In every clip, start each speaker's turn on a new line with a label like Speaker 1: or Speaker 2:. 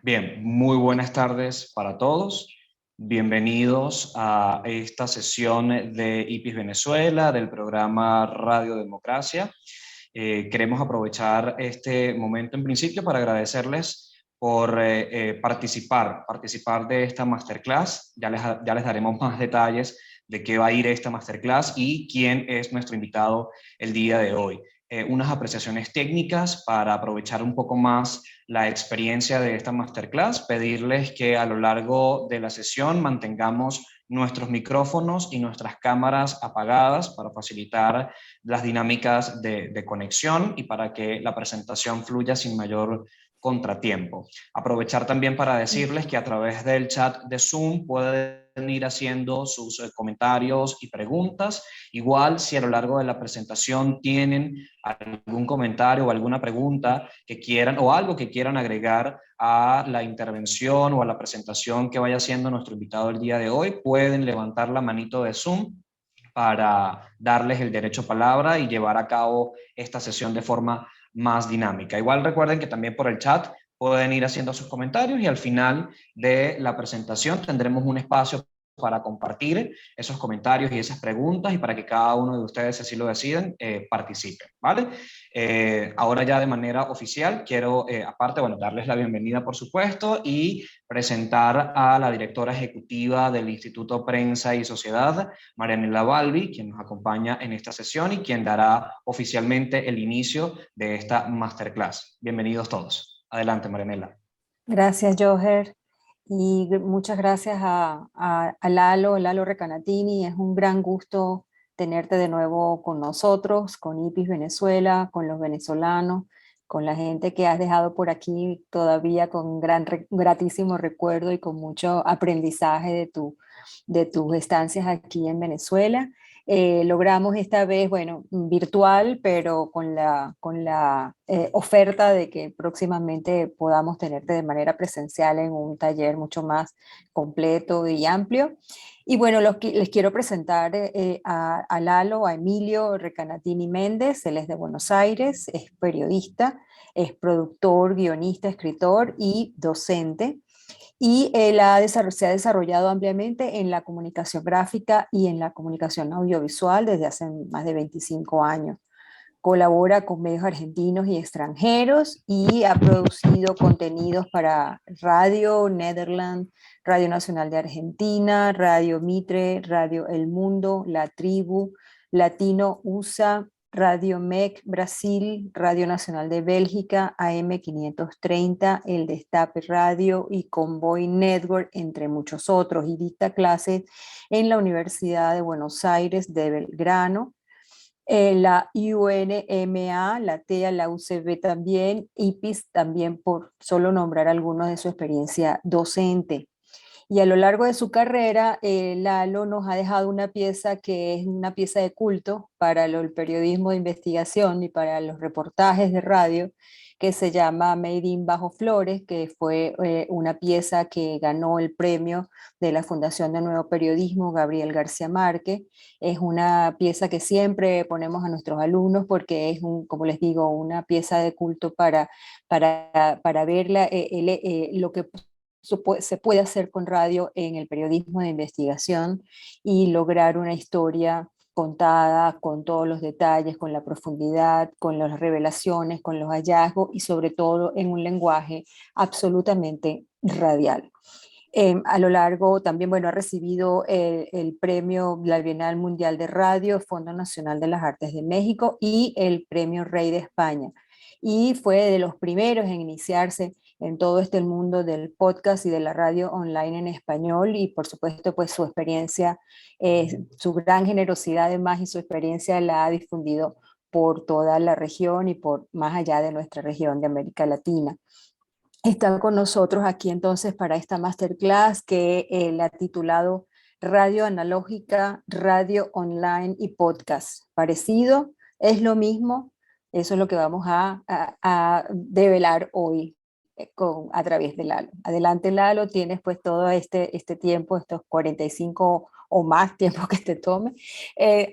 Speaker 1: Bien, muy buenas tardes para todos. Bienvenidos a esta sesión de IPIS Venezuela del programa Radio Democracia. Queremos aprovechar este momento en principio para agradecerles por participar de esta masterclass. Ya les daremos más detalles de qué va a ir esta masterclass y quién es nuestro invitado el día de hoy. Unas apreciaciones técnicas para aprovechar un poco más la experiencia de esta masterclass, pedirles que a lo largo de la sesión mantengamos nuestros micrófonos y nuestras cámaras apagadas para facilitar las dinámicas de conexión y para que la presentación fluya sin mayor contratiempo. Aprovechar también para decirles que a través del chat de Zoom pueden ir haciendo sus comentarios y preguntas. Igual, si a lo largo de la presentación tienen algún comentario o alguna pregunta que quieran o algo que quieran agregar a la intervención o a la presentación que vaya haciendo nuestro invitado el día de hoy, pueden levantar la manito de Zoom para darles el derecho a palabra y llevar a cabo esta sesión de forma más dinámica. Igual recuerden que también por el chat pueden ir haciendo sus comentarios y al final de la presentación tendremos un espacio para compartir esos comentarios y esas preguntas y para que cada uno de ustedes, si así lo deciden, participen, ¿vale? Ahora ya de manera oficial quiero, aparte, bueno, darles la bienvenida, por supuesto, y presentar a la directora ejecutiva del Instituto Prensa y Sociedad, Marianela Balbi, quien nos acompaña en esta sesión y quien dará oficialmente el inicio de esta masterclass. Bienvenidos todos. Adelante, Marianela.
Speaker 2: Gracias, Joher, y muchas gracias a Lalo Recanatini. Es un gran gusto tenerte de nuevo con nosotros, con IPIS Venezuela, con los venezolanos, con la gente que has dejado por aquí todavía con un gratísimo recuerdo y con mucho aprendizaje de tus estancias aquí en Venezuela. Logramos esta vez, bueno, virtual, pero con la oferta de que próximamente podamos tenerte de manera presencial en un taller mucho más completo y amplio. Y bueno, les quiero presentar a Lalo, a Emilio Recanatini Méndez. Él es de Buenos Aires, es periodista, es productor, guionista, escritor y docente. Y se ha desarrollado ampliamente en la comunicación gráfica y en la comunicación audiovisual desde hace más de 25 años. Colabora con medios argentinos y extranjeros y ha producido contenidos para Radio Nederland, Radio Nacional de Argentina, Radio Mitre, Radio El Mundo, La Tribu, Latino USA, Radio MEC Brasil, Radio Nacional de Bélgica, AM530, El Destape Radio y Convoy Network, entre muchos otros, y dicta clases en la Universidad de Buenos Aires de Belgrano, la UNMA, la TEA, la UCB también, IPIS también, por solo nombrar algunos de su experiencia docente. Y a lo largo de su carrera, Lalo nos ha dejado una pieza que es una pieza de culto para el periodismo de investigación y para los reportajes de radio, que se llama Made in Bajo Flores, que fue una pieza que ganó el premio de la Fundación de Nuevo Periodismo Gabriel García Márquez. Es una pieza que siempre ponemos a nuestros alumnos porque es, como les digo, una pieza de culto para ver lo que se puede hacer con radio en el periodismo de investigación y lograr una historia contada con todos los detalles, con la profundidad, con las revelaciones, con los hallazgos y sobre todo en un lenguaje absolutamente radial. A lo largo también, bueno, ha recibido el premio la Bienal Mundial de Radio, Fondo Nacional de las Artes de México y el premio Rey de España. Y fue de los primeros en iniciarse en todo este mundo del podcast y de la radio online en español, y por supuesto pues su experiencia, su gran generosidad además, y su experiencia la ha difundido por toda la región y por más allá de nuestra región de América Latina. Está con nosotros aquí entonces para esta masterclass que la ha titulado Radio Analógica, Radio Online y Podcast. ¿Parecido? ¿Es lo mismo? Eso es lo que vamos a develar hoy a través de Lalo. Adelante, Lalo, tienes pues todo este tiempo, estos 45 o más tiempo que te tome.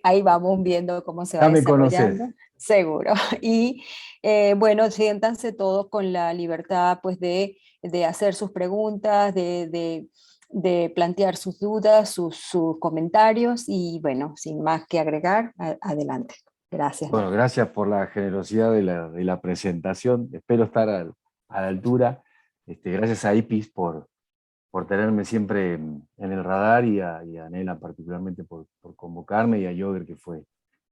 Speaker 2: Ahí vamos viendo cómo se va
Speaker 3: Ya me
Speaker 2: desarrollando.
Speaker 3: conoces.
Speaker 2: Seguro. Y bueno, siéntanse todos con la libertad pues de hacer sus preguntas, de plantear sus dudas, sus comentarios y bueno, sin más que agregar, adelante. Gracias,
Speaker 3: Bueno,
Speaker 2: Lalo.
Speaker 3: gracias por la generosidad de la presentación. Espero estar a la altura. Gracias a IPIS por tenerme siempre en el radar y a Nela particularmente por convocarme y a Jogger, que fue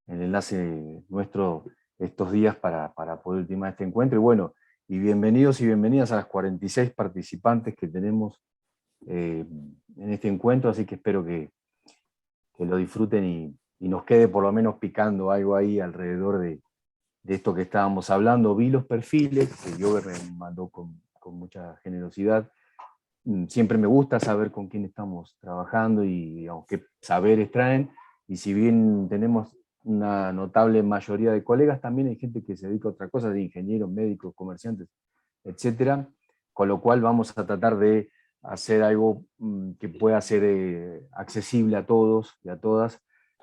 Speaker 3: el enlace nuestro estos días para poder ultimar este encuentro. Y bueno, y bienvenidos y bienvenidas a las 46 participantes que tenemos en este encuentro, así que espero que lo disfruten y nos quede por lo menos picando algo ahí alrededor de esto que estábamos hablando. Vi los perfiles que Jogger me mandó con mucha generosidad. Siempre me gusta saber con quién estamos trabajando y digamos, qué saberes traen, y si bien tenemos una notable mayoría de colegas, también hay gente que se dedica a otra cosa, de ingenieros, médicos, comerciantes, etcétera, con lo cual vamos a tratar de hacer algo que pueda ser accesible a todos y a todas,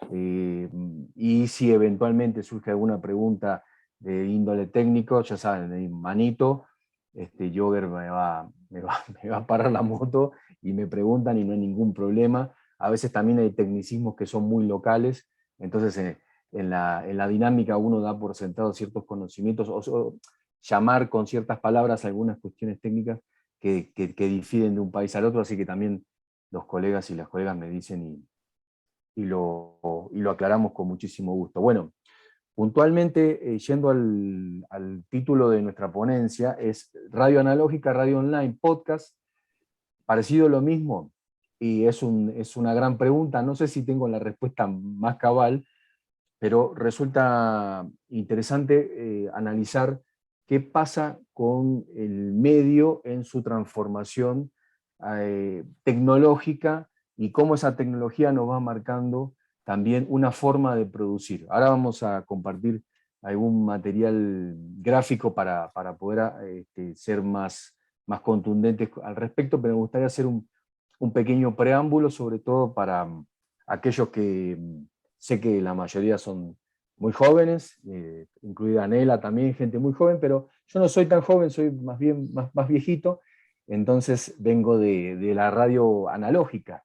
Speaker 3: y si eventualmente surge alguna pregunta de índole técnico, ya saben, manito, Jogger me va a parar la moto y me preguntan y no hay ningún problema. A veces también hay tecnicismos que son muy locales, entonces en la dinámica uno da por sentado ciertos conocimientos o llamar con ciertas palabras algunas cuestiones técnicas que difieren de un país al otro, así que también los colegas y las colegas me dicen y lo aclaramos con muchísimo gusto. Bueno, puntualmente, yendo al título de nuestra ponencia, es Radio Analógica, Radio Online, Podcast, parecido lo mismo, y es una gran pregunta, no sé si tengo la respuesta más cabal, pero resulta interesante analizar qué pasa con el medio en su transformación tecnológica y cómo esa tecnología nos va marcando también una forma de producir. Ahora vamos a compartir algún material gráfico para poder ser más contundentes al respecto, pero me gustaría hacer un pequeño preámbulo, sobre todo para aquellos que sé que la mayoría son muy jóvenes, incluida Nela también, gente muy joven, pero yo no soy tan joven, soy más bien más viejito, entonces vengo de la radio analógica,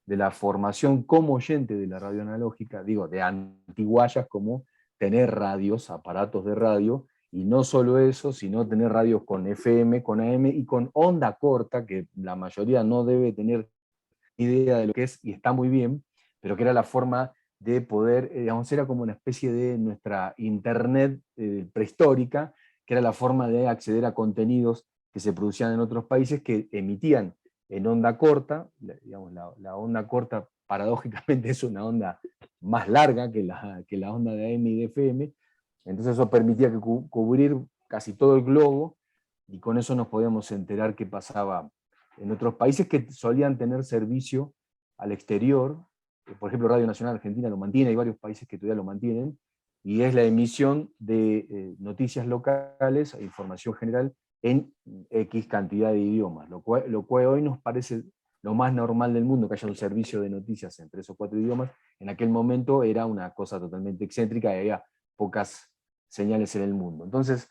Speaker 3: de la formación como oyente de la radio analógica, digo, de antiguallas como tener radios, aparatos de radio, y no solo eso, sino tener radios con FM, con AM y con onda corta, que la mayoría no debe tener idea de lo que es, y está muy bien, pero que era la forma de poder, digamos, era como una especie de nuestra internet prehistórica, que era la forma de acceder a contenidos que se producían en otros países que emitían en onda corta, digamos, la onda corta paradójicamente es una onda más larga que la onda de AM y de FM, entonces eso permitía que cubrir casi todo el globo, y con eso nos podíamos enterar qué pasaba en otros países que solían tener servicio al exterior. Por ejemplo, Radio Nacional Argentina lo mantiene, hay varios países que todavía lo mantienen, y es la emisión de noticias locales e información general en X cantidad de idiomas, lo cual hoy nos parece lo más normal del mundo, que haya un servicio de noticias en 3 o 4 idiomas. En aquel momento era una cosa totalmente excéntrica y había pocas señales en el mundo. Entonces,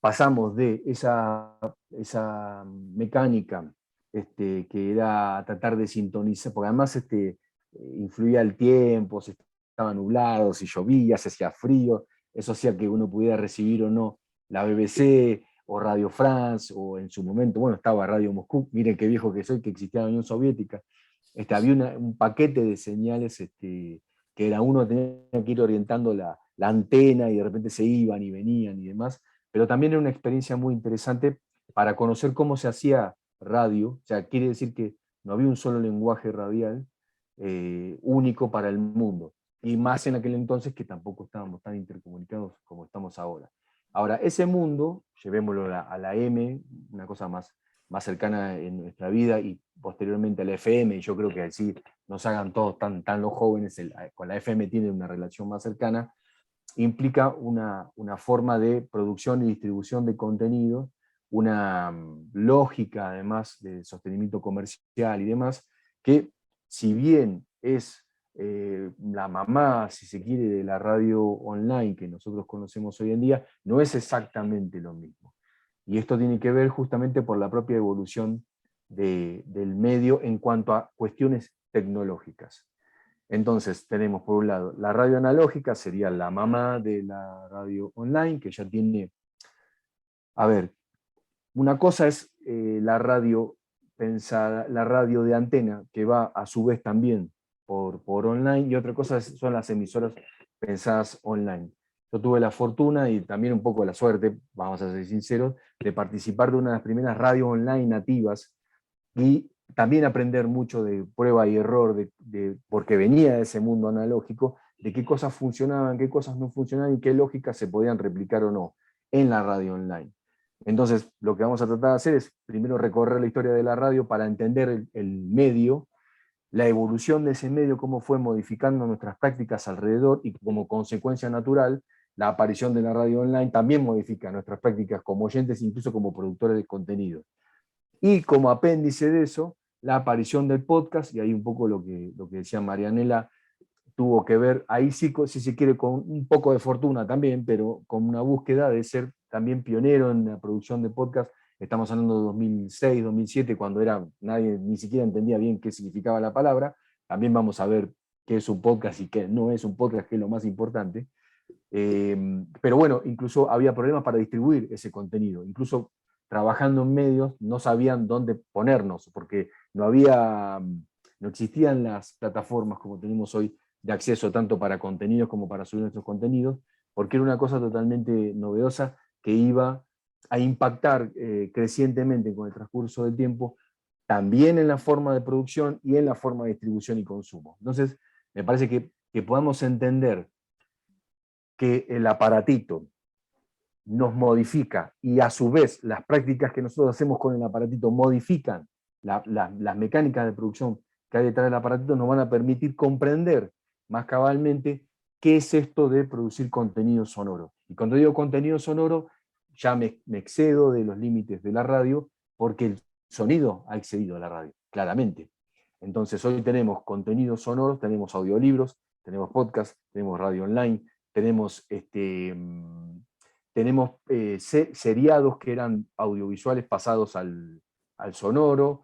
Speaker 3: pasamos de esa mecánica que era tratar de sintonizar, porque además influía el tiempo, se estaba nublado, si llovía, se hacía frío, eso hacía que uno pudiera recibir o no la BBC o Radio France, o en su momento, bueno, estaba Radio Moscú, miren qué viejo que soy, que existía la Unión Soviética. Había un paquete de señales que era uno tenía que ir orientando la antena, y de repente se iban y venían y demás, pero también era una experiencia muy interesante para conocer cómo se hacía radio. O sea, quiere decir que no había un solo lenguaje radial único para el mundo, y más en aquel entonces que tampoco estábamos tan intercomunicados como estamos ahora. Ahora, ese mundo, llevémoslo a la M, una cosa más cercana en nuestra vida, y posteriormente a la FM, y yo creo que así nos hagan todos tan los jóvenes, con la FM tienen una relación más cercana, implica una forma de producción y distribución de contenido, una lógica además de sostenimiento comercial y demás, que si bien es la mamá, si se quiere, de la radio online que nosotros conocemos hoy en día, no es exactamente lo mismo. Y esto tiene que ver justamente por la propia evolución del medio en cuanto a cuestiones tecnológicas. Entonces tenemos por un lado la radio analógica, sería la mamá de la radio online, que ya tiene, a ver, una cosa es la radio pensada, la radio de antena, que va a su vez también por online, y otra cosa son las emisoras pensadas online. Yo tuve la fortuna y también un poco la suerte, vamos a ser sinceros, de participar de una de las primeras radios online nativas y también aprender mucho de prueba y error, porque venía de ese mundo analógico, de qué cosas funcionaban, qué cosas no funcionaban y qué lógicas se podían replicar o no en la radio online. Entonces, lo que vamos a tratar de hacer es primero recorrer la historia de la radio para entender el medio, la evolución de ese medio, cómo fue modificando nuestras prácticas alrededor y como consecuencia natural, la aparición de la radio online también modifica nuestras prácticas como oyentes, incluso como productores de contenido. Y como apéndice de eso, la aparición del podcast, y ahí un poco lo que decía Marianela, tuvo que ver, ahí sí, si se quiere, con un poco de fortuna también, pero con una búsqueda de ser también pionero en la producción de podcast. Estamos hablando de 2006, 2007, cuando nadie ni siquiera entendía bien qué significaba la palabra. También vamos a ver qué es un podcast y qué no es un podcast, que es lo más importante. Pero bueno, incluso había problemas para distribuir ese contenido. Incluso trabajando en medios no sabían dónde ponernos, porque no existían las plataformas como tenemos hoy de acceso tanto para contenidos como para subir nuestros contenidos, porque era una cosa totalmente novedosa que iba a impactar crecientemente con el transcurso del tiempo, también en la forma de producción y en la forma de distribución y consumo. Entonces, me parece que podamos entender que el aparatito nos modifica y a su vez las prácticas que nosotros hacemos con el aparatito modifican las mecánicas de producción que hay detrás del aparatito, nos van a permitir comprender más cabalmente qué es esto de producir contenido sonoro. Y cuando digo contenido sonoro, ya me excedo de los límites de la radio, porque el sonido ha excedido a la radio, claramente. Entonces hoy tenemos contenidos sonoros, tenemos audiolibros, tenemos podcast, tenemos radio online, tenemos seriados que eran audiovisuales pasados al sonoro,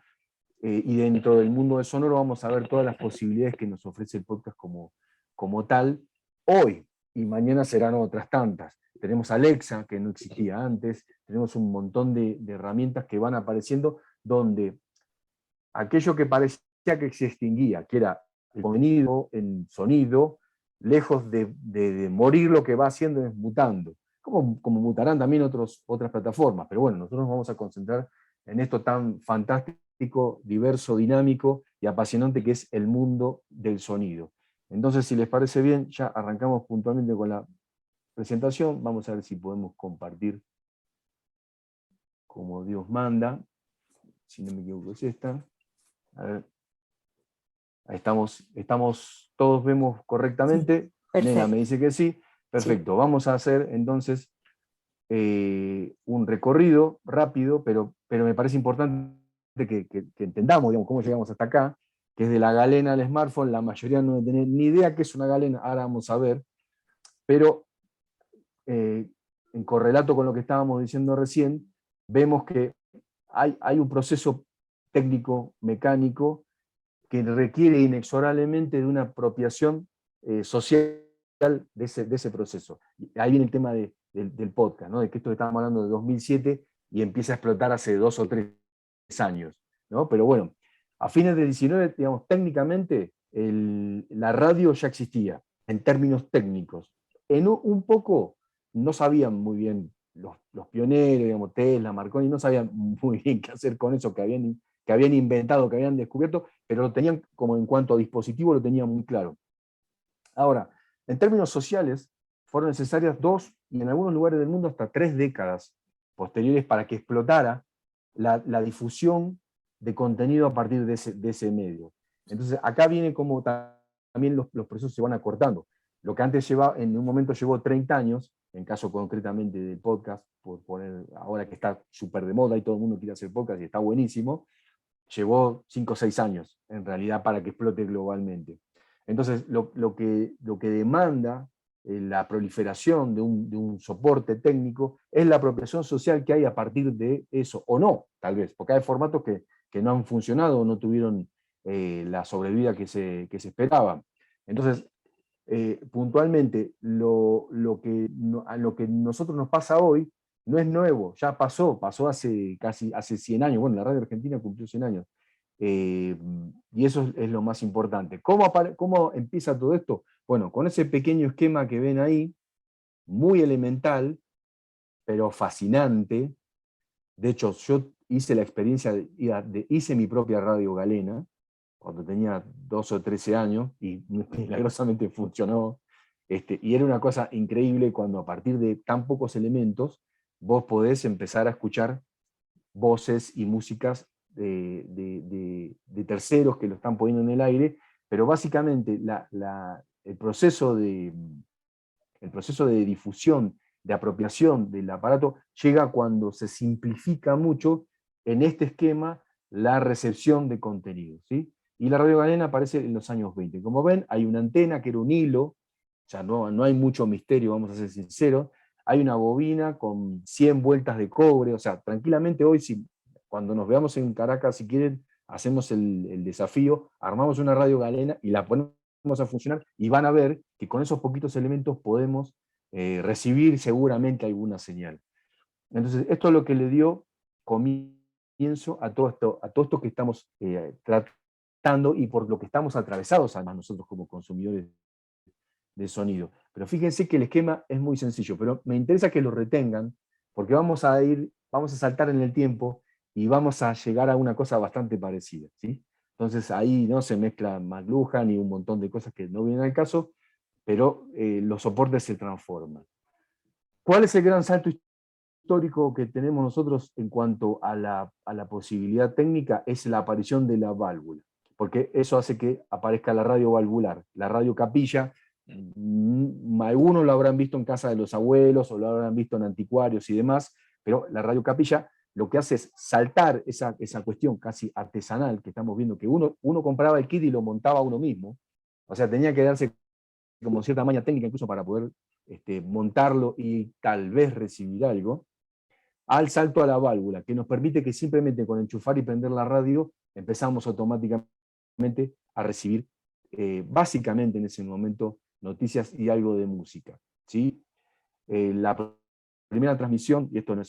Speaker 3: y dentro del mundo del sonoro vamos a ver todas las posibilidades que nos ofrece el podcast como tal, hoy, y mañana serán otras tantas. Tenemos Alexa, que no existía antes, tenemos un montón de herramientas que van apareciendo, donde aquello que parecía que se extinguía, que era el contenido en sonido, lejos de morir, lo que va haciendo es mutando, como mutarán también otras plataformas, pero bueno, nosotros nos vamos a concentrar en esto tan fantástico, diverso, dinámico y apasionante que es el mundo del sonido. Entonces, si les parece bien, ya arrancamos puntualmente con la presentación. Vamos a ver si podemos compartir como Dios manda. Si no me equivoco es esta. A ver. Ahí estamos, todos vemos correctamente. Sí, Nena me dice que sí. Perfecto, sí. Vamos a hacer entonces un recorrido rápido, pero me parece importante que entendamos, digamos, cómo llegamos hasta acá, que es de la galena al smartphone. La mayoría no debe tener ni idea qué es una galena, ahora vamos a ver, pero en correlato con lo que estábamos diciendo recién, vemos que hay un proceso técnico, mecánico, que requiere inexorablemente de una apropiación social de ese proceso. Ahí viene el tema del podcast, ¿no? De que esto que estábamos hablando de 2007 y empieza a explotar hace 2 o 3 años, ¿no? Pero bueno, a fines del 19, digamos, técnicamente la radio ya existía, en términos técnicos. Un poco no sabían muy bien los pioneros, digamos, Tesla, Marconi, no sabían muy bien qué hacer con eso que habían inventado, que habían descubierto, pero lo tenían, como en cuanto a dispositivo, lo tenían muy claro. Ahora, en términos sociales, fueron necesarias 2, y en algunos lugares del mundo hasta 3 décadas posteriores para que explotara la difusión de contenido a partir de ese medio. Entonces, acá viene como también los procesos se van acortando. Lo que antes en un momento llevó 30 años, en caso concretamente del podcast, por poner ahora que está súper de moda y todo el mundo quiere hacer podcast y está buenísimo, llevó 5 o 6 años, en realidad, para que explote globalmente. Entonces, lo que demanda la proliferación de un soporte técnico es la apropiación social que hay a partir de eso, o no, tal vez, porque hay formatos que no han funcionado o no tuvieron la sobrevida que se esperaba. Entonces, puntualmente, a lo que nosotros nos pasa hoy no es nuevo, ya pasó hace 100 años, bueno, la radio argentina cumplió 100 años, y eso es lo más importante. ¿Cómo empieza todo esto? Bueno, con ese pequeño esquema que ven ahí, muy elemental, pero fascinante. De hecho, yo hice la experiencia, hice mi propia radio galena, cuando tenía 12 o 13 años, y milagrosamente funcionó. Y era una cosa increíble cuando a partir de tan pocos elementos, vos podés empezar a escuchar voces y músicas de terceros que lo están poniendo en el aire, pero básicamente el proceso de difusión, de apropiación del aparato, llega cuando se simplifica mucho en este esquema la recepción de contenido, ¿sí? Y la radio galena aparece en los años 20. Como ven, hay una antena que era un hilo, o sea, no hay mucho misterio, vamos a ser sinceros. Hay una bobina con 100 vueltas de cobre, o sea, tranquilamente hoy, cuando nos veamos en Caracas, si quieren, hacemos el desafío, armamos una radio galena y la ponemos a funcionar, y van a ver que con esos poquitos elementos podemos recibir seguramente alguna señal. Entonces, esto es lo que le dio comienzo a todo esto que estamos tratando y por lo que estamos atravesados además nosotros como consumidores de sonido. Pero fíjense que el esquema es muy sencillo, pero me interesa que lo retengan, porque vamos a saltar en el tiempo y vamos a llegar a una cosa bastante parecida, ¿sí? Entonces ahí no se mezcla McLuhan y un montón de cosas que no vienen al caso, pero los soportes se transforman. ¿Cuál es el gran salto histórico que tenemos nosotros en cuanto a la posibilidad técnica? Es la aparición de la válvula, porque eso hace que aparezca la radio valvular, la radio capilla. Algunos lo habrán visto en casa de los abuelos o lo habrán visto en anticuarios y demás, pero la radio capilla lo que hace es saltar esa cuestión casi artesanal que estamos viendo, que uno compraba el kit y lo montaba uno mismo, o sea, tenía que darse como cierta maña técnica incluso para poder montarlo y tal vez recibir algo, al salto a la válvula, que nos permite que simplemente con enchufar y prender la radio empezamos automáticamente a recibir básicamente en ese momento noticias y algo de música, ¿sí? La primera transmisión, y esto no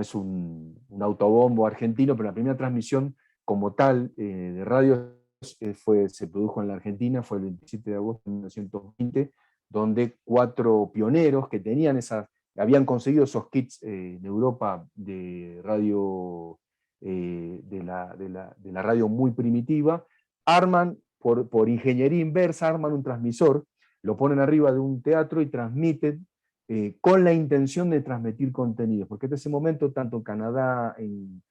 Speaker 3: es un autobombo argentino, pero la primera transmisión como tal de radio se produjo en la Argentina, fue el 27 de agosto de 1920, donde 4 pioneros que habían conseguido esos kits en Europa de radio, de la radio muy primitiva, arman, por ingeniería inversa, arman un transmisor, lo ponen arriba de un teatro y transmiten con la intención de transmitir contenidos, porque en ese momento, tanto en Canadá, en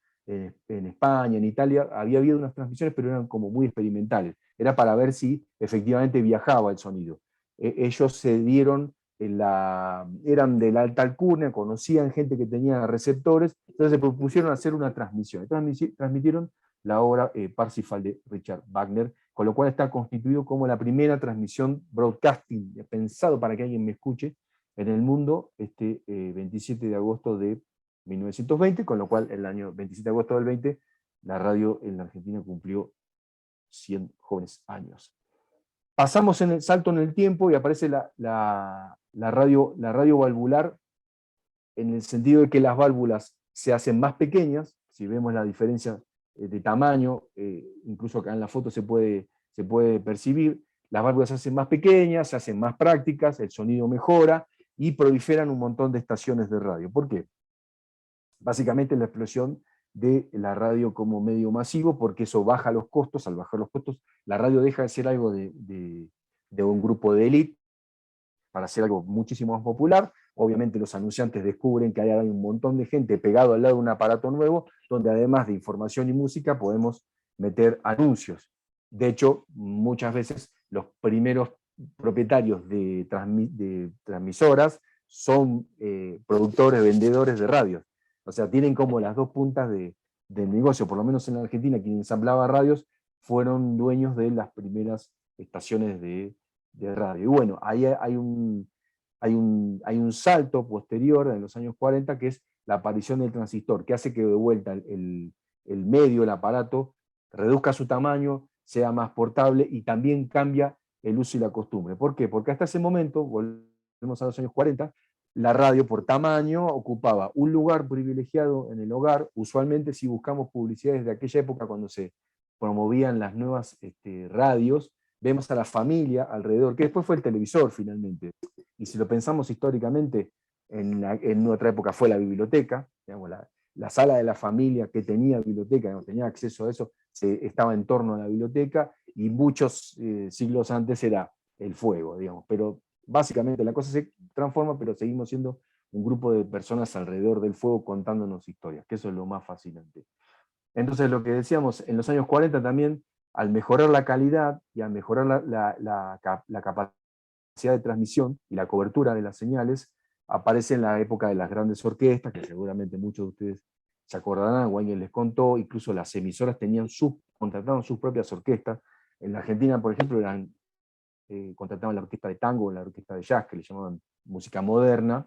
Speaker 3: España, en Italia, había habido unas transmisiones, pero eran como muy experimentales. Era para ver si efectivamente viajaba el sonido. Ellos se dieron, eran de la alta alcurnia, conocían gente que tenía receptores, entonces se propusieron hacer una transmisión. Transmitieron la obra Parsifal de Richard Wagner, con lo cual está constituido como la primera transmisión broadcasting, pensado para que alguien me escuche, en el mundo 27 de agosto de 1920, con lo cual el año 27 de agosto del 20, la radio en la Argentina cumplió 100 jóvenes años. Pasamos en el salto en el tiempo y aparece la radio valvular, en el sentido de que las válvulas se hacen más pequeñas. Si vemos la diferencia de tamaño, incluso acá en la foto se puede percibir, las válvulas se hacen más pequeñas, se hacen más prácticas, el sonido mejora y proliferan un montón de estaciones de radio. ¿Por qué? Básicamente la explosión de la radio como medio masivo, porque eso baja los costos. Al bajar los costos, la radio deja de ser algo de un grupo de élite para ser algo muchísimo más popular. Obviamente los anunciantes descubren que hay un montón de gente pegado al lado de un aparato nuevo, donde además de información y música podemos meter anuncios. De hecho, muchas veces los primeros propietarios de transmisoras son productores, vendedores de radios. O sea, tienen como las dos puntas del negocio. Por lo menos en la Argentina, quien ensamblaba radios fueron dueños de las primeras estaciones de radio. Y bueno, ahí hay un salto posterior en los años 40, que es la aparición del transistor, que hace que de vuelta el medio, el aparato, reduzca su tamaño, sea más portable y también cambia el uso y la costumbre. ¿Por qué? Porque hasta ese momento, volvemos a los años 40, la radio por tamaño ocupaba un lugar privilegiado en el hogar. Usualmente, si buscamos publicidades de aquella época cuando se promovían las nuevas radios, vemos a la familia alrededor, que después fue el televisor finalmente. Y si lo pensamos históricamente, en otra época fue la biblioteca, digamos, la sala de la familia que tenía biblioteca, no tenía acceso a eso, estaba en torno a la biblioteca, y muchos siglos antes era el fuego, digamos. Pero básicamente la cosa se transforma, pero seguimos siendo un grupo de personas alrededor del fuego contándonos historias, que eso es lo más fascinante. Entonces, lo que decíamos, en los años 40 también, al mejorar la calidad y al mejorar la capacidad de transmisión y la cobertura de las señales, aparece en la época de las grandes orquestas, que seguramente muchos de ustedes se acordarán, o alguien les contó. Incluso las emisoras contrataban sus propias orquestas. En la Argentina, por ejemplo, contrataban la orquesta de tango o la orquesta de jazz, que le llamaban música moderna.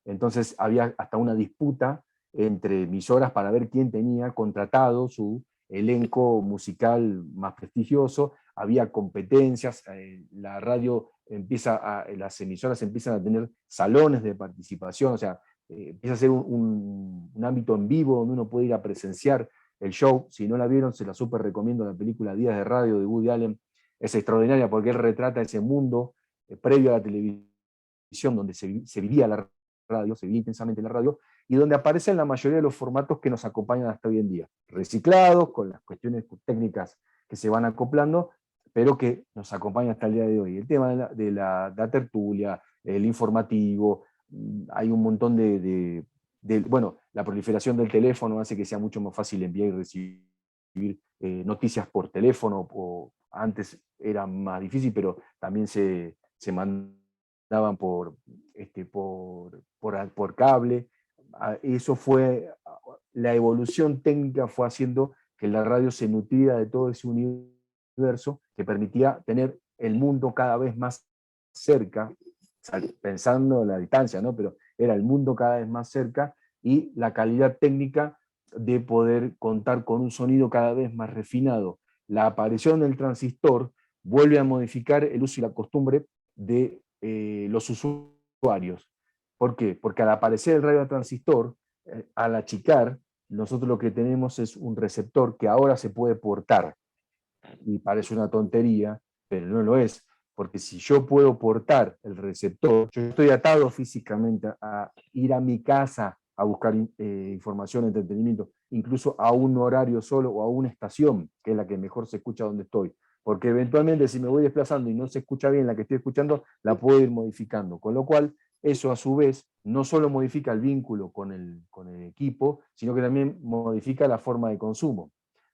Speaker 3: Entonces había hasta una disputa entre emisoras para ver quién tenía contratado su elenco musical más prestigioso. Había competencias, la radio las emisoras empiezan a tener salones de participación, o sea, empieza a ser un ámbito en vivo donde uno puede ir a presenciar el show. Si no la vieron, se la súper recomiendo, la película Días de Radio de Woody Allen. Es extraordinaria porque él retrata ese mundo previo a la televisión, donde se vivía la radio, se vivía intensamente la radio, y donde aparecen la mayoría de los formatos que nos acompañan hasta hoy en día, reciclados, con las cuestiones técnicas que se van acoplando, pero que nos acompañan hasta el día de hoy. El tema de la tertulia, el informativo, hay un montón bueno, la proliferación del teléfono hace que sea mucho más fácil enviar y recibir noticias por teléfono. Antes era más difícil, pero también se mandaban por cable. Eso fue, la evolución técnica fue haciendo que la radio se nutriera de todo ese universo que permitía tener el mundo cada vez más cerca, pensando en la distancia, ¿no? Pero era el mundo cada vez más cerca, y la calidad técnica de poder contar con un sonido cada vez más refinado. La aparición del transistor vuelve a modificar el uso y la costumbre de los usuarios. ¿Por qué? Porque al aparecer el radiotransistor, al achicar, nosotros lo que tenemos es un receptor que ahora se puede portar. Y parece una tontería, pero no lo es. Porque si yo puedo portar el receptor, yo estoy atado físicamente a ir a mi casa a buscar información, entretenimiento, incluso a un horario solo o a una estación, que es la que mejor se escucha donde estoy. Porque eventualmente, si me voy desplazando y no se escucha bien la que estoy escuchando, la puedo ir modificando. Con lo cual, eso a su vez no solo modifica el vínculo con el equipo, sino que también modifica la forma de consumo.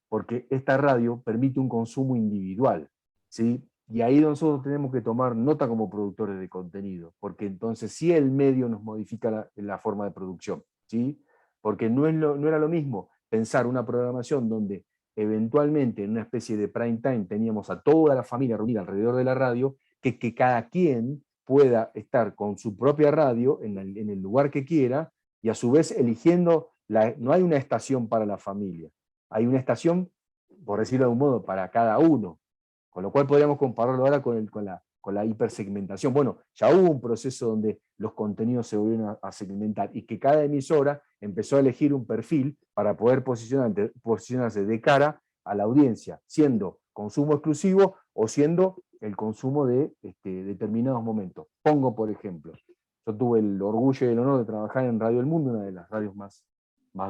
Speaker 3: Porque esta radio permite un consumo individual, ¿sí? Y ahí nosotros tenemos que tomar nota como productores de contenido, porque entonces sí el medio nos modifica la forma de producción, ¿sí? Porque no era lo mismo pensar una programación donde eventualmente en una especie de prime time teníamos a toda la familia reunida alrededor de la radio, que cada quien pueda estar con su propia radio en el lugar que quiera, y a su vez eligiendo, no hay una estación para la familia, hay una estación, por decirlo de un modo, para cada uno. Con lo cual podríamos compararlo ahora con la hipersegmentación. Bueno, ya hubo un proceso donde los contenidos se volvieron a segmentar, y que cada emisora empezó a elegir un perfil para poder posicionarse de cara a la audiencia, siendo consumo exclusivo o siendo el consumo de determinados momentos. Pongo, por ejemplo, yo tuve el orgullo y el honor de trabajar en Radio El Mundo, una de las radios más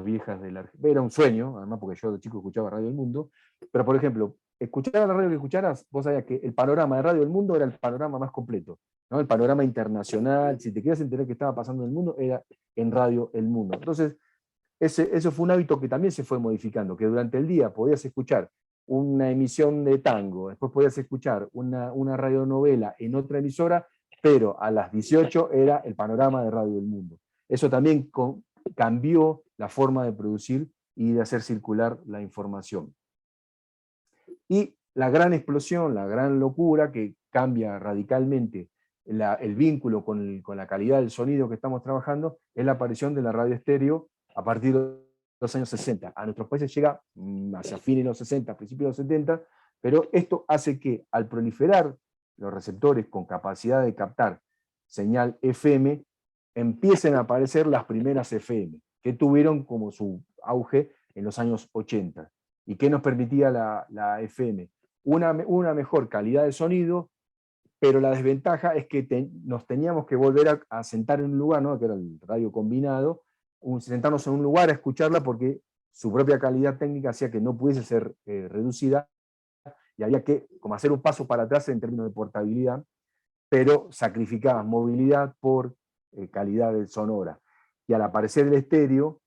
Speaker 3: viejas de la Argentina. Era un sueño, además, porque yo de chico escuchaba Radio El Mundo, pero por ejemplo, escuchar la radio que escucharas, vos sabías que el panorama de Radio del Mundo era el panorama más completo, ¿no? El panorama internacional, si te querías enterar qué estaba pasando en el mundo, era en Radio El Mundo. Entonces, eso fue un hábito que también se fue modificando, que durante el día podías escuchar una emisión de tango, después podías escuchar una radionovela en otra emisora, pero a las 18 era el panorama de Radio del Mundo. Eso también cambió la forma de producir y de hacer circular la información. Y la gran explosión, la gran locura que cambia radicalmente el vínculo con la calidad del sonido que estamos trabajando, es la aparición de la radio estéreo a partir de los años 60. A nuestros países llega hacia fines de los 60, principios de los 70, pero esto hace que al proliferar los receptores con capacidad de captar señal FM, empiecen a aparecer las primeras FM, que tuvieron como su auge en los años 80. ¿Y qué nos permitía la FM? Una mejor calidad de sonido, pero la desventaja es que nos teníamos que volver a sentar en un lugar, ¿no?, que era el radio combinado, sentarnos en un lugar a escucharla porque su propia calidad técnica hacía que no pudiese ser reducida, y había que como hacer un paso para atrás en términos de portabilidad, pero sacrificabas movilidad por calidad sonora. Y al aparecer el estéreo,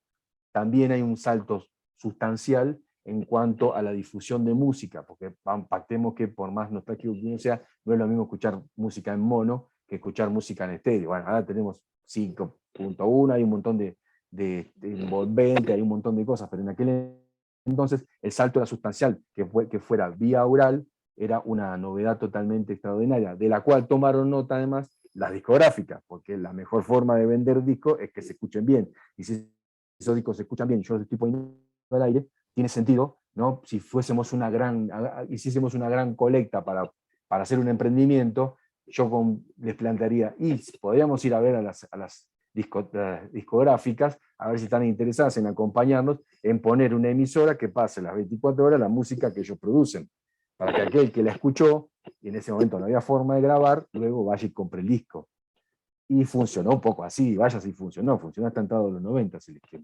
Speaker 3: también hay un salto sustancial en cuanto a la difusión de música, porque pactemos que por más nostálgico que uno sea, no es lo mismo escuchar música en mono que escuchar música en estéreo. Bueno, ahora tenemos 5.1, hay un montón de envolvente, hay un montón de cosas, pero en aquel entonces el salto era sustancial, que fuera vía oral, era una novedad totalmente extraordinaria, de la cual tomaron nota además las discográficas, porque la mejor forma de vender discos es que se escuchen bien, y si esos discos se escuchan bien, yo los estoy poniendo al aire, tiene sentido, ¿no? Si hiciésemos una gran colecta para hacer un emprendimiento, yo les plantearía, y podríamos ir a ver a las discográficas, a ver si están interesadas en acompañarnos, en poner una emisora que pase las 24 horas la música que ellos producen, para que aquel que la escuchó, y en ese momento no había forma de grabar, luego vaya y compre el disco. Y funcionó un poco así, vaya si funcionó hasta entrado los 90 el esquema.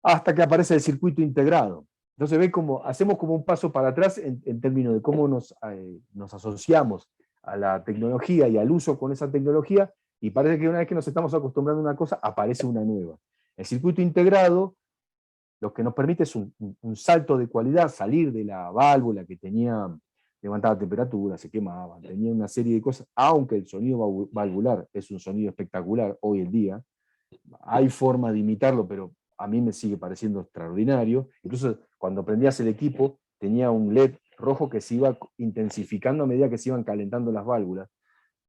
Speaker 3: Hasta que aparece el circuito integrado. Entonces ve como hacemos como un paso para atrás en términos de cómo nos asociamos a la tecnología y al uso con esa tecnología, y parece que una vez que nos estamos acostumbrando a una cosa, aparece una nueva. El circuito integrado lo que nos permite es un salto de cualidad, salir de la válvula que levantaba temperatura, se quemaba, tenía una serie de cosas, aunque el sonido valvular es un sonido espectacular hoy en día, hay forma de imitarlo, pero a mí me sigue pareciendo extraordinario. Incluso cuando prendías el equipo, tenía un LED rojo que se iba intensificando a medida que se iban calentando las válvulas.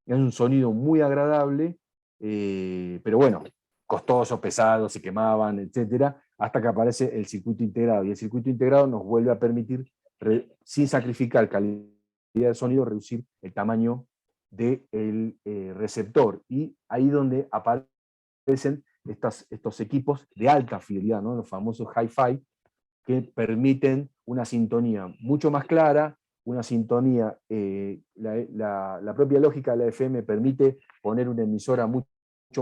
Speaker 3: Es un sonido muy agradable, pero bueno, costoso, pesado, se quemaban, etcétera, hasta que aparece el circuito integrado. Y el circuito integrado nos vuelve a permitir, sin sacrificar calidad de sonido, reducir el tamaño del receptor. Y ahí donde aparecen estos equipos de alta fidelidad, ¿no?, los famosos hi-fi, que permiten una sintonía mucho más clara, una sintonía, la propia lógica de la FM permite poner una emisora mucho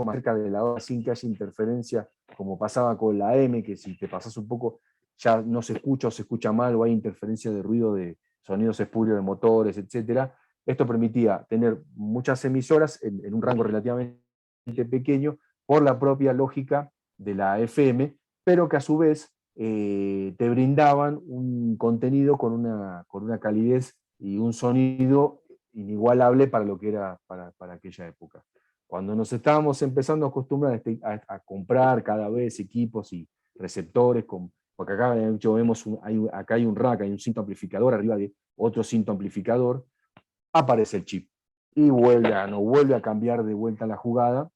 Speaker 3: más cerca de la otra sin que haya interferencia, como pasaba con la AM, que si te pasas un poco ya no se escucha o se escucha mal, o hay interferencia de ruido de sonidos espurios de motores, etc. Esto permitía tener muchas emisoras en un rango relativamente pequeño por la propia lógica de la FM, pero que a su vez te brindaban un contenido con una calidez y un sonido inigualable para lo que era para aquella época. Cuando nos estábamos empezando a acostumbrar a comprar cada vez equipos y receptores, porque acá de hecho vemos acá hay un rack, hay un cinto amplificador, arriba de otro cinto amplificador, aparece el chip y nos vuelve a cambiar de vuelta la jugada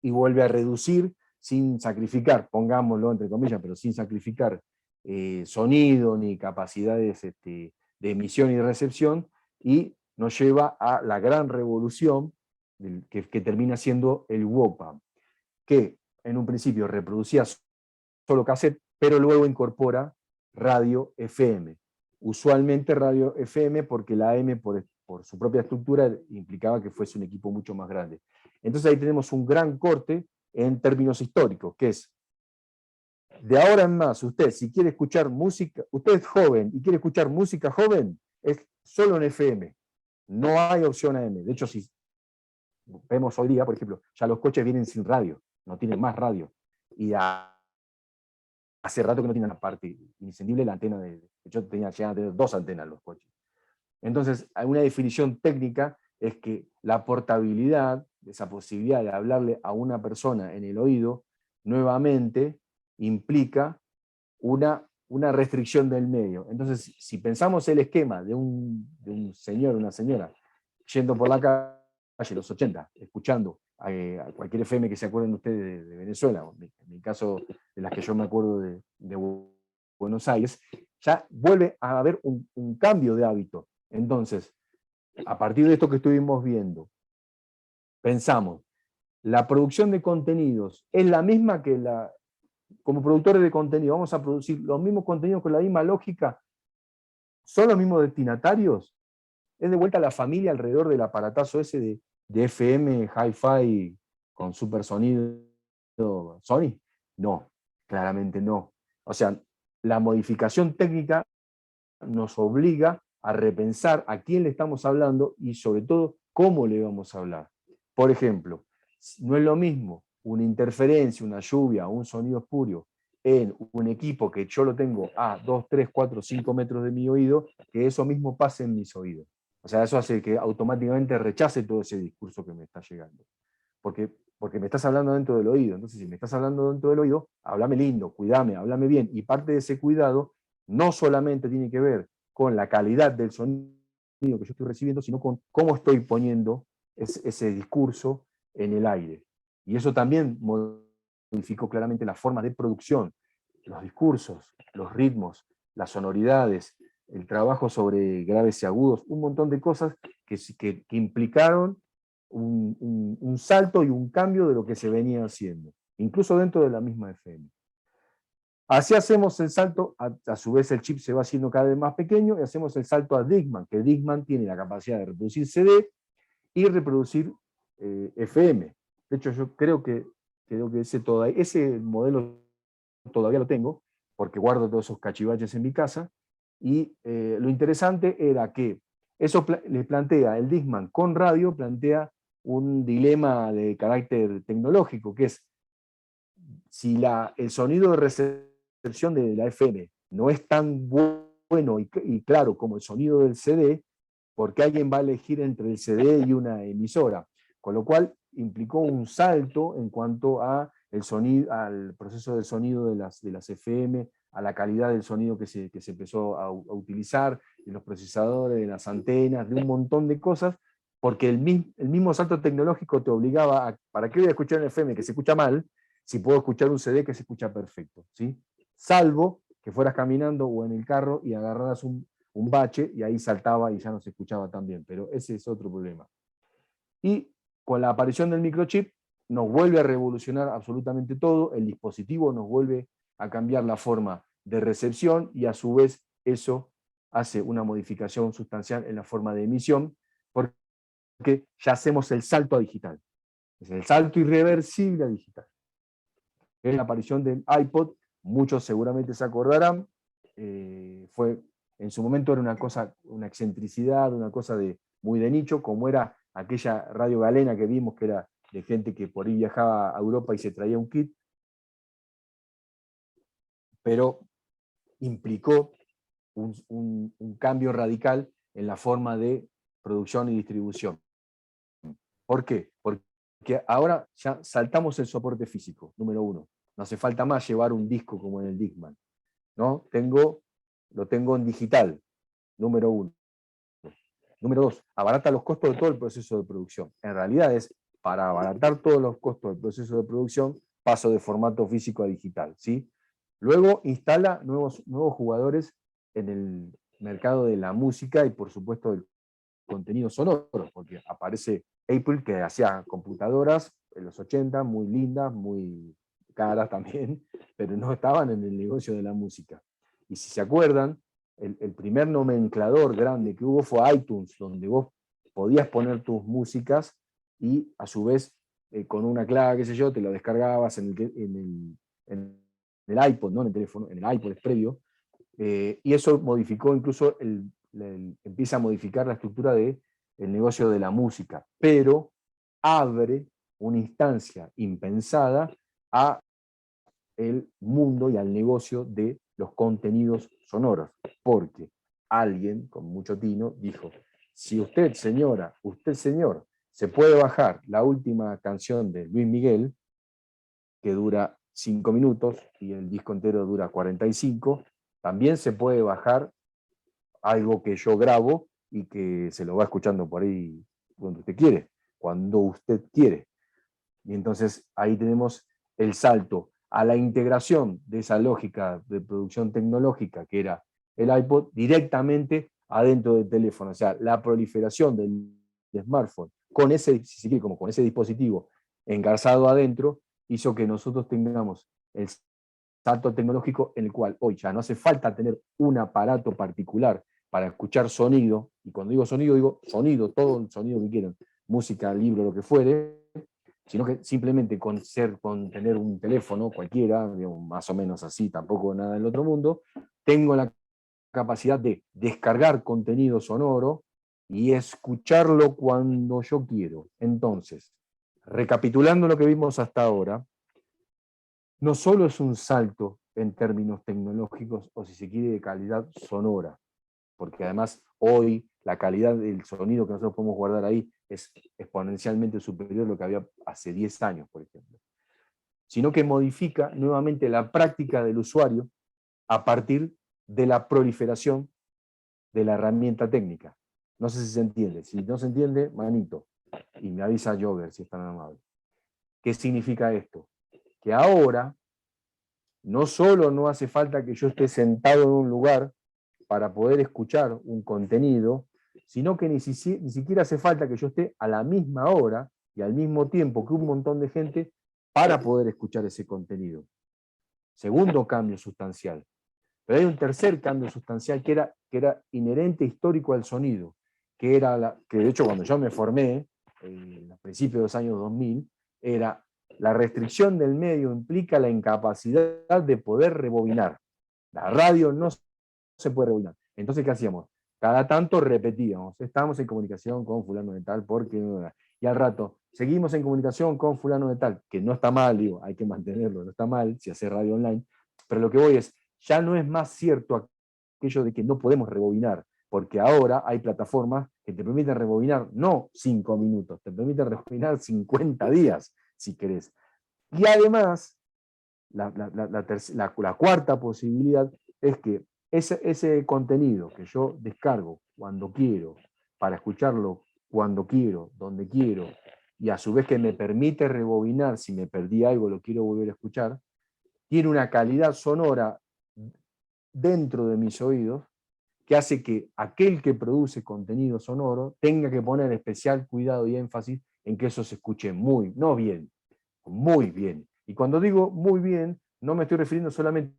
Speaker 3: y vuelve a reducir sin sacrificar, pongámoslo entre comillas, pero sin sacrificar sonido ni capacidades de emisión y de recepción, y nos lleva a la gran revolución que termina siendo el WOPA, que en un principio reproducía solo cassette, pero luego incorpora radio FM. Usualmente radio FM porque la AM por su propia estructura implicaba que fuese un equipo mucho más grande. Entonces ahí tenemos un gran corte en términos históricos, que es, de ahora en más, usted si quiere escuchar música, usted es joven y quiere escuchar música joven, es solo en FM, no hay opción AM. De hecho, si vemos hoy día, por ejemplo, ya los coches vienen sin radio, no tienen más radio, y hace rato que no tienen la parte incendible, la antena de hecho llegan a tener 2 antenas los coches. Entonces, una definición técnica es que la portabilidad, esa posibilidad de hablarle a una persona en el oído, nuevamente implica una una restricción del medio. Entonces, si pensamos el esquema de un señor, una señora, yendo por la calle, los 80, escuchando a cualquier FM que se acuerden ustedes de Venezuela, en el caso de las que yo me acuerdo de Buenos Aires, ya vuelve a haber un cambio de hábito. Entonces, a partir de esto que estuvimos viendo, pensamos, la producción de contenidos es la misma que como productores de contenido, vamos a producir los mismos contenidos con la misma lógica, son los mismos destinatarios, es de vuelta la familia alrededor del aparatazo ese de FM, hi-fi, con super sonido Sony. No, claramente no. O sea, la modificación técnica nos obliga a repensar a quién le estamos hablando y sobre todo cómo le vamos a hablar. Por ejemplo, no es lo mismo una interferencia, una lluvia, un sonido espurio en un equipo que yo lo tengo a 2, 3, 4, 5 metros de mi oído, que eso mismo pase en mis oídos. O sea, eso hace que automáticamente rechace todo ese discurso que me está llegando. Porque me estás hablando dentro del oído. Entonces, si me estás hablando dentro del oído, háblame lindo, cuídame, háblame bien. Y parte de ese cuidado no solamente tiene que ver con la calidad del sonido que yo estoy recibiendo, sino con cómo estoy poniendo ese discurso en el aire. Y eso también modificó claramente la forma de producción, los discursos, los ritmos, las sonoridades, el trabajo sobre graves y agudos, un montón de cosas que implicaron un salto y un cambio de lo que se venía haciendo, incluso dentro de la misma FM. Así hacemos el salto, a su vez el chip se va haciendo cada vez más pequeño, y hacemos el salto a Discman, que Discman tiene la capacidad de reproducir CD y reproducir FM. De hecho, yo creo que ese modelo todavía lo tengo, porque guardo todos esos cachivaches en mi casa, y lo interesante era que eso le plantea, el Discman con radio, plantea un dilema de carácter tecnológico, que es, si el sonido de recepción de la FM no es tan bueno y claro como el sonido del CD, porque alguien va a elegir entre el CD y una emisora, con lo cual implicó un salto en cuanto a al proceso de sonido de las FM, a la calidad del sonido que se empezó a utilizar, de los procesadores, de las antenas, de un montón de cosas, porque el mismo salto tecnológico te obligaba a, ¿para qué voy a escuchar un FM que se escucha mal, si puedo escuchar un CD que se escucha perfecto? ¿Sí? Salvo que fueras caminando o en el carro y agarraras un bache y ahí saltaba y ya no se escuchaba tan bien, pero ese es otro problema. Y con la aparición del microchip nos vuelve a revolucionar absolutamente todo, el dispositivo nos vuelve a cambiar la forma de recepción y a su vez eso hace una modificación sustancial en la forma de emisión, porque ya hacemos el salto a digital. Es el salto irreversible a digital. Es la aparición del iPod, muchos seguramente se acordarán, en su momento era una cosa, una excentricidad, una cosa muy de nicho, como era aquella Radio Galena que vimos, que era de gente que por ahí viajaba a Europa y se traía un kit, pero implicó un cambio radical en la forma de producción y distribución. ¿Por qué? Porque ahora ya saltamos el soporte físico, número uno. No hace falta más llevar un disco como en el Discman, ¿no? Lo tengo en digital, número uno. Número dos, abarata los costos de todo el proceso de producción. En realidad es, para abaratar todos los costos del proceso de producción, paso de formato físico a digital, ¿sí? Luego instala nuevos jugadores en el mercado de la música y por supuesto del contenido sonoro, porque aparece Apple, que hacía computadoras en los 80, muy lindas, muy caras también, pero no estaban en el negocio de la música. Y si se acuerdan, el primer nomenclador grande que hubo fue iTunes, donde vos podías poner tus músicas y a su vez con una clave, qué sé yo, te lo descargabas en el iPod, no en el teléfono, en el iPod es previo, y eso modificó incluso, empieza a modificar la estructura del negocio de la música, pero abre una instancia impensada a el mundo y al negocio de los contenidos sonoros, porque alguien con mucho tino dijo, si usted señora, usted señor, se puede bajar la última canción de Luis Miguel, que dura 5 minutos y el disco entero dura 45, También se puede bajar algo que yo grabo y que se lo va escuchando por ahí cuando usted quiere, cuando usted quiere. Y entonces ahí tenemos el salto a la integración de esa lógica de producción tecnológica que era el iPod directamente adentro del teléfono. O sea, la proliferación del smartphone con ese, si se quiere, como con ese dispositivo engarzado adentro, hizo que nosotros tengamos el salto tecnológico en el cual hoy ya no hace falta tener un aparato particular para escuchar sonido, y cuando digo sonido, todo el sonido que quieran, música, libro, lo que fuere, sino que simplemente con tener un teléfono cualquiera, digamos, más o menos así, tampoco nada del otro mundo, tengo la capacidad de descargar contenido sonoro y escucharlo cuando yo quiero. Entonces, recapitulando lo que vimos hasta ahora, no solo es un salto en términos tecnológicos o si se quiere de calidad sonora, porque además hoy la calidad del sonido que nosotros podemos guardar ahí es exponencialmente superior a lo que había hace 10 años, por ejemplo, sino que modifica nuevamente la práctica del usuario a partir de la proliferación de la herramienta técnica. No sé si se entiende. Si no se entiende, manito. Y me avisa Jogger, si es tan amable. ¿Qué significa esto? Que ahora no solo no hace falta que yo esté sentado en un lugar para poder escuchar un contenido, sino que ni siquiera hace falta que yo esté a la misma hora y al mismo tiempo que un montón de gente para poder escuchar ese contenido. Segundo cambio sustancial. Pero hay un tercer cambio sustancial que era inherente histórico al sonido, que de hecho cuando yo me formé, a principios de los años 2000, era la restricción del medio implica la incapacidad de poder rebobinar. La radio no se puede rebobinar. Entonces, ¿qué hacíamos? Cada tanto repetíamos, estamos en comunicación con fulano de tal, porque... Y al rato, seguimos en comunicación con fulano de tal, que no está mal, digo, hay que mantenerlo, no está mal si hace radio online, pero lo que voy es, ya no es más cierto aquello de que no podemos rebobinar, porque ahora hay plataformas que te permiten rebobinar no 5 minutos, te permiten rebobinar 50 días, si querés. Y además, la cuarta posibilidad es que ese contenido que yo descargo cuando quiero, para escucharlo cuando quiero, donde quiero, y a su vez que me permite rebobinar si me perdí algo, lo quiero volver a escuchar, tiene una calidad sonora dentro de mis oídos que hace que aquel que produce contenido sonoro tenga que poner especial cuidado y énfasis en que eso se escuche no bien, muy bien. Y cuando digo muy bien, no me estoy refiriendo solamente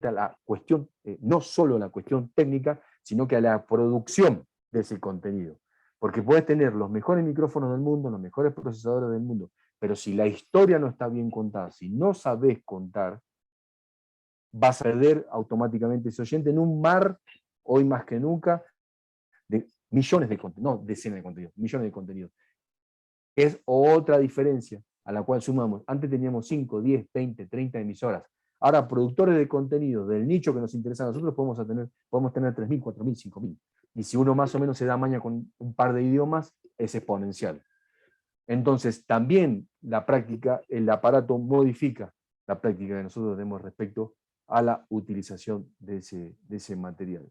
Speaker 3: a la cuestión, no solo a la cuestión técnica, sino que a la producción de ese contenido. Porque puedes tener los mejores micrófonos del mundo, los mejores procesadores del mundo, pero si la historia no está bien contada, si no sabes contar, vas a perder automáticamente ese oyente en un mar, hoy más que nunca, de millones de contenidos, no decenas de contenidos, millones de contenidos. Es otra diferencia a la cual sumamos. Antes teníamos 5, 10, 20, 30 emisoras. Ahora, productores de contenido del nicho que nos interesa a nosotros, podemos tener 3.000, 4.000, 5.000. Y si uno más o menos se da maña con un par de idiomas, es exponencial. Entonces, también la práctica, el aparato modifica la práctica que nosotros tenemos respecto a la utilización de ese material.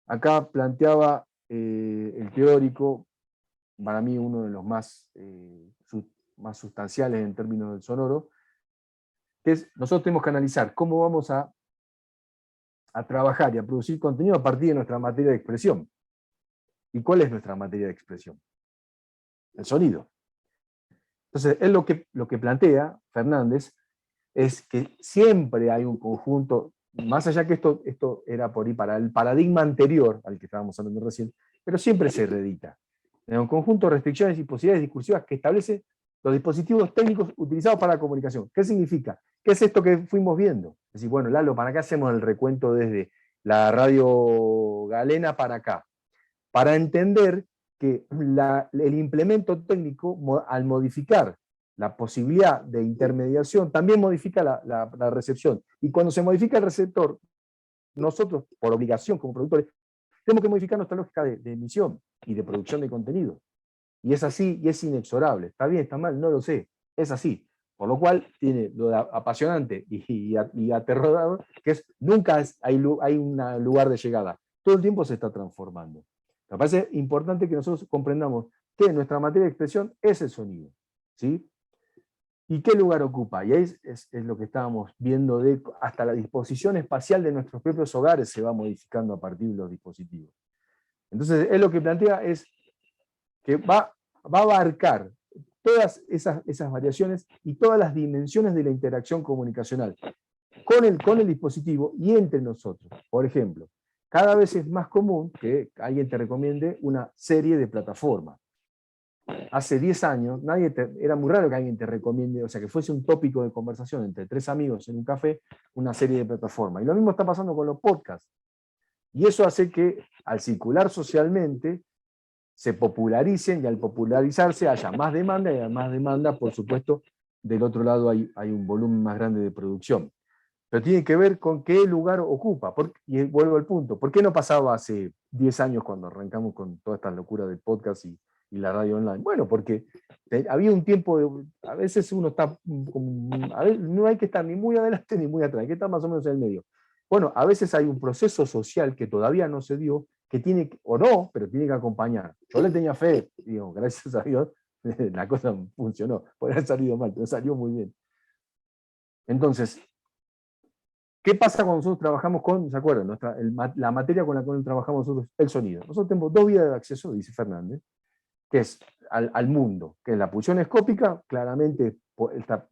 Speaker 3: Acá planteaba el teórico, para mí uno de los más sustanciales en términos del sonoro, que es, nosotros tenemos que analizar cómo vamos a trabajar y a producir contenido a partir de nuestra materia de expresión. ¿Y cuál es nuestra materia de expresión? El sonido. Entonces, él lo que plantea, Fernández, es que siempre hay un conjunto, más allá que esto era por ahí para el paradigma anterior al que estábamos hablando recién, pero siempre se reedita. En un conjunto de restricciones y posibilidades discursivas que establece los dispositivos técnicos utilizados para la comunicación. ¿Qué significa? ¿Qué es esto que fuimos viendo? Es decir, bueno, Lalo, ¿para qué hacemos el recuento desde la radio galena para acá? Para entender que el implemento técnico, al modificar la posibilidad de intermediación, también modifica la recepción. Y cuando se modifica el receptor, nosotros, por obligación como productores, tenemos que modificar nuestra lógica de emisión y de producción de contenido. Y es así, y es inexorable. ¿Está bien, está mal? No lo sé. Es así. Por lo cual tiene lo de apasionante y aterrador, que es nunca hay un lugar de llegada. Todo el tiempo se está transformando. Me parece importante que nosotros comprendamos que nuestra materia de expresión es el sonido, ¿sí? ¿Y qué lugar ocupa? Y ahí es lo que estábamos viendo, hasta la disposición espacial de nuestros propios hogares se va modificando a partir de los dispositivos. Entonces, él lo que plantea es que va a abarcar todas esas variaciones y todas las dimensiones de la interacción comunicacional con el dispositivo y entre nosotros. Por ejemplo, cada vez es más común que alguien te recomiende una serie de plataformas. Hace 10 años era muy raro que alguien te recomiende, o sea, que fuese un tópico de conversación entre 3 amigos en un café, una serie de plataformas. Y lo mismo está pasando con los podcasts. Y eso hace que, al circular socialmente, se popularicen, y al popularizarse haya más demanda, y a más demanda, por supuesto, del otro lado hay un volumen más grande de producción. Pero tiene que ver con qué lugar ocupa. Y vuelvo al punto, ¿por qué no pasaba hace 10 años cuando arrancamos con toda esta locura del podcast y la radio online? Bueno, porque había un tiempo, a veces uno está, no hay que estar ni muy adelante ni muy atrás, hay que estar más o menos en el medio. Bueno, a veces hay un proceso social que todavía no se dio, que tiene, o no, pero tiene que acompañar. Yo le tenía fe, digo, gracias a Dios, la cosa funcionó. Podría haber salido mal, pero salió muy bien. Entonces, ¿qué pasa cuando nosotros trabajamos con, ¿se acuerdan? La materia con la cual trabajamos nosotros, el sonido. Nosotros tenemos 2 vías de acceso, dice Fernández, que es al mundo, que es la pulsión escópica, claramente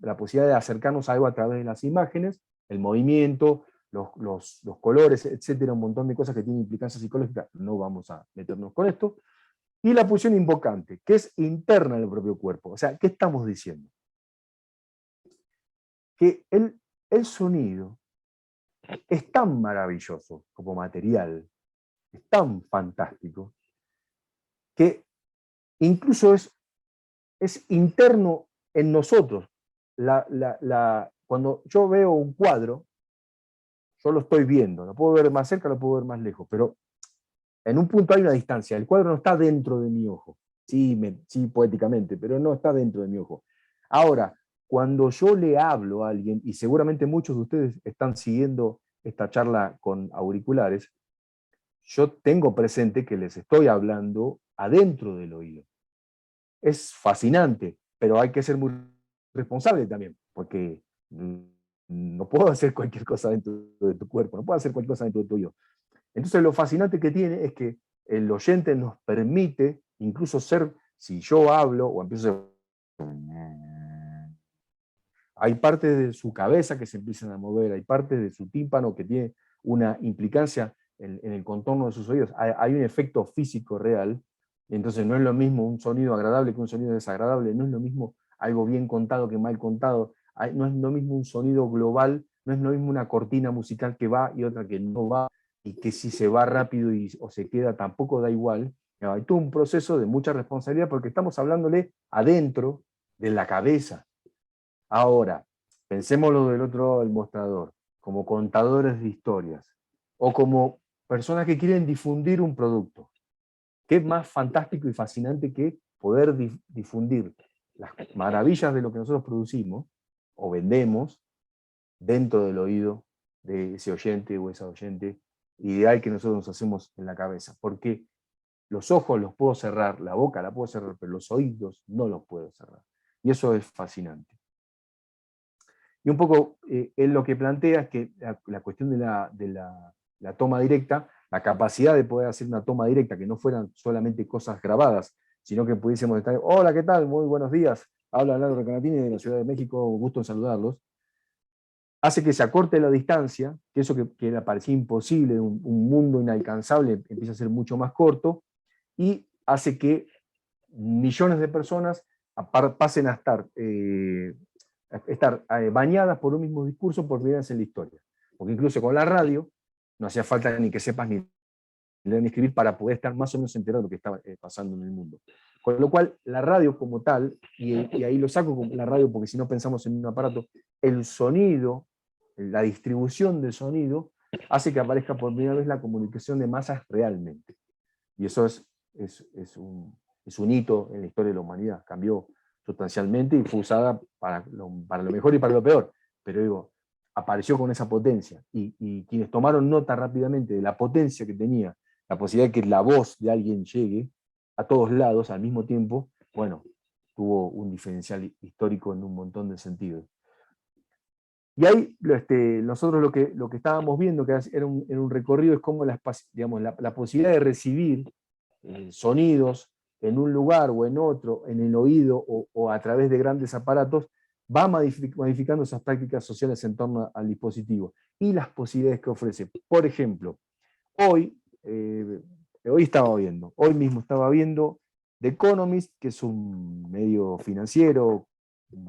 Speaker 3: la posibilidad de acercarnos a algo a través de las imágenes, el movimiento, los colores, etcétera, un montón de cosas que tienen implicancias psicológicas, no vamos a meternos con esto, y la pulsión invocante, que es interna del propio cuerpo. O sea, ¿qué estamos diciendo? Que el sonido es tan maravilloso como material, es tan fantástico, que incluso es interno en nosotros. Cuando yo veo un cuadro, yo lo estoy viendo, lo puedo ver más cerca, lo puedo ver más lejos, pero en un punto hay una distancia. El cuadro no está dentro de mi ojo, sí, poéticamente, pero no está dentro de mi ojo. Ahora, cuando yo le hablo a alguien, y seguramente muchos de ustedes están siguiendo esta charla con auriculares, yo tengo presente que les estoy hablando adentro del oído. Es fascinante, pero hay que ser muy responsable también, porque no puedo hacer cualquier cosa dentro de tu cuerpo, no puedo hacer cualquier cosa dentro de tuyo. Entonces lo fascinante que tiene es que el oyente nos permite incluso ser, si yo hablo o empiezo a... Hay partes de su cabeza que se empiezan a mover, hay partes de su tímpano que tiene una implicancia en el contorno de sus oídos. Hay un efecto físico real, entonces no es lo mismo un sonido agradable que un sonido desagradable, no es lo mismo algo bien contado que mal contado, no es lo mismo un sonido global, no es lo mismo una cortina musical que va y otra que no va, y que si se va rápido o se queda tampoco da igual. Hay todo un proceso de mucha responsabilidad porque estamos hablándole adentro de la cabeza. Ahora, pensémoslo del otro lado del mostrador, como contadores de historias, o como personas que quieren difundir un producto. ¿Qué más fantástico y fascinante que poder difundir las maravillas de lo que nosotros producimos o vendemos dentro del oído de ese oyente o esa oyente ideal que nosotros nos hacemos en la cabeza? Porque los ojos los puedo cerrar, la boca la puedo cerrar, pero los oídos no los puedo cerrar. Y eso es fascinante. Y un poco él lo que plantea es que la cuestión de la toma directa, la capacidad de poder hacer una toma directa, que no fueran solamente cosas grabadas, sino que pudiésemos estar, hola, ¿qué tal? Muy buenos días. Habla Lalo Recanatini de la Ciudad de México, gusto en saludarlos. Hace que se acorte la distancia, que eso que le parecía imposible, un mundo inalcanzable, empieza a ser mucho más corto, y hace que millones de personas pasen a estar bañadas por un mismo discurso por primera vez en la historia. Porque incluso con la radio no hacía falta ni que sepas ni leer ni escribir para poder estar más o menos enterado de lo que estaba pasando en el mundo. Con lo cual, la radio como tal, y ahí lo saco con la radio porque si no pensamos en un aparato, el sonido, la distribución del sonido, hace que aparezca por primera vez la comunicación de masas realmente. Y eso es un hito en la historia de la humanidad. Cambió sustancialmente y fue usada para lo mejor y para lo peor, pero digo, apareció con esa potencia, y quienes tomaron nota rápidamente de la potencia que tenía, la posibilidad de que la voz de alguien llegue a todos lados al mismo tiempo, bueno, tuvo un diferencial histórico en un montón de sentidos. Y ahí nosotros lo que estábamos viendo, que era un recorrido, es cómo digamos, la posibilidad de recibir sonidos en un lugar o en otro, en el oído o a través de grandes aparatos, va modificando esas prácticas sociales en torno al dispositivo y las posibilidades que ofrece. Por ejemplo, hoy mismo estaba viendo The Economist, que es un medio financiero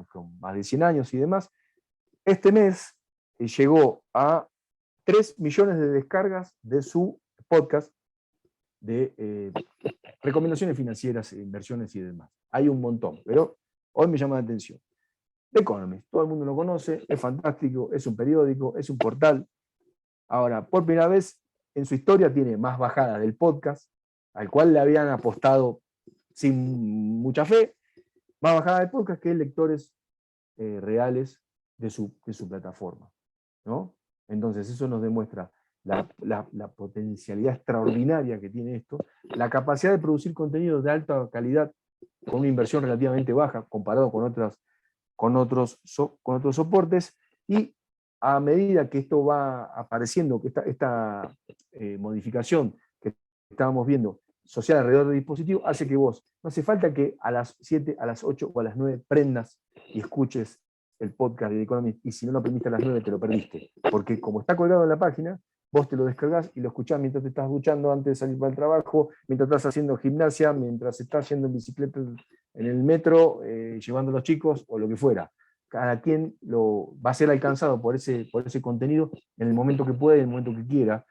Speaker 3: con más de 100 años y demás. Este mes llegó a 3 millones de descargas de su podcast de recomendaciones financieras, inversiones y demás. Hay un montón, pero hoy me llama la atención. The Economist, todo el mundo lo conoce, es fantástico, es un periódico, es un portal. Ahora, por primera vez en su historia tiene más bajadas del podcast, al cual le habían apostado sin mucha fe, más bajadas del podcast que lectores reales de su plataforma, ¿no? Entonces eso nos demuestra la potencialidad extraordinaria que tiene esto, la capacidad de producir contenidos de alta calidad con una inversión relativamente baja comparado con otros soportes, y a medida que esto va apareciendo, que esta modificación que estábamos viendo social alrededor del dispositivo, hace que vos, no hace falta que a las 7, a las 8 o a las 9 prendas y escuches el podcast de The Economist, y si no lo aprendiste a las 9 te lo perdiste, porque como está colgado en la página, vos te lo descargás y lo escuchás mientras te estás duchando antes de salir para el trabajo, mientras estás haciendo gimnasia, mientras estás yendo en bicicleta en el metro, llevando a los chicos o lo que fuera. Cada quien va a ser alcanzado por ese contenido en el momento que puede, en el momento que quiera,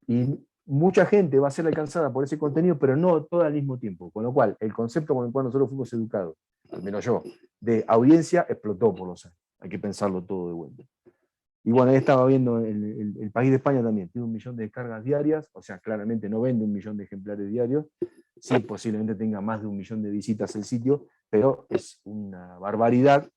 Speaker 3: y mucha gente va a ser alcanzada por ese contenido, pero no todo al mismo tiempo, con lo cual el concepto con el cual nosotros fuimos educados, al menos yo, de audiencia explotó por los años. Hay que pensarlo todo de vuelta. Y bueno, ahí estaba viendo el País de España también, tiene 1 millón de descargas diarias, o sea, claramente no vende 1 millón de ejemplares diarios, sí, posiblemente tenga más de 1 millón de visitas el sitio, pero es una barbaridad.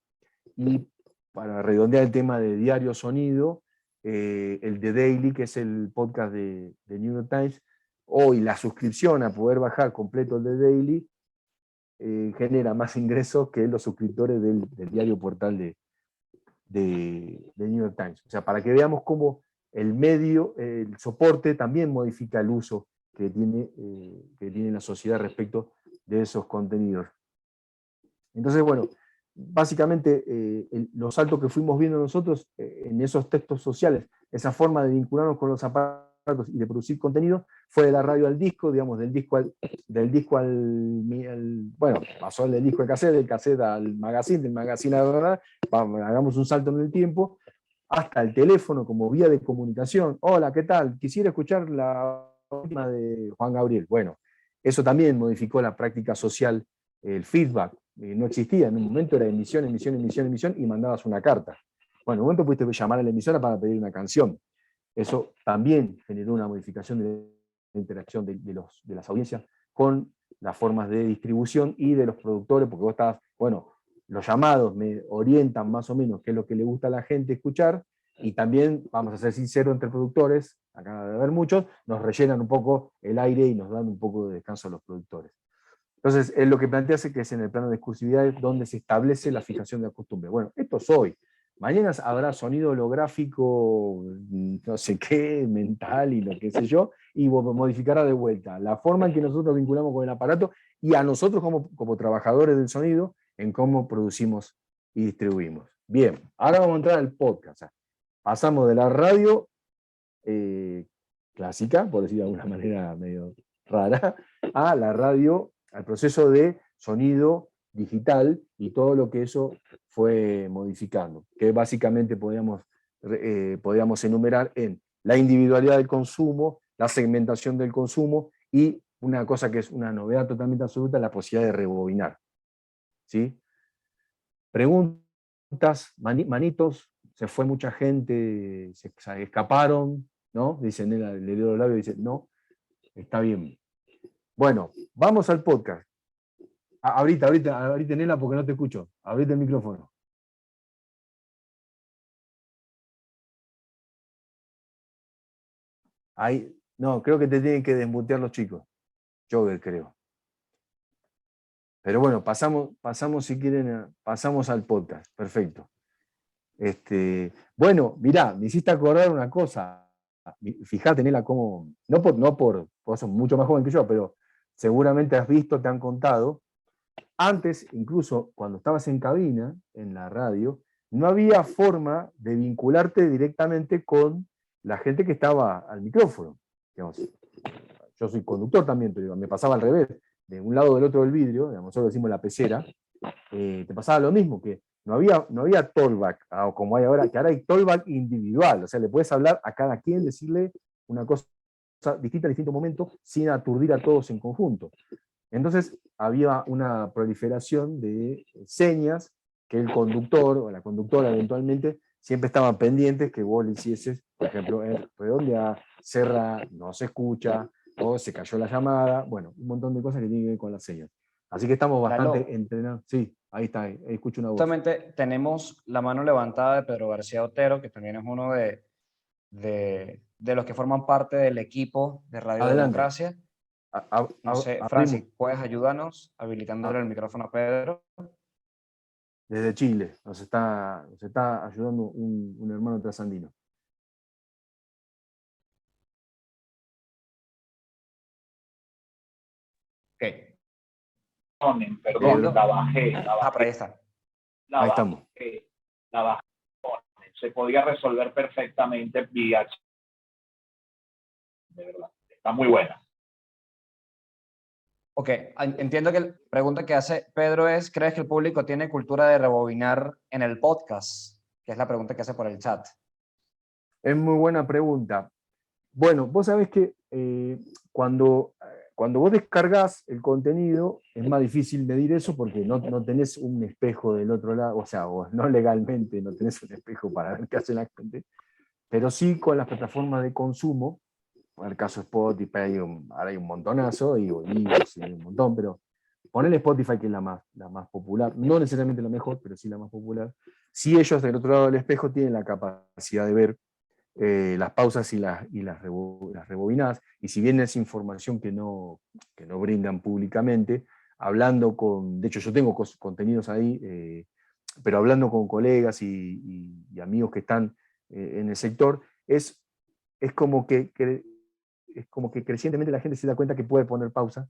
Speaker 3: Y para redondear el tema de Diario Sonido, el de Daily, que es el podcast de New York Times, hoy la suscripción a poder bajar completo el de Daily genera más ingresos que los suscriptores del diario portal de New York Times. O sea, para que veamos cómo el medio, el soporte, también modifica el uso que tiene la sociedad respecto de esos contenidos. Entonces, bueno, básicamente los saltos que fuimos viendo nosotros en esos textos sociales, esa forma de vincularnos con los aparatos y de producir contenido, fue de la radio al disco, digamos, del disco bueno, pasó del disco al cassette, del cassette al magazine, del magazine a la verdad, hagamos un salto en el tiempo, hasta el teléfono como vía de comunicación. Hola, ¿qué tal? Quisiera escuchar la última de Juan Gabriel. Bueno, eso también modificó la práctica social, el feedback. No existía, en un momento era emisión, y mandabas una carta. Bueno, en un momento pudiste llamar a la emisora para pedir una canción. Eso también generó una modificación de la interacción de las audiencias con las formas de distribución y de los productores, porque vos estabas, bueno, los llamados me orientan más o menos qué es lo que le gusta a la gente escuchar, y también, vamos a ser sinceros, entre productores, acá debe haber muchos, nos rellenan un poco el aire y nos dan un poco de descanso a los productores. Entonces, es lo que plantea que es en el plano de discursividad donde se establece la fijación de la costumbre. Bueno, esto es hoy. Mañana habrá sonido holográfico, no sé qué, mental y lo que sé yo, y modificará de vuelta la forma en que nosotros vinculamos con el aparato y a nosotros como trabajadores del sonido en cómo producimos y distribuimos. Bien, ahora vamos a entrar al podcast. Pasamos de la radio clásica, por decir de alguna manera medio rara, a la radio, al proceso de sonido digital y todo lo que eso fue modificando, que básicamente podíamos enumerar en la individualidad del consumo, la segmentación del consumo y una cosa que es una novedad totalmente absoluta, la posibilidad de rebobinar. ¿Sí? Preguntas, manitos, se fue mucha gente, se escaparon, ¿no? Dicen, le dio los labios y dice, no, está bien. Bueno, vamos al podcast. Ahorita, Nela, porque no te escucho. Abrite el micrófono. Ahí, no, creo que te tienen que desmutear los chicos. Yo creo. Pero bueno, pasamos si quieren, pasamos al podcast. Perfecto. Bueno, mirá, me hiciste acordar una cosa. Fíjate, Nela, cómo, vos sos mucho más joven que yo, pero seguramente has visto, te han contado. Antes, incluso cuando estabas en cabina, en la radio, no había forma de vincularte directamente con la gente que estaba al micrófono. Digamos, yo soy conductor también, pero me pasaba al revés. De un lado o del otro del vidrio, digamos, nosotros decimos la pecera, te pasaba lo mismo, que no había talkback, como hay ahora, que ahora hay talkback individual. O sea, le puedes hablar a cada quien, decirle una cosa distinta en distinto momento, sin aturdir a todos en conjunto. Entonces había una proliferación de señas que el conductor o la conductora eventualmente siempre estaban pendientes que vos le hicieses, por ejemplo, redondear, cerrar, no se escucha, o se cayó la llamada, bueno, un montón de cosas que tienen que ver con las señas. Así que estamos bastante
Speaker 1: Lalo,
Speaker 3: entrenados. Sí, ahí está, ahí escucho una voz.
Speaker 1: justamente tenemos la mano levantada de Pedro García Otero, que también es uno de los que forman parte del equipo de Radio
Speaker 3: Adelante.
Speaker 1: Democracia. No sé,
Speaker 3: Abrimos
Speaker 1: Francis, ¿puedes ayudarnos habilitándole el micrófono a Pedro?
Speaker 3: desde Chile. Nos está ayudando un hermano trasandino.
Speaker 1: Ok.
Speaker 4: Perdón,
Speaker 3: Pedro.
Speaker 4: la bajé,
Speaker 1: Por ahí está.
Speaker 3: Ahí estamos.
Speaker 4: la bajé. Se podía resolver perfectamente vía chat. De verdad, está muy buena.
Speaker 1: Ok, entiendo que la pregunta que hace Pedro es, ¿crees que el público tiene cultura de rebobinar en el podcast? Que es la pregunta que hace por el chat.
Speaker 3: Es muy buena pregunta. Bueno, vos sabés que cuando vos descargas el contenido es más difícil medir eso porque no tenés un espejo del otro lado, o sea, o no legalmente no tenés un espejo para ver qué hace la gente, pero sí con las plataformas de consumo, en el caso de Spotify, ahora hay un montonazo, y sí, hay un montón, pero ponele Spotify, que es la más popular, no necesariamente la mejor, pero sí la más popular. Sí, ellos del otro lado del espejo tienen la capacidad de ver las pausas y las rebobinadas, y si bien es información que no brindan públicamente, hablando de hecho yo tengo contenidos ahí, pero hablando con colegas y amigos que están en el sector, es como que crecientemente la gente se da cuenta que puede poner pausa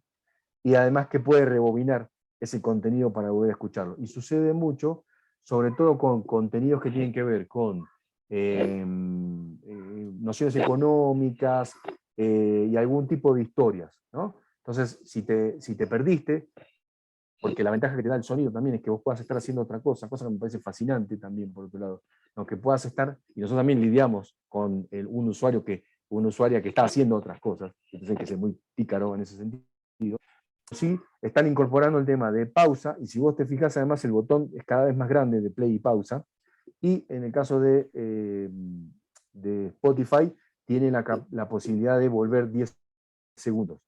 Speaker 3: y además que puede rebobinar ese contenido para volver a escucharlo. Y sucede mucho, sobre todo con contenidos que tienen que ver con nociones económicas y algún tipo de historias, ¿no? Entonces, si te perdiste, porque la ventaja que te da el sonido también es que vos puedas estar haciendo otra cosa que me parece fascinante también, por otro lado, ¿no? Que puedas estar, y nosotros también lidiamos con una usuaria que está haciendo otras cosas, entonces hay que ser muy pícaro en ese sentido. Sí, están incorporando el tema de pausa, y si vos te fijas, además el botón es cada vez más grande de play y pausa, y en el caso de Spotify, tiene la posibilidad de volver 10 segundos.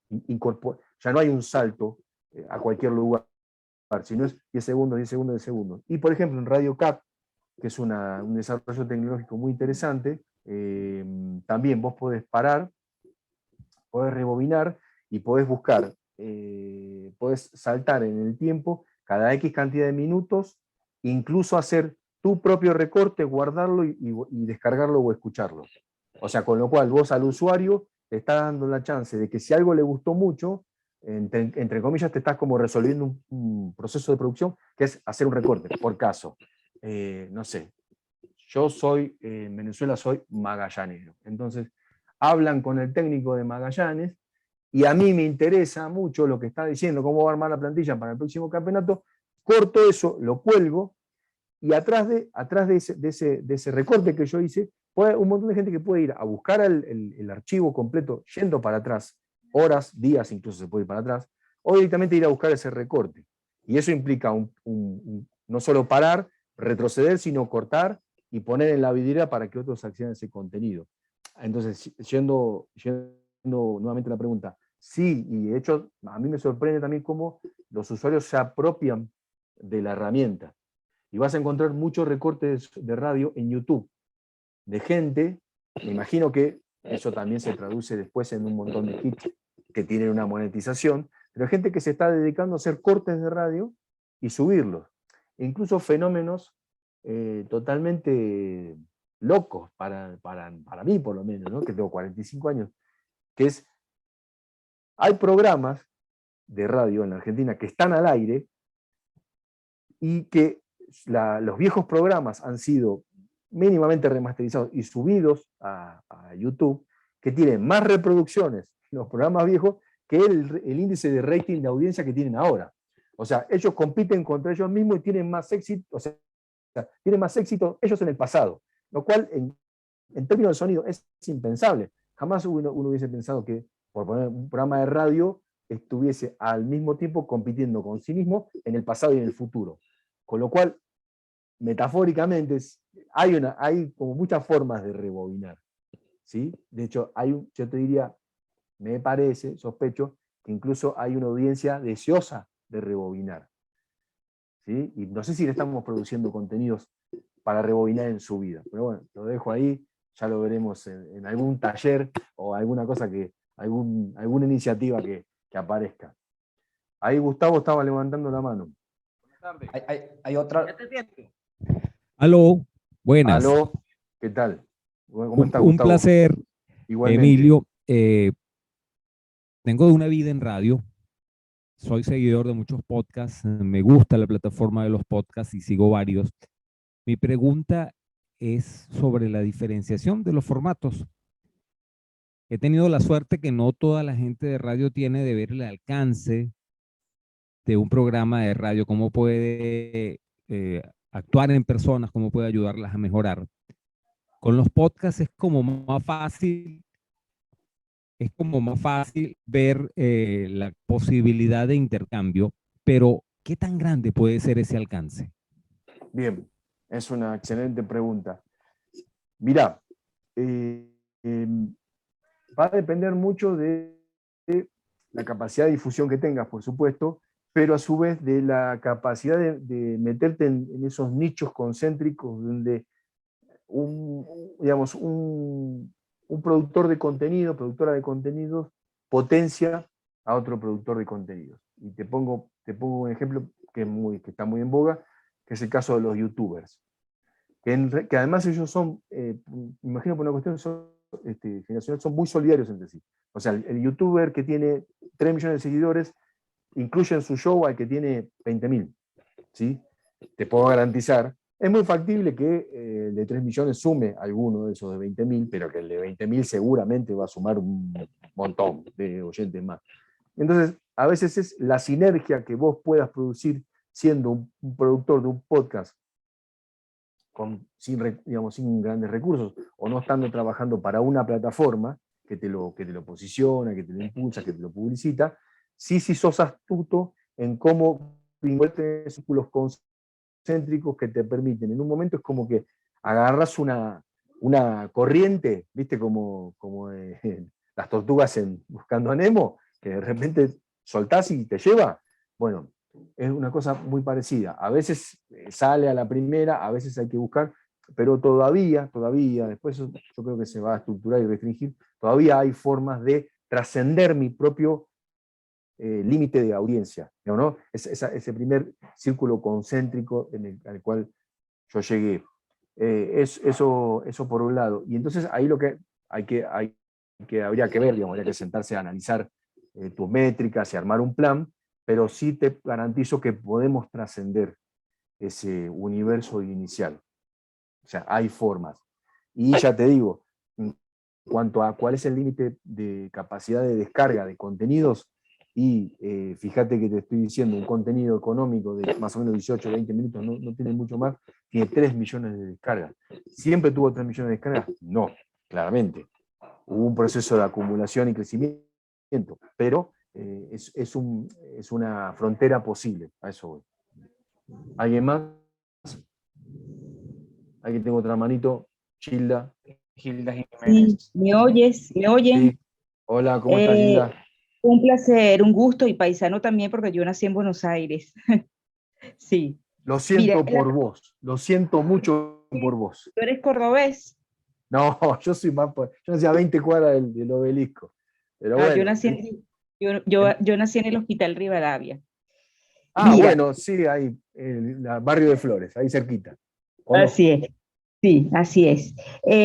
Speaker 3: Ya no hay un salto a cualquier lugar, sino es 10 segundos, 10 segundos, 10 segundos. Y por ejemplo, en Radio Cat, que es un desarrollo tecnológico muy interesante, también vos podés parar, podés rebobinar y podés buscar, podés saltar en el tiempo cada X cantidad de minutos, incluso hacer tu propio recorte, guardarlo y descargarlo o escucharlo. O sea, con lo cual vos al usuario te está dando la chance de que si algo le gustó mucho, entre comillas, te estás como resolviendo un proceso de producción que es hacer un recorte. Por caso, no sé, yo soy, en Venezuela soy magallanero. Entonces, hablan con el técnico de Magallanes y a mí me interesa mucho lo que está diciendo, cómo va a armar la plantilla para el próximo campeonato, corto eso, lo cuelgo, y atrás de ese recorte que yo hice, un montón de gente que puede ir a buscar el archivo completo yendo para atrás, horas, días incluso se puede ir para atrás, o directamente ir a buscar ese recorte. Y eso implica no solo parar, retroceder, sino cortar y poner en la vidriera para que otros accedan a ese contenido. Entonces, yendo nuevamente a la pregunta, sí, y de hecho a mí me sorprende también cómo los usuarios se apropian de la herramienta. Y vas a encontrar muchos recortes de radio en YouTube, de gente, me imagino que eso también se traduce después en un montón de hits que tienen una monetización, pero gente que se está dedicando a hacer cortes de radio y subirlos. E incluso fenómenos totalmente locos para mí, por lo menos, ¿no? Que tengo 45 años, que es, hay programas de radio en la Argentina que están al aire y que los viejos programas han sido mínimamente remasterizados y subidos a YouTube, que tienen más reproducciones los programas viejos que el índice de rating de audiencia que tienen ahora. O sea, ellos compiten contra ellos mismos y tienen más éxito, o sea, tienen más éxito ellos en el pasado, lo cual en términos de sonido es impensable. Jamás uno hubiese pensado que, por poner un programa de radio, estuviese al mismo tiempo compitiendo con sí mismo en el pasado y en el futuro. Con lo cual, metafóricamente, hay como muchas formas de rebobinar, ¿sí? De hecho, yo te diría, me parece, sospecho, que incluso hay una audiencia deseosa de rebobinar, ¿sí? Y no sé si le estamos produciendo contenidos para rebobinar en su vida, pero bueno, lo dejo ahí, ya lo veremos en algún taller o alguna cosa alguna iniciativa que aparezca. Ahí Gustavo estaba levantando la mano.
Speaker 1: Hay otra.
Speaker 5: Aló, buenas.
Speaker 3: Aló, ¿qué tal? ¿Cómo estás,
Speaker 5: Un
Speaker 3: Gustavo?
Speaker 5: placer,
Speaker 3: Igualmente.
Speaker 5: Emilio. Tengo una vida en radio. Soy seguidor de muchos podcasts. Me gusta la plataforma de los podcasts y sigo varios. Mi pregunta es sobre la diferenciación de los formatos. He tenido la suerte que no toda la gente de radio tiene de ver el alcance de un programa de radio, cómo puede actuar en personas, cómo puede ayudarlas a mejorar. Con los podcasts es como más fácil ver la posibilidad de intercambio, pero ¿qué tan grande puede ser ese alcance?
Speaker 3: Bien, es una excelente pregunta. Mirá, va a depender mucho de la capacidad de difusión que tengas, por supuesto, pero a su vez de la capacidad de meterte en esos nichos concéntricos donde un productor de contenido, productora de contenidos, potencia a otro productor de contenidos. Y te pongo un ejemplo que está muy en boga, que es el caso de los youtubers. Que además ellos son, me imagino por una cuestión generacional, son muy solidarios entre sí. O sea, el youtuber que tiene 3 millones de seguidores incluye en su show al que tiene 20.000. ¿Sí? Te puedo garantizar. Es muy factible que el de 3 millones sume alguno de esos de 20.000, pero que el de 20.000 seguramente va a sumar un montón de oyentes más. Entonces, a veces es la sinergia que vos puedas producir siendo un productor de un podcast sin grandes recursos, o no estando trabajando para una plataforma que te lo posiciona, que te lo impulsa, que te lo publicita, sí sos astuto en cómo vincularte en círculos concéntricos que te permiten. En un momento es como que agarras una corriente, ¿viste? Como las tortugas Buscando a Nemo, que de repente soltás y te lleva. Bueno, es una cosa muy parecida. A veces sale a la primera, a veces hay que buscar, pero todavía, después yo creo que se va a estructurar y restringir, todavía hay formas de trascender mi propio límite de audiencia, ¿no? Ese primer círculo concéntrico al cual yo llegué. Eso por un lado. Y entonces ahí lo que habría que ver, habría que sentarse a analizar tus métricas y armar un plan, pero sí te garantizo que podemos trascender ese universo inicial. O sea, hay formas. Y ya te digo, en cuanto a cuál es el límite de capacidad de descarga de contenidos, y fíjate que te estoy diciendo, un contenido económico de más o menos 18 o 20 minutos, no tiene mucho más, tiene 3 millones de descargas. ¿Siempre tuvo 3 millones de descargas? No, claramente. Hubo un proceso de acumulación y crecimiento, pero es una frontera posible, a eso voy. ¿Alguien más? Aquí tengo otra manito, Gilda.
Speaker 1: Gilda Jiménez.
Speaker 6: Sí, ¿me oyes? ¿Me oyen?
Speaker 3: Sí. Hola, ¿cómo estás, Gilda?
Speaker 6: Un placer, un gusto y paisano también porque yo nací en Buenos Aires. Sí.
Speaker 3: Lo
Speaker 6: Mira,
Speaker 3: siento por vos, lo siento mucho por vos.
Speaker 6: ¿tú eres cordobés?
Speaker 3: No, yo soy más, yo nací a 20 cuadras del obelisco. Pero
Speaker 6: Yo
Speaker 3: bueno.
Speaker 6: nací yo nací en el Hospital Rivadavia. Mira,
Speaker 3: Bueno, sí, ahí, en el barrio de Flores, ahí cerquita. Conozco.
Speaker 6: así es. Sí, así es.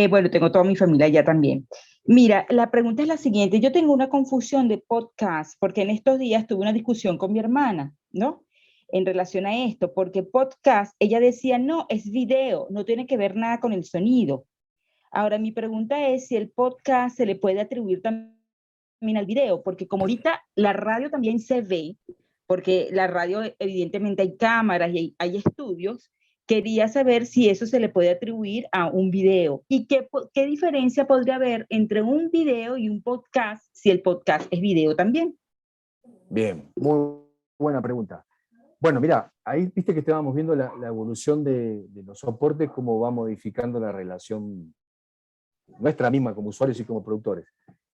Speaker 6: Bueno, tengo toda mi familia allá también. Mira, la pregunta es la siguiente. Yo tengo una confusión de podcast porque en estos días tuve una discusión con mi hermana, ¿no? En relación a esto, porque podcast, ella decía, no, es video, no tiene que ver nada con el sonido. Ahora, mi pregunta es si el podcast se le puede atribuir también al video, porque como ahorita la radio también se ve, porque la radio evidentemente hay cámaras y hay estudios, quería saber si eso se le puede atribuir a un video y qué diferencia podría haber entre un video y un podcast si el podcast es video también.
Speaker 3: Bien, muy buena pregunta. Bueno, mira, ahí viste que estábamos viendo la evolución de los soportes, cómo va modificando la relación nuestra misma como usuarios y como productores.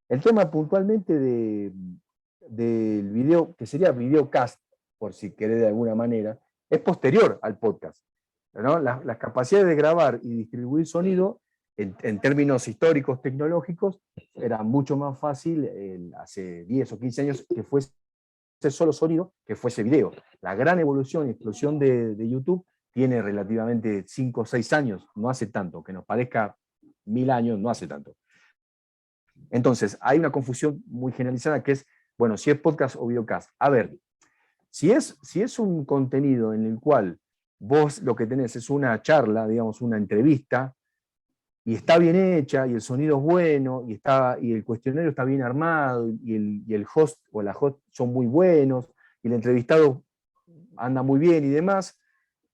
Speaker 3: El tema puntualmente del video, que sería videocast, por si querés de alguna manera, es posterior al podcast, ¿no? Las capacidades de grabar y distribuir sonido, en términos históricos, tecnológicos, era mucho más fácil hace 10 o 15 años que fuese solo sonido, que fuese video. La gran evolución y explosión de YouTube tiene relativamente 5 o 6 años, no hace tanto, que nos parezca 1000 años, no hace tanto. Entonces, hay una confusión muy generalizada que es, bueno, si es podcast o videocast. A ver, si es un contenido en el cual vos lo que tenés es una charla, digamos, una entrevista, y está bien hecha, y el sonido es bueno, y el cuestionario está bien armado, y el host o la host son muy buenos, y el entrevistado anda muy bien y demás,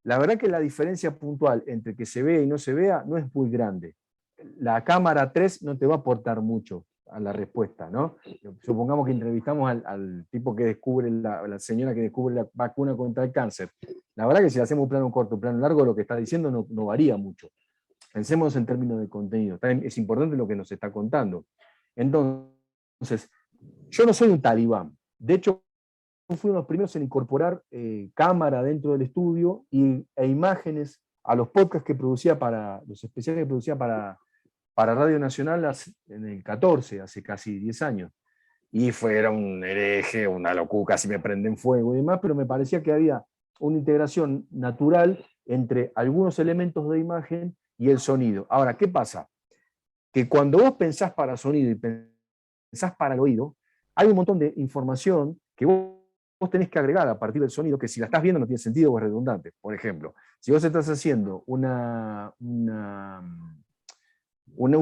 Speaker 3: la verdad que la diferencia puntual entre que se vea y no se vea no es muy grande. La cámara 3 no te va a aportar mucho a la respuesta, ¿no? Supongamos que entrevistamos al tipo que descubre, la señora que descubre la vacuna contra el cáncer. La verdad que si hacemos un plano corto, un plano largo, lo que está diciendo no varía mucho. Pensemos en términos de contenido. También es importante lo que nos está contando. Entonces, yo no soy un talibán. De hecho, fui uno de los primeros en incorporar cámara dentro del estudio e imágenes a los podcasts que producía los especiales que producía para Radio Nacional en el 14, hace casi 10 años. Y era un hereje, una locura, casi me prende en fuego y demás, pero me parecía que había una integración natural entre algunos elementos de imagen y el sonido. Ahora, ¿qué pasa? Que cuando vos pensás para sonido y pensás para el oído, hay un montón de información que vos tenés que agregar a partir del sonido, que si la estás viendo no tiene sentido o es redundante. Por ejemplo, si vos estás haciendo un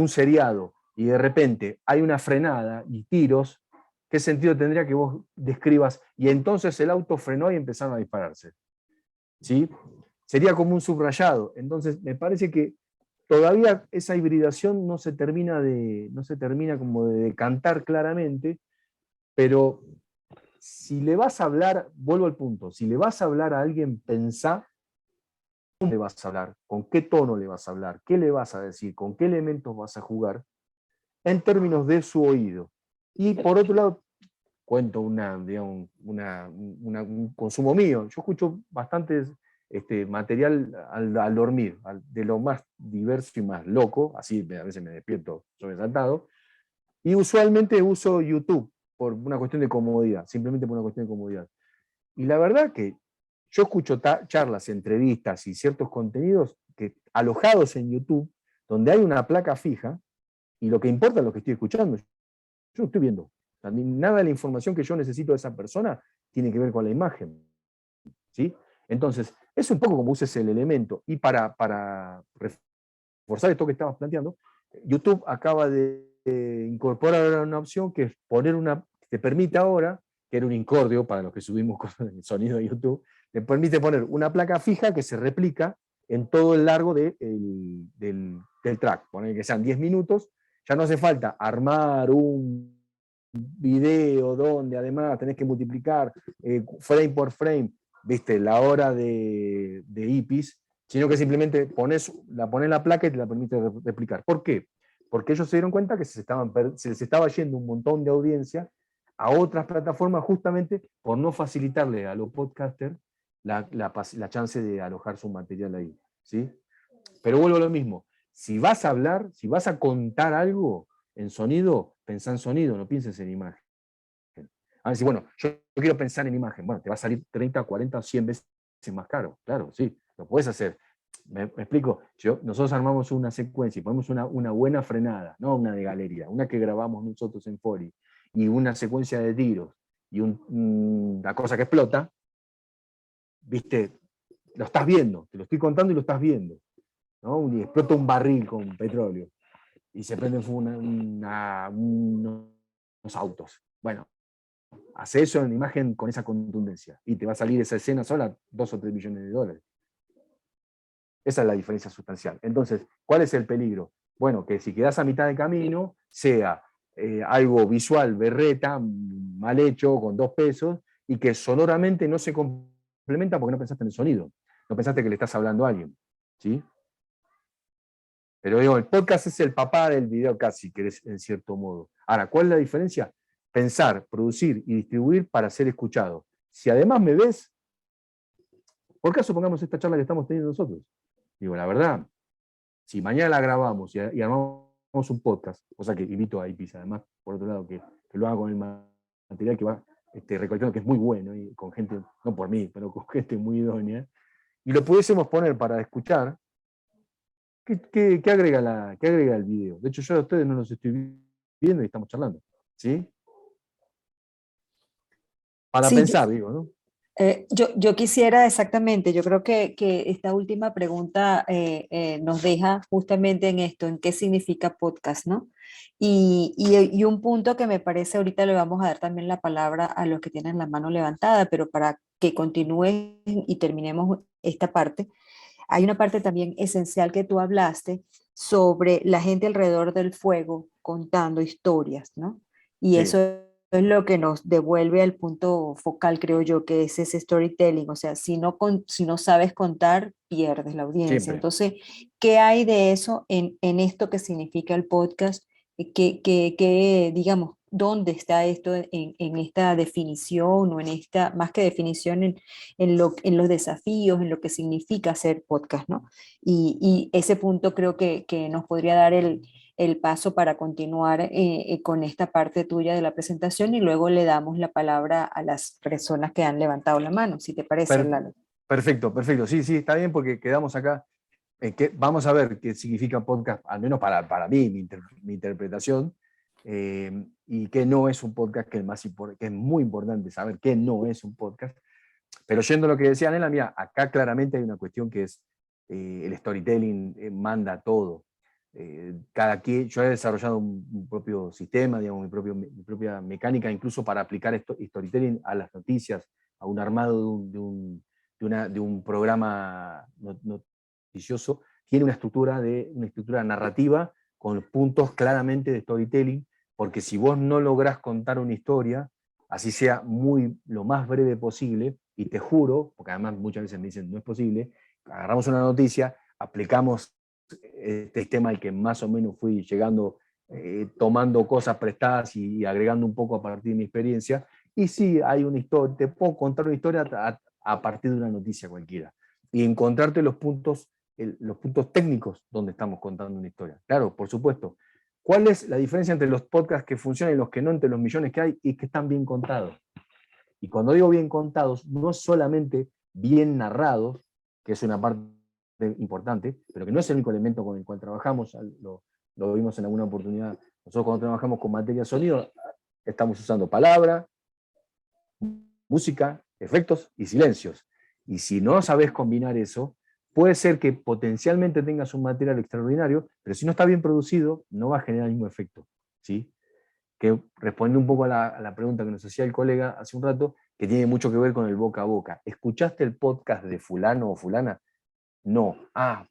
Speaker 3: seriado y de repente hay una frenada y tiros, ¿qué sentido tendría que vos describas? Y entonces el auto frenó y empezaron a dispararse. ¿Sí? Sería como un subrayado. Entonces, me parece que todavía esa hibridación no se termina como de decantar claramente, pero si le vas a hablar, vuelvo al punto, si le vas a hablar a alguien, pensá cómo le vas a hablar, con qué tono le vas a hablar, qué le vas a decir, con qué elementos vas a jugar, en términos de su oído. Y por otro lado, cuento un consumo mío. Yo escucho bastante material al dormir, de lo más diverso y más loco, así a veces me despierto sobresaltado, y usualmente uso YouTube por una cuestión de comodidad, simplemente por una cuestión de comodidad. Y la verdad que yo escucho charlas, entrevistas y ciertos contenidos alojados en YouTube, donde hay una placa fija, y lo que importa es lo que estoy escuchando. Yo no estoy viendo. Nada de la información que yo necesito de esa persona tiene que ver con la imagen. ¿Sí? Entonces, es un poco como uses el elemento. Y para reforzar esto que estabas planteando, YouTube acaba de incorporar una opción que es te permite ahora, que era un incordio para los que subimos con el sonido de YouTube, te permite poner una placa fija que se replica en todo el largo del track. Poner que sean 10 minutos, ya no hace falta armar un video donde además tenés que multiplicar frame por frame, viste, la hora de IPIS, sino que simplemente pones la placa y te la permite replicar. ¿Por qué? Porque ellos se dieron cuenta que se les estaba yendo un montón de audiencia a otras plataformas justamente por no facilitarle a los podcasters la chance de alojar su material ahí, ¿sí? Pero vuelvo a lo mismo, si vas a hablar, si vas a contar algo en sonido, pensá en sonido, no pienses en imagen. A ver si, bueno, yo quiero pensar en imagen, bueno, te va a salir 30, 40, 100 veces más caro, claro, sí, lo puedes hacer. ¿Me explico? Nosotros armamos una secuencia y ponemos una buena frenada, no una de galería, una que grabamos nosotros en Fori, y una secuencia de tiros, y una cosa que explota, viste, lo estás viendo, te lo estoy contando y lo estás viendo, ¿no? Y explota un barril con petróleo, y se prenden unos autos. Bueno, hace eso en imagen con esa contundencia, y te va a salir esa escena sola $2 o 3 millones de dólares. Esa es la diferencia sustancial. Entonces, ¿cuál es el peligro? Bueno, que si quedas a mitad de camino, sea algo visual, berreta, mal hecho, con 2 pesos, y que sonoramente no se complementa porque no pensaste en el sonido. No pensaste que le estás hablando a alguien. ¿Sí? Pero digo, el podcast es el papá del video casi, que es en cierto modo. Ahora, ¿cuál es la diferencia? Pensar, producir y distribuir para ser escuchado. Si además me ves, ¿por qué supongamos esta charla que estamos teniendo nosotros? Digo, la verdad, si mañana la grabamos y armamos un podcast, cosa que invito a IPIS además, por otro lado, que lo haga con el material que va recolectando, que es muy bueno, y con gente, no por mí, pero con gente muy idónea, y lo pudiésemos poner para escuchar, ¿qué agrega el video? De hecho, yo a ustedes no los estoy viendo y estamos charlando, ¿sí? Para
Speaker 2: Sí,
Speaker 3: pensar, digo, ¿no?
Speaker 2: yo quisiera exactamente, yo creo que esta última pregunta nos deja justamente en esto, en qué significa podcast, ¿no? Y un punto que me parece, ahorita le vamos a dar también la palabra a los que tienen la mano levantada, pero para que continúe y terminemos esta parte, hay una parte también esencial que tú hablaste sobre la gente alrededor del fuego contando historias, ¿no? Y
Speaker 3: Sí,
Speaker 2: eso es lo que nos devuelve al punto focal, creo yo, que es ese storytelling. O sea, si no sabes contar, pierdes la audiencia.
Speaker 3: siempre.
Speaker 2: Entonces, ¿qué hay de eso en esto que significa el podcast? Digamos, ¿dónde está esto en esta definición o en esta, más que definición, en los desafíos, en lo que significa hacer podcast, ¿no? Y ese punto creo que nos podría dar el paso para continuar con esta parte tuya de la presentación y luego le damos la palabra a las personas que han levantado la mano, si te parece,
Speaker 3: Per-
Speaker 2: Lalo.
Speaker 3: Perfecto, perfecto. Sí, sí, está bien porque quedamos acá. Vamos a ver qué significa podcast, al menos para mí, mi interpretación, y qué no es un podcast, que es muy importante saber qué no es un podcast. Pero yendo a lo que decía Anela, mira, acá claramente hay una cuestión que es el storytelling manda todo. Yo he desarrollado un propio sistema, digamos, mi propia mecánica, incluso para aplicar storytelling a las noticias, a un armado de un programa noticioso, tiene una estructura narrativa con puntos claramente de storytelling, porque si vos no lográs contar una historia, así sea lo más breve posible, y te juro, porque además muchas veces me dicen no es posible, agarramos una noticia, aplicamos este sistema al que más o menos fui llegando, tomando cosas prestadas y agregando un poco a partir de mi experiencia, y sí, hay una historia, te puedo contar una historia a partir de una noticia cualquiera, y encontrarte los puntos técnicos donde estamos contando una historia. Claro, por supuesto. ¿Cuál es la diferencia entre los podcasts que funcionan y los que no, entre los millones que hay y que están bien contados? Y cuando digo bien contados, no es solamente bien narrados, que es una parte importante, pero que no es el único elemento con el cual trabajamos, lo vimos en alguna oportunidad. Nosotros cuando trabajamos con materia de sonido, estamos usando palabra, música, efectos y silencios. Y si no sabes combinar eso, puede ser que potencialmente tengas un material extraordinario, pero si no está bien producido, no va a generar el mismo efecto, ¿sí? Que respondiendo un poco a la pregunta que nos hacía el colega hace un rato, que tiene mucho que ver con el boca a boca. ¿Escuchaste el podcast de fulano o fulana? No. Ah,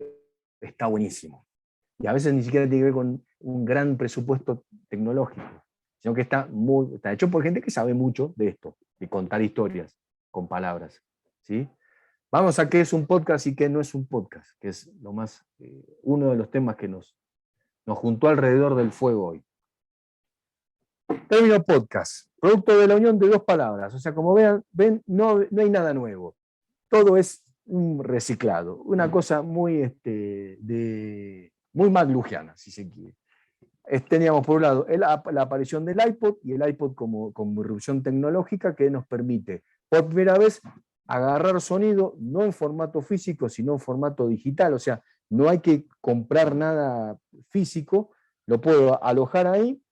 Speaker 3: está buenísimo. Y a veces ni siquiera tiene que ver con un gran presupuesto tecnológico, sino que está hecho por gente que sabe mucho de esto, de contar historias con palabras, ¿sí? Vamos a qué es un podcast y qué no es un podcast, que es uno de los temas que nos juntó alrededor del fuego hoy. Término podcast, producto de la unión de dos palabras. O sea, como ven, no hay nada nuevo. Todo es un reciclado. Una cosa muy, muy McLuhan, si se quiere. Teníamos por un lado la aparición del iPod y el iPod como irrupción tecnológica que nos permite por primera vez agarrar sonido no en formato físico sino en formato digital, o sea, no hay que comprar nada físico, lo puedo alojar ahí,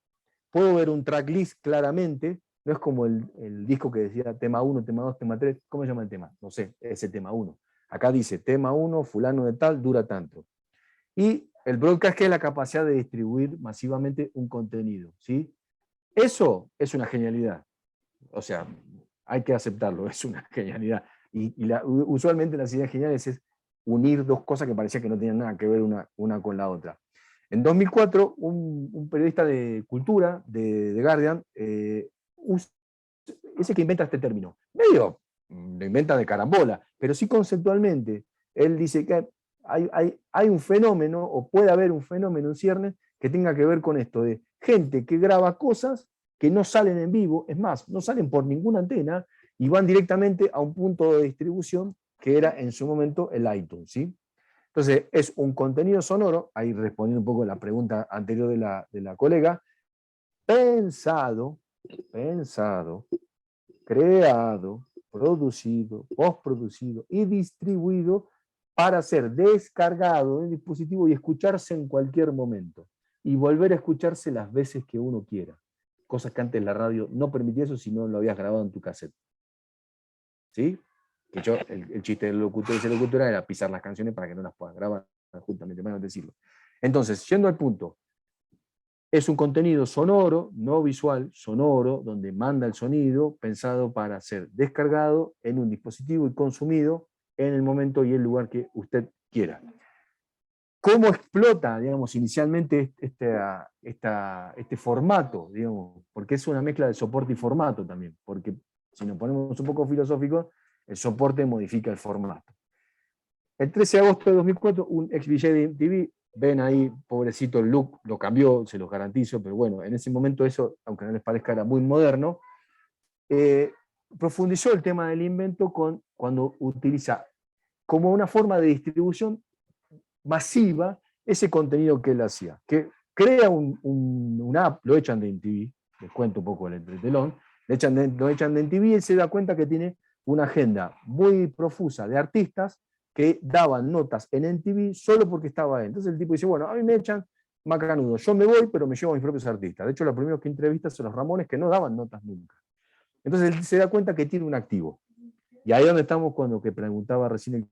Speaker 3: puedo ver un tracklist claramente, no es como el disco que decía tema 1, tema 2, tema 3, ¿cómo se llama el tema? No sé, ese tema 1. Acá dice tema 1, fulano de tal, dura tanto. Y el broadcast, que es la capacidad de distribuir masivamente un contenido, ¿sí? Eso es una genialidad. O sea, hay que aceptarlo, es una genialidad. Usualmente las ideas geniales es unir dos cosas que parecía que no tenían nada que ver una con la otra. En 2004, un periodista de cultura de The Guardian, ese que inventa este término, medio lo inventa de carambola, pero sí conceptualmente, él dice que hay un fenómeno, o puede haber un fenómeno en ciernes, que tenga que ver con esto de gente que graba cosas que no salen en vivo, es más, no salen por ninguna antena y van directamente a un punto de distribución que era en su momento el iTunes, ¿sí? Entonces, es un contenido sonoro, ahí respondiendo un poco a la pregunta anterior de la colega, pensado, creado, producido, postproducido y distribuido para ser descargado en el dispositivo y escucharse en cualquier momento. Y volver a escucharse las veces que uno quiera. Cosas que antes la radio no permitía eso si no lo habías grabado en tu cassette. ¿Sí? Que yo, el chiste del locutor y ese locutora era pisar las canciones para que no las puedas grabar, justamente, para no decirlo. Entonces, yendo al punto, es un contenido sonoro, no visual, sonoro, donde manda el sonido, pensado para ser descargado en un dispositivo y consumido en el momento y el lugar que usted quiera. ¿Cómo explota, digamos, inicialmente este formato, digamos? Porque es una mezcla de soporte y formato también, porque si nos ponemos un poco filosóficos, el soporte modifica el formato. El 13 de agosto de 2004, un ex VJ de MTV, ven ahí, pobrecito el look, lo cambió, se los garantizo, pero bueno, en ese momento eso, aunque no les parezca, era muy moderno, profundizó el tema del invento cuando utiliza como una forma de distribución masiva ese contenido que él hacía, que crea una app, lo echan de MTV, les cuento un poco el entretelón, lo echan de MTV y él se da cuenta que tiene una agenda muy profusa de artistas que daban notas en MTV solo porque estaba él. Entonces el tipo dice, bueno, a mí me echan macanudo, yo me voy, pero me llevo a mis propios artistas. De hecho, los primeros que entrevistas son los Ramones, que no daban notas nunca. Entonces él se da cuenta que tiene un activo. Y ahí es donde estamos cuando que preguntaba recién el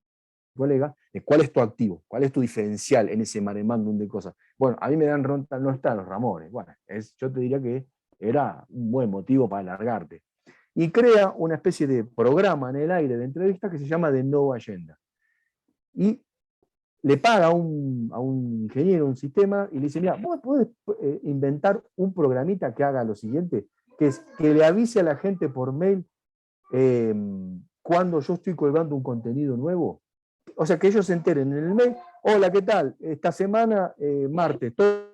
Speaker 3: colega, de cuál es tu activo, cuál es tu diferencial en ese maremándum de cosas. Bueno, a mí me dan ronta, no están los Ramones. Bueno, yo te diría que era un buen motivo para alargarte. Y crea una especie de programa en el aire de entrevista que se llama The No Agenda. Y le paga a un ingeniero un sistema y le dice, mira, vos podés inventar un programita que haga lo siguiente, que es que le avise a la gente por mail cuando yo estoy colgando un contenido nuevo. O sea, que ellos se enteren en el mail, hola, ¿qué tal? Esta semana, martes, todos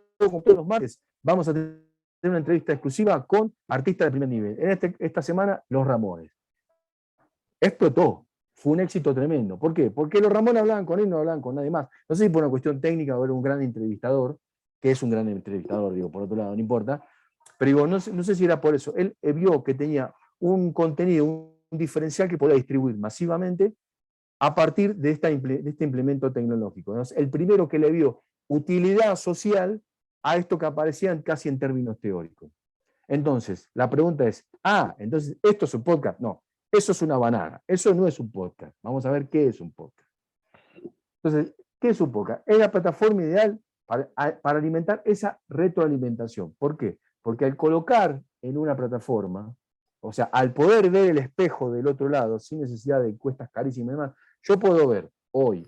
Speaker 3: los martes, vamos a tener una entrevista exclusiva con artistas de primer nivel. Esta semana, los Ramones. Explotó. Fue un éxito tremendo. ¿Por qué? Porque los Ramones hablaban con él, no hablaban con nadie más. No sé si por una cuestión técnica o era un gran entrevistador, que es un gran entrevistador, digo, por otro lado, no importa. Pero digo, no sé si era por eso. Él vio que tenía un contenido, un diferencial que podía distribuir masivamente a partir de este implemento tecnológico. Entonces, el primero que le vio utilidad social a esto que aparecía casi en términos teóricos. Entonces, la pregunta es, entonces, ¿esto es un podcast? No, eso es una banana, eso no es un podcast. Vamos a ver qué es un podcast. Entonces, ¿qué es un podcast? Es la plataforma ideal para alimentar esa retroalimentación. ¿Por qué? Porque al colocar en una plataforma, o sea, al poder ver el espejo del otro lado, sin necesidad de encuestas carísimas y demás, yo puedo ver hoy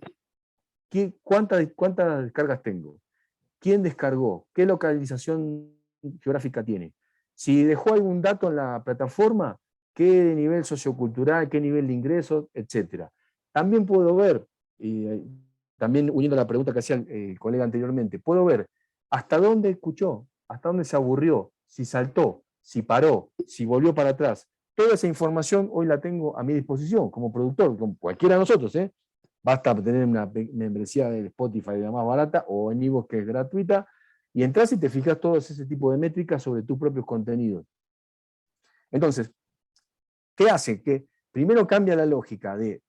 Speaker 3: cuántas descargas tengo, quién descargó, qué localización geográfica tiene, si dejó algún dato en la plataforma, qué nivel sociocultural, qué nivel de ingresos, etc. También puedo ver, y también uniendo a la pregunta que hacía el colega anteriormente, puedo ver hasta dónde escuchó, hasta dónde se aburrió, si saltó, si paró, si volvió para atrás. Toda esa información hoy la tengo a mi disposición como productor, como cualquiera de nosotros. Basta tener una membresía de Spotify de la más barata o en iVoox, que es gratuita, y entras y te fijas todo ese tipo de métricas sobre tus propios contenidos. Entonces, ¿qué hace? Que primero cambia la lógica de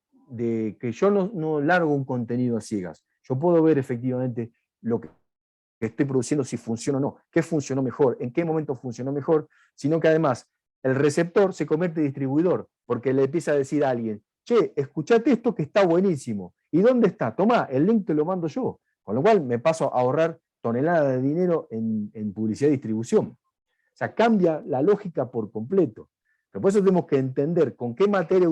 Speaker 3: que yo no largo un contenido a ciegas. Yo puedo ver efectivamente lo que estoy produciendo, si funciona o no, qué funcionó mejor, en qué momento funcionó mejor, sino que además el receptor se convierte en distribuidor, porque le empieza a decir a alguien, che, escuchate esto que está buenísimo. ¿Y dónde está? Tomá, el link te lo mando yo. Con lo cual me paso a ahorrar toneladas de dinero en publicidad y distribución. O sea, cambia la lógica por completo. Pero por eso tenemos que entender con qué materia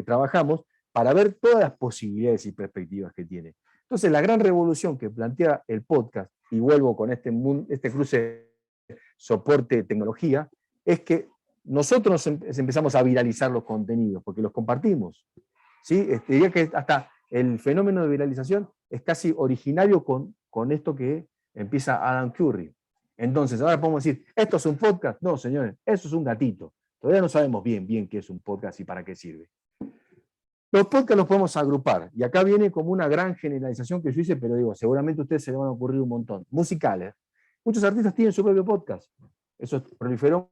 Speaker 3: trabajamos para ver todas las posibilidades y perspectivas que tiene. Entonces, la gran revolución que plantea el podcast, y vuelvo con este cruce soporte-tecnología, es que nosotros empezamos a viralizar los contenidos, porque los compartimos. ¿Sí? Diría que hasta el fenómeno de viralización es casi originario con esto que empieza Adam Curry. Entonces, ahora podemos decir, ¿esto es un podcast? No, señores, eso es un gatito. Todavía no sabemos bien qué es un podcast y para qué sirve. Los podcasts los podemos agrupar, y acá viene como una gran generalización que yo hice, pero digo, seguramente a ustedes se les van a ocurrir un montón. Musicales. Muchos artistas tienen su propio podcast. Eso proliferó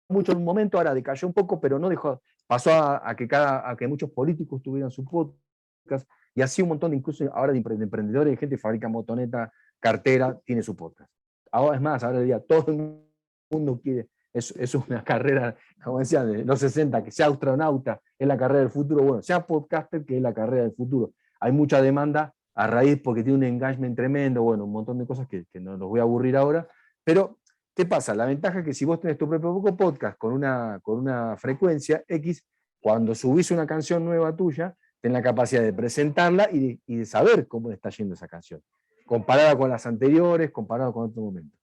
Speaker 3: mucho en un momento, ahora decayó un poco, pero no dejó, pasó a que muchos políticos tuvieran su podcast, y así un montón de, incluso ahora de emprendedores, de gente que fabrica motoneta, cartera, tiene su podcast. Ahora es más, ahora el día todo el mundo quiere, es una carrera, como decían, de los 60, que sea astronauta, es la carrera del futuro, bueno, sea podcaster, que es la carrera del futuro. Hay mucha demanda a raíz porque tiene un engagement tremendo, bueno, un montón de cosas que no los voy a aburrir ahora, pero ¿qué pasa? La ventaja es que si vos tenés tu propio podcast con una frecuencia X, cuando subís una canción nueva tuya, tenés la capacidad de presentarla y de saber cómo le está yendo esa canción, comparada con las anteriores, comparada con otro momento.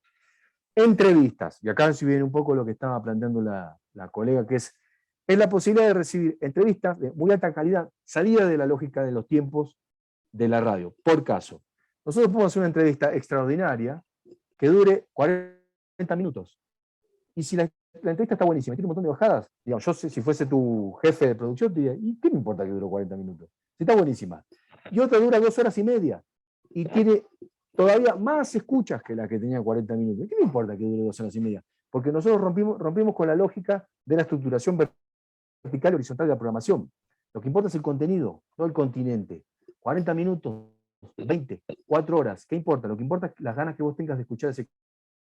Speaker 3: Entrevistas, y acá si viene un poco lo que estaba planteando la colega, que es la posibilidad de recibir entrevistas de muy alta calidad, salida de la lógica de los tiempos de la radio. Por caso, nosotros podemos hacer una entrevista extraordinaria que dure 40 minutos. Y si la entrevista está buenísima, tiene un montón de bajadas, digamos, yo si fuese tu jefe de producción, te diría, ¿y qué me importa que dure 40 minutos? Si está buenísima. Y otra dura 2 horas y media, y tiene todavía más escuchas que la que tenía 40 minutos. ¿Qué me importa que dure 2 horas y media? Porque nosotros rompimos con la lógica de la estructuración vertical y horizontal de la programación. Lo que importa es el contenido, no el continente. 40 minutos, 20, 4 horas, ¿qué importa? Lo que importa es las ganas que vos tengas de escuchar ese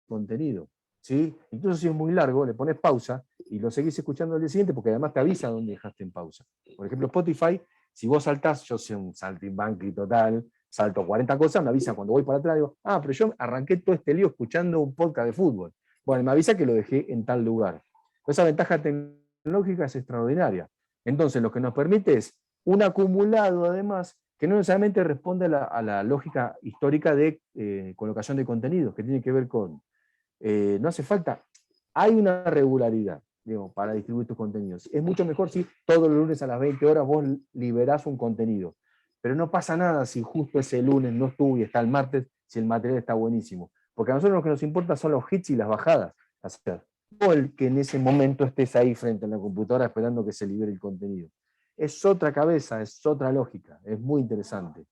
Speaker 3: contenido. ¿Sí? Incluso si es muy largo, le pones pausa y lo seguís escuchando al día siguiente, porque además te avisa dónde dejaste en pausa. Por ejemplo, Spotify, si vos saltás, yo soy un saltimbanqui total, salto 40 cosas, me avisa cuando voy para atrás, digo, pero yo arranqué todo este lío escuchando un podcast de fútbol. Bueno, me avisa que lo dejé en tal lugar. Esa ventaja tecnológica es extraordinaria. Entonces, lo que nos permite es un acumulado, además, que no necesariamente responde a la lógica histórica de colocación de contenidos, que tiene que ver con no hace falta, hay una regularidad, digamos, para distribuir tus contenidos. Es mucho mejor si todos los lunes a las 20 horas vos liberás un contenido, pero no pasa nada si justo ese lunes no estuvo y está el martes, si el material está buenísimo, porque a nosotros lo que nos importa son los hits y las bajadas, no el que en ese momento estés ahí frente a la computadora esperando que se libere el contenido. Es otra cabeza, es otra lógica, es muy interesante.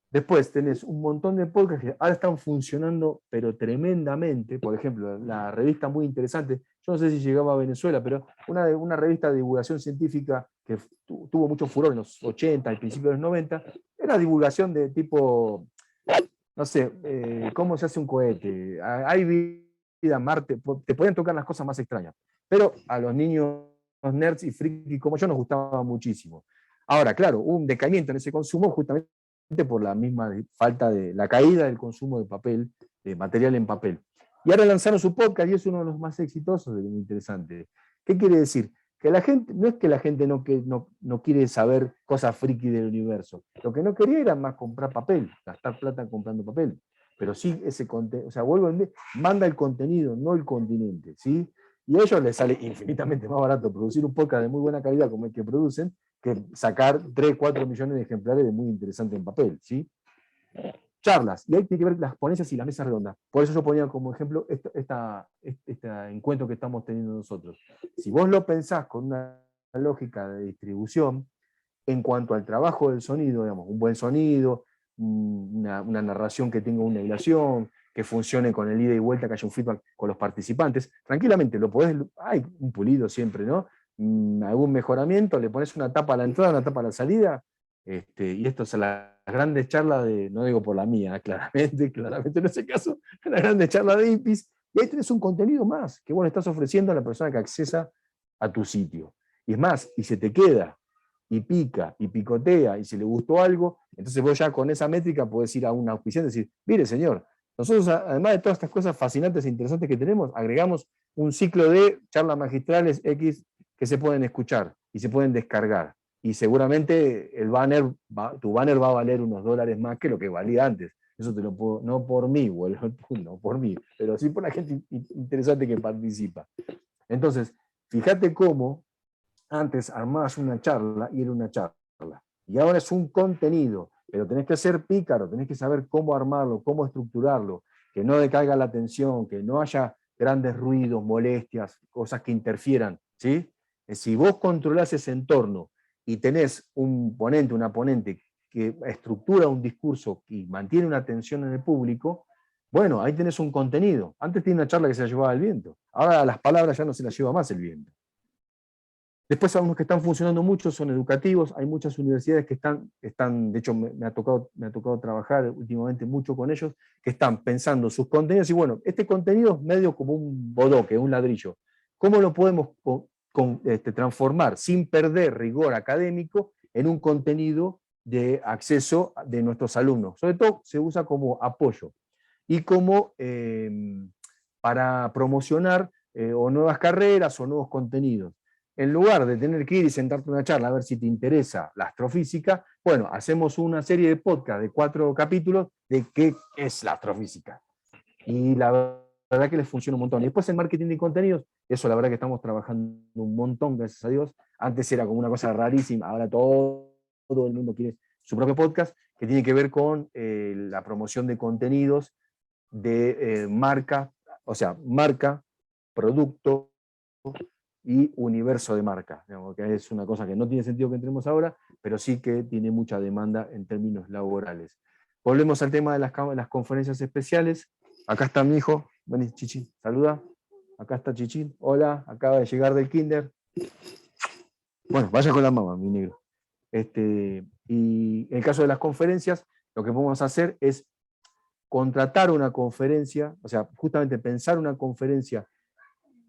Speaker 3: Después tenés un montón de podcasts que ahora están funcionando, pero tremendamente. Por ejemplo, la revista muy interesante, yo no sé si llegaba a Venezuela, pero una revista de divulgación científica que tuvo mucho furor en los 80 y principios de los 90, era divulgación de tipo, no sé, cómo se hace un cohete, hay vida en Marte, te podían tocar las cosas más extrañas. Pero a los niños nerds y friki como yo nos gustaba muchísimo. Ahora, claro, hubo un decaimiento en ese consumo justamente por la misma falta de la caída del consumo de papel, de material en papel. Y ahora lanzaron su podcast y es uno de los más exitosos, de lo muy interesante. ¿Qué quiere decir? Que la gente, no es que la gente no quiere saber cosas friki del universo, lo que no quería era más comprar papel, gastar plata comprando papel, pero sí ese contenido, o sea, manda el contenido, no el continente, ¿sí? Y a ellos les sale infinitamente más barato producir un podcast de muy buena calidad como el que producen, que sacar 3, 4 millones de ejemplares de muy interesante en papel, ¿sí? charlas, y ahí tiene que ver las ponencias y las mesas redondas. Por eso yo ponía como ejemplo este encuentro que estamos teniendo nosotros. Si vos lo pensás con una lógica de distribución, en cuanto al trabajo del sonido, digamos, un buen sonido, una narración que tenga una hilación, que funcione con el ida y vuelta, que haya un feedback con los participantes, tranquilamente lo podés, hay un pulido siempre, ¿no? Algún mejoramiento, le pones una tapa a la entrada, una tapa a la salida, y esto es las grandes charlas de, no digo por la mía, claramente en ese caso, la grande charla de IPIS, y ahí tenés un contenido más que vos le estás ofreciendo a la persona que accesa a tu sitio. Y es más, y se te queda, y pica, y picotea, y si le gustó algo, entonces vos ya con esa métrica podés ir a un auspiciante y decir, mire señor, nosotros además de todas estas cosas fascinantes e interesantes que tenemos, agregamos un ciclo de charlas magistrales X que se pueden escuchar y se pueden descargar. Y seguramente tu banner va a valer unos dólares más que lo que valía antes. Eso te lo puedo, no por mí, no por mí, pero sí por la gente interesante que participa. Entonces, fíjate cómo antes armabas una charla y era una charla. Y ahora es un contenido, pero tenés que ser pícaro, tenés que saber cómo armarlo, cómo estructurarlo, que no decaiga la atención, que no haya grandes ruidos, molestias, cosas que interfieran, ¿sí? Si vos controlás ese entorno y tenés un ponente, una ponente que estructura un discurso y mantiene una atención en el público, bueno, ahí tenés un contenido. Antes tenía una charla que se la llevaba el viento, ahora las palabras ya no se las lleva más el viento. Después algunos que están funcionando mucho son educativos, hay muchas universidades que están de hecho me ha tocado trabajar últimamente mucho con ellos, que están pensando sus contenidos y bueno, este contenido es medio como un bodoque, un ladrillo. ¿Cómo lo podemos transformar sin perder rigor académico en un contenido de acceso de nuestros alumnos? Sobre todo se usa como apoyo y como para promocionar o nuevas carreras o nuevos contenidos. En lugar de tener que ir y sentarte en una charla a ver si te interesa la astrofísica, bueno, hacemos una serie de podcast de 4 capítulos de qué es la astrofísica. Y la verdad que les funciona un montón. Y después en marketing de contenidos, eso la verdad que estamos trabajando un montón, gracias a Dios. Antes era como una cosa rarísima, ahora todo el mundo quiere su propio podcast, que tiene que ver con la promoción de contenidos de marca, o sea, marca, producto, y universo de marca, digamos, que es una cosa que no tiene sentido que entremos ahora, pero sí que tiene mucha demanda en términos laborales. Volvemos al tema de las conferencias especiales. Acá está mi hijo, vení Chichi, saluda. Acá está Chichi, hola, acaba de llegar del kinder. Bueno, vaya con la mamá, mi negro. Y en el caso de las conferencias, lo que podemos hacer es contratar una conferencia, o sea, justamente pensar una conferencia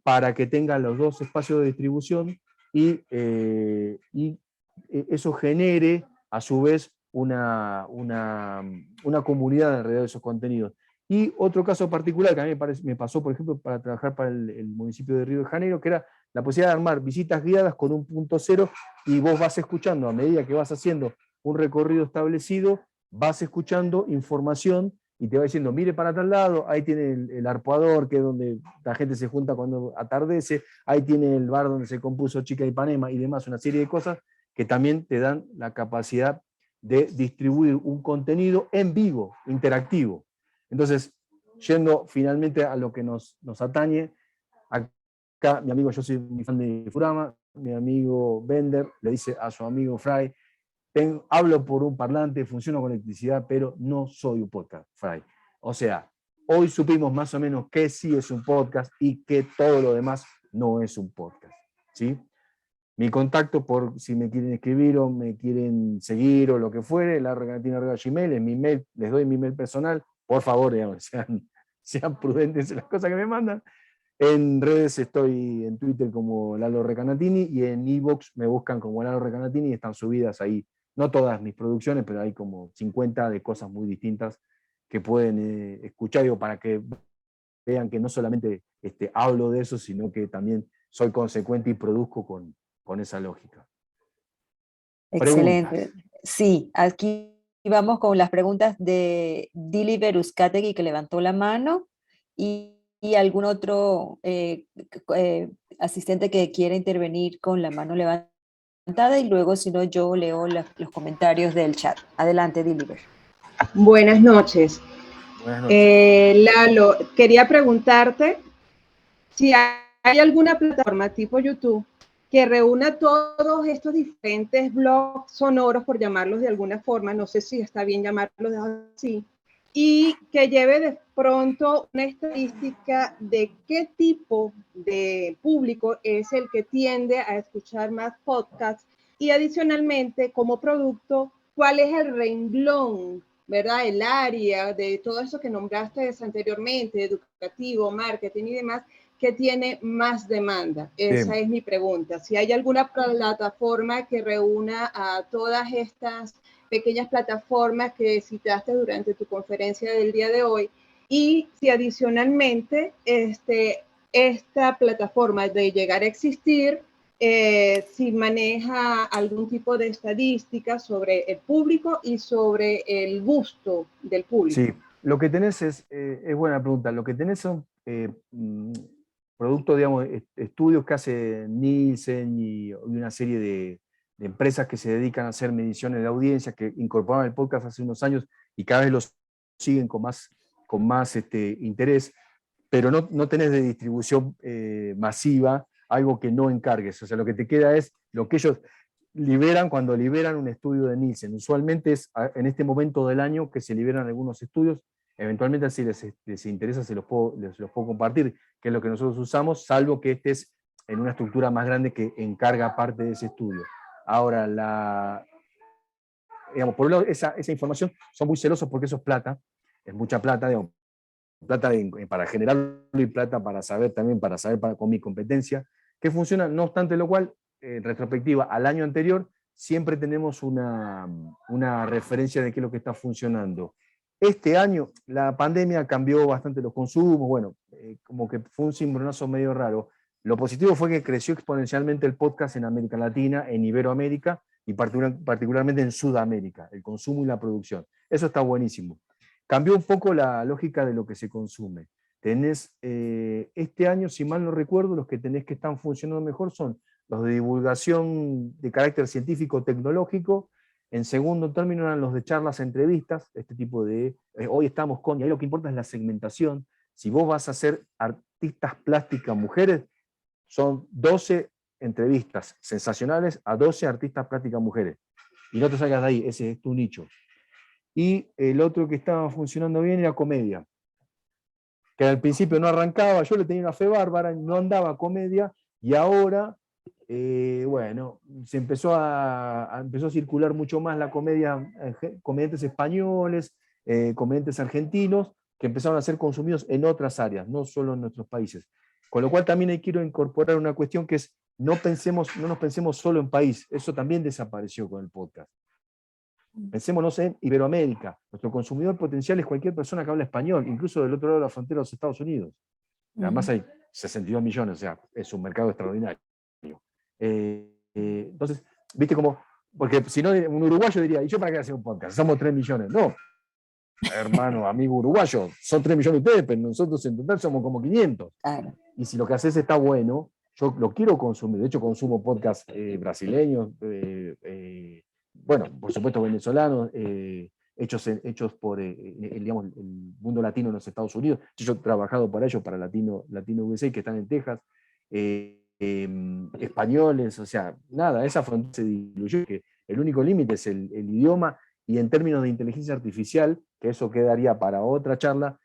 Speaker 3: para que tengan los dos espacios de distribución y eso genere a su vez una comunidad alrededor de esos contenidos. Y otro caso particular que a mí me pasó, por ejemplo, para trabajar para el municipio de Río de Janeiro, que era la posibilidad de armar visitas guiadas con un punto cero y vos vas escuchando, a medida que vas haciendo un recorrido establecido, vas escuchando información y te va diciendo, mire para tal lado, ahí tiene el arpoador, que es donde la gente se junta cuando atardece, ahí tiene el bar donde se compuso Chica de Ipanema y demás, una serie de cosas que también te dan la capacidad de distribuir un contenido en vivo, interactivo. Entonces, yendo finalmente a lo que nos atañe, acá mi amigo, yo soy muy fan de Furama, mi amigo Bender le dice a su amigo Fry, hablo por un parlante, funciono con electricidad, pero no soy un podcast, Fry. O sea, hoy supimos más o menos que sí es un podcast y que todo lo demás no es un podcast, ¿sí? Mi contacto por si me quieren escribir o me quieren seguir o lo que fuere, larrecanatini@gmail, es mi mail, les doy mi mail personal, por favor, digamos, sean prudentes en las cosas que me mandan. En redes estoy en Twitter como Lalo Recanatini y en iVoox me buscan como Lalo Recanatini y están subidas ahí, no todas mis producciones, pero hay como 50 de cosas muy distintas que pueden escuchar, digo, para que vean que no solamente hablo de eso, sino que también soy consecuente y produzco con esa lógica.
Speaker 2: Excelente.
Speaker 3: Preguntas.
Speaker 2: Sí, aquí vamos con las preguntas de Dili Beruscategui, que levantó la mano, y algún otro asistente que quiera intervenir con la mano levantada, y luego, si no, yo leo los comentarios del chat. Adelante, Diliber.
Speaker 7: Buenas noches.
Speaker 3: Buenas noches.
Speaker 7: Lalo, quería preguntarte si hay alguna plataforma tipo YouTube que reúna todos estos diferentes blogs sonoros, por llamarlos de alguna forma, no sé si está bien llamarlos así, y que lleve de pronto una estadística de qué tipo de público es el que tiende a escuchar más podcasts y adicionalmente como producto, cuál es el renglón, ¿verdad? El área de todo eso que nombraste anteriormente, educativo, marketing y demás, que tiene más demanda. Esa es mi pregunta. Si hay alguna plataforma que reúna a todas estas pequeñas plataformas que citaste durante tu conferencia del día de hoy, y si adicionalmente esta plataforma de llegar a existir, si maneja algún tipo de estadística sobre el público y sobre el gusto del público.
Speaker 3: Sí, lo que tenés es buena pregunta, lo que tenés son producto, digamos, estudios que hace Nielsen y una serie de empresas que se dedican a hacer mediciones de audiencia, que incorporaron el podcast hace unos años y cada vez los siguen con más interés, pero no tenés de distribución masiva algo que no encargues. O sea, lo que te queda es lo que ellos liberan cuando liberan un estudio de Nielsen. Usualmente es en este momento del año que se liberan algunos estudios. Eventualmente, si les interesa, se los puedo compartir, que es lo que nosotros usamos, salvo que este es en una estructura más grande que encarga parte de ese estudio. Ahora, digamos, por un lado, esa información son muy celosos porque eso es plata, es mucha plata, digamos, plata para generarlo y plata para saber también, con mi competencia, que funciona, no obstante lo cual, en retrospectiva al año anterior, siempre tenemos una referencia de qué es lo que está funcionando. Este año la pandemia cambió bastante los consumos, bueno, como que fue un cimbronazo medio raro. Lo positivo fue que creció exponencialmente el podcast en América Latina, en Iberoamérica y particularmente en Sudamérica, el consumo y la producción. Eso está buenísimo. Cambió un poco la lógica de lo que se consume. Tenés, este año, si mal no recuerdo, los que tenés que están funcionando mejor son los de divulgación de carácter científico-tecnológico. En segundo término eran los de charlas, entrevistas, este tipo de, hoy estamos con, y ahí lo que importa es la segmentación. Si vos vas a hacer artistas plásticas mujeres, son 12 entrevistas sensacionales a 12 artistas plásticas mujeres. Y no te salgas de ahí, ese es tu nicho. Y el otro que estaba funcionando bien era comedia, que al principio no arrancaba, yo le tenía una fe bárbara, no andaba comedia, y ahora, bueno, se empezó a circular mucho más la comedia, comediantes españoles, comediantes argentinos, que empezaron a ser consumidos en otras áreas, no solo en nuestros países. Con lo cual también ahí quiero incorporar una cuestión que es, no nos pensemos solo en país, eso también desapareció con el podcast. Pensémonos en Iberoamérica. Nuestro consumidor potencial es cualquier persona que habla español, incluso del otro lado de la frontera de los Estados Unidos. Además hay 62 millones, o sea, es un mercado extraordinario. Entonces, viste como, porque si no, un uruguayo diría, ¿y yo para qué hacer un podcast? Somos 3 millones. No, hermano, amigo uruguayo, son 3 millones ustedes, pero nosotros en total somos como 500. Claro. Y si lo que haces está bueno, yo lo quiero consumir. De hecho, consumo podcasts brasileños, bueno, por supuesto venezolanos, hechos por digamos, el mundo latino en los Estados Unidos. Yo he trabajado para ellos, para Latino USA, que están en Texas, españoles, o sea, nada, esa frontera se diluyó, que el único límite es el idioma, y en términos de inteligencia artificial, que eso quedaría para otra charla,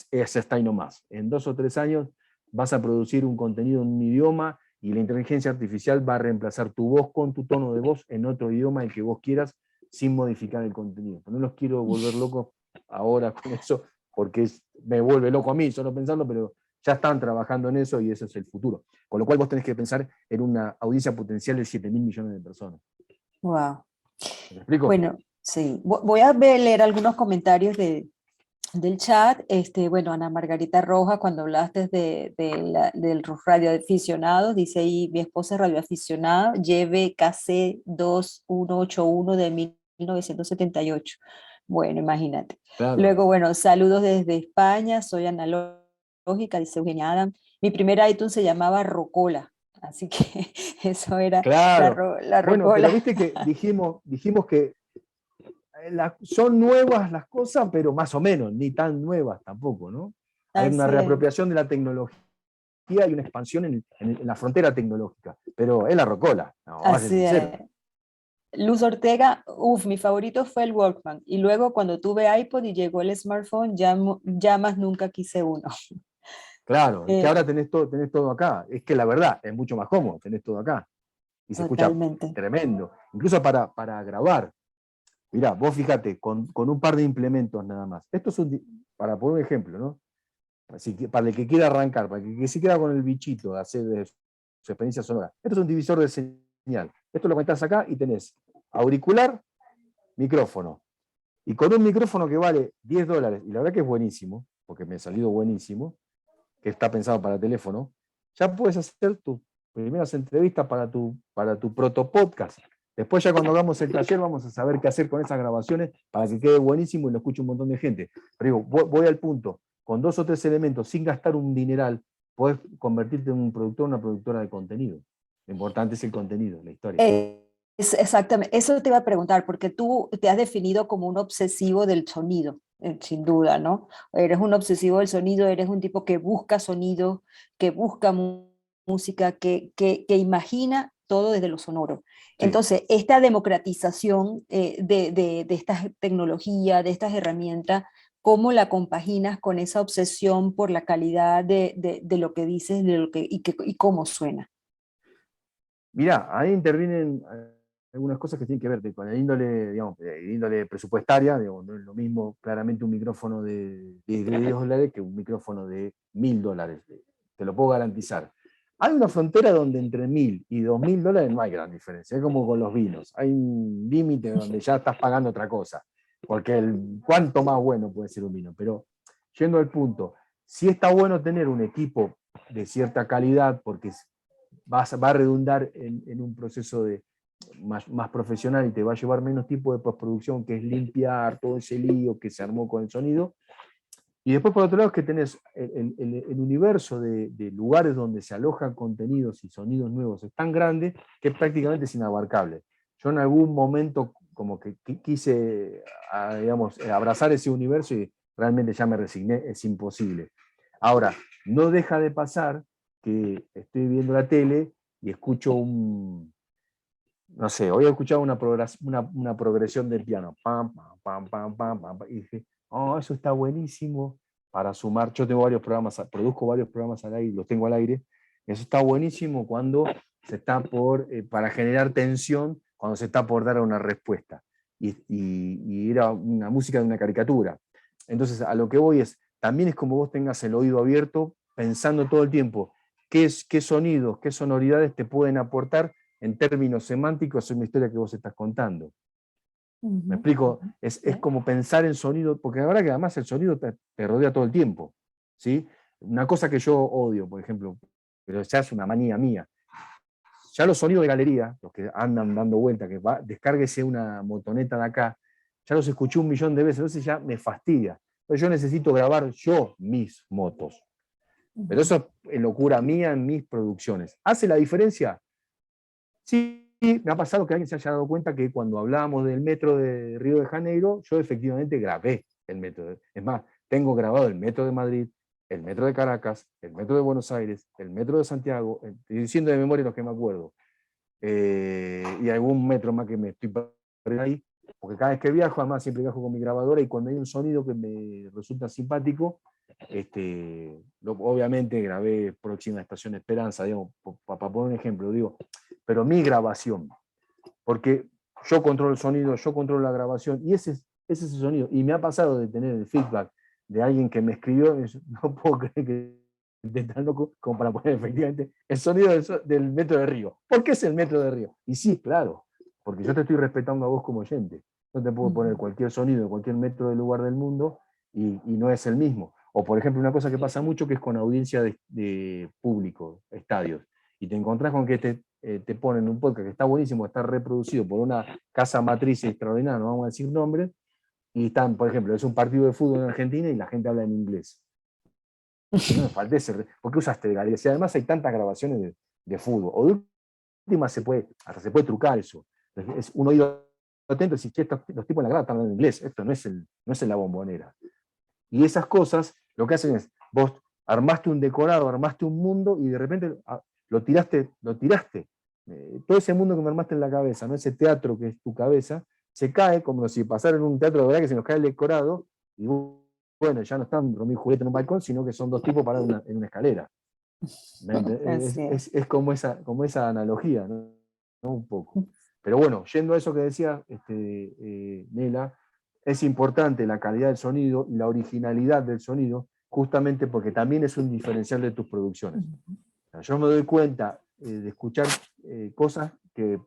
Speaker 3: ese está ahí nomás. En 2 o 3 años vas a producir un contenido en un idioma, y la inteligencia artificial va a reemplazar tu voz con tu tono de voz en otro idioma, el que vos quieras, sin modificar el contenido. No los quiero volver locos ahora con eso, porque me vuelve loco a mí solo pensarlo, pero ya están trabajando en eso y ese es el futuro. Con lo cual vos tenés que pensar en una audiencia potencial de 7.000 millones de personas.
Speaker 2: Wow.
Speaker 3: ¿Me explico?
Speaker 2: Bueno, sí. Voy a leer algunos comentarios del chat. Bueno, Ana Margarita Rojas, cuando hablaste del radioaficionado, dice ahí, mi esposa es radioaficionada, lleve KC 2181 de 1978. Bueno, imagínate.
Speaker 3: Claro.
Speaker 2: Luego, bueno, saludos desde España, soy analógica, dice Eugenia Adam. Mi primer iTunes se llamaba Rocola, así que eso era
Speaker 3: claro.
Speaker 2: la
Speaker 3: Bueno,
Speaker 2: Rocola.
Speaker 3: pero viste que dijimos que son nuevas las cosas, pero más o menos, ni tan nuevas tampoco, ¿no? Hay una
Speaker 2: Así es.
Speaker 3: reapropiación de la tecnología y una expansión en la frontera tecnológica, pero es la rocola, no, vamos a ser
Speaker 2: Así
Speaker 3: sinceros.
Speaker 2: es. Luz Ortega, mi favorito fue el Walkman. Y luego cuando tuve iPod y llegó el smartphone, ya más nunca quise uno.
Speaker 3: Claro, es que
Speaker 2: Eh,
Speaker 3: ahora tenés todo acá. Es que la verdad, es mucho más cómodo, tenés todo acá. Y se escucha
Speaker 2: Totalmente.
Speaker 3: tremendo. Incluso para grabar. Mirá, vos fíjate, con un par de implementos nada más. Esto es para poner un ejemplo, ¿no? Así que, para el que quiera arrancar, para el que se queda con el bichito de hacer de su experiencia sonora. Esto es un divisor de señal. Esto lo metés acá y tenés auricular, micrófono. Y con un micrófono que vale $10, y la verdad que es buenísimo, porque me ha salido buenísimo, que está pensado para teléfono, ya puedes hacer tus primeras entrevistas para tu proto podcast. Después ya cuando hagamos el taller vamos a saber qué hacer con esas grabaciones para que quede buenísimo y lo escuche un montón de gente. Pero digo, voy al punto, con 2 o 3 elementos, sin gastar un dineral, podés convertirte en un productor o una productora de contenido. Lo importante es el contenido, la historia.
Speaker 2: Exactamente, eso te iba a preguntar, porque tú te has definido como un obsesivo del sonido, sin duda, ¿no? Eres un obsesivo del sonido, eres un tipo que busca sonido, que busca música, que imagina todo desde lo sonoro.
Speaker 3: Sí.
Speaker 2: Entonces, esta democratización de esta tecnología, de estas herramientas, ¿cómo la compaginas con esa obsesión por la calidad de lo que dices y cómo suena?
Speaker 3: Mirá, ahí intervienen algunas cosas que tienen que ver con el índole, digamos, índole presupuestaria, digamos, no es lo mismo claramente un micrófono de $10 que un micrófono de $1000, te lo puedo garantizar. Hay una frontera donde entre $1000 y $2000 no hay gran diferencia, es como con los vinos, hay un límite donde ya estás pagando otra cosa, porque cuánto más bueno puede ser un vino, pero yendo al punto, sí está bueno tener un equipo de cierta calidad, porque va a redundar en un proceso más profesional y te va a llevar menos tiempo de postproducción, que es limpiar todo ese lío que se armó con el sonido. Y después, por otro lado, es que tenés el universo de lugares donde se alojan contenidos y sonidos nuevos, es tan grande que prácticamente es inabarcable. Yo en algún momento como que quise, digamos, abrazar ese universo y realmente ya me resigné, es imposible. Ahora, no deja de pasar que estoy viendo la tele y escucho no sé, hoy he escuchado una progresión del piano, pam, pam, pam, pam, pam, y dije, oh, eso está buenísimo para sumar. Yo tengo varios programas, produzco varios programas al aire, los tengo al aire. Eso está buenísimo cuando se está para generar tensión, cuando se está por dar una respuesta. Y era una música de una caricatura. Entonces, a lo que voy también es como vos tengas el oído abierto, pensando todo el tiempo, qué sonidos, qué sonoridades te pueden aportar en términos semánticos en una historia que vos estás contando. ¿Me explico? Es como pensar en sonido, porque la verdad que además el sonido te rodea todo el tiempo, ¿sí? Una cosa que yo odio, por ejemplo, pero ya es una manía mía, ya los sonidos de galería, los que andan dando vuelta, descárguese una motoneta de acá, ya los escuché 1.000.000 de veces, entonces ya me fastidia. Entonces yo necesito grabar yo mis motos. Pero eso es locura mía en mis producciones. ¿Hace la diferencia? Sí, me ha pasado que alguien se haya dado cuenta que cuando hablábamos del metro de Río de Janeiro, yo efectivamente grabé el metro. Es más, tengo grabado el metro de Madrid, el metro de Caracas, el metro de Buenos Aires, el metro de Santiago, estoy diciendo de memoria los que me acuerdo, y algún metro más que me estoy perdiendo ahí, porque cada vez que viajo, además siempre viajo con mi grabadora, y cuando hay un sonido que me resulta simpático, obviamente grabé Próxima Estación Esperanza, digamos, para poner un ejemplo, digo, pero mi grabación, porque yo controlo el sonido, yo controlo la grabación, y ese es el sonido. Y me ha pasado de tener el feedback de alguien que me escribió, y yo, no puedo creer que esté tan loco como para poner efectivamente el sonido del metro de Río. ¿Por qué es el metro de Río? Y sí, claro, porque yo te estoy respetando a vos como oyente. No te puedo poner cualquier sonido de cualquier metro del lugar del mundo y no es el mismo. O por ejemplo, una cosa que pasa mucho que es con audiencia de público, estadios. Y te encontrás con que te ponen un podcast que está buenísimo, está reproducido por una casa matriz extraordinaria, no vamos a decir nombres, y están, por ejemplo, es un partido de fútbol en Argentina y la gente habla en inglés. Y no me falta ¿por qué usaste de galería? Si además hay tantas grabaciones de fútbol, o de última hasta se puede trucar eso. Es un oído atento y decís, che, los tipos en la grada están hablando inglés, esto no es La Bombonera. Y esas cosas lo que hacen es, vos armaste un decorado, armaste un mundo y de repente lo tiraste. Todo ese mundo que me armaste en la cabeza, ¿no? Ese teatro que es tu cabeza, se cae como si pasara en un teatro de verdad, que se nos cae el decorado y bueno, ya no están Romeo y Julieta en un balcón, sino que son dos tipos parados en una escalera. Es como esa analogía, ¿no? Un poco. Pero bueno, yendo a eso que decía Nela, es importante la calidad del sonido y la originalidad del sonido, justamente porque también es un diferencial de tus producciones. O sea, yo me doy cuenta de escuchar cosas que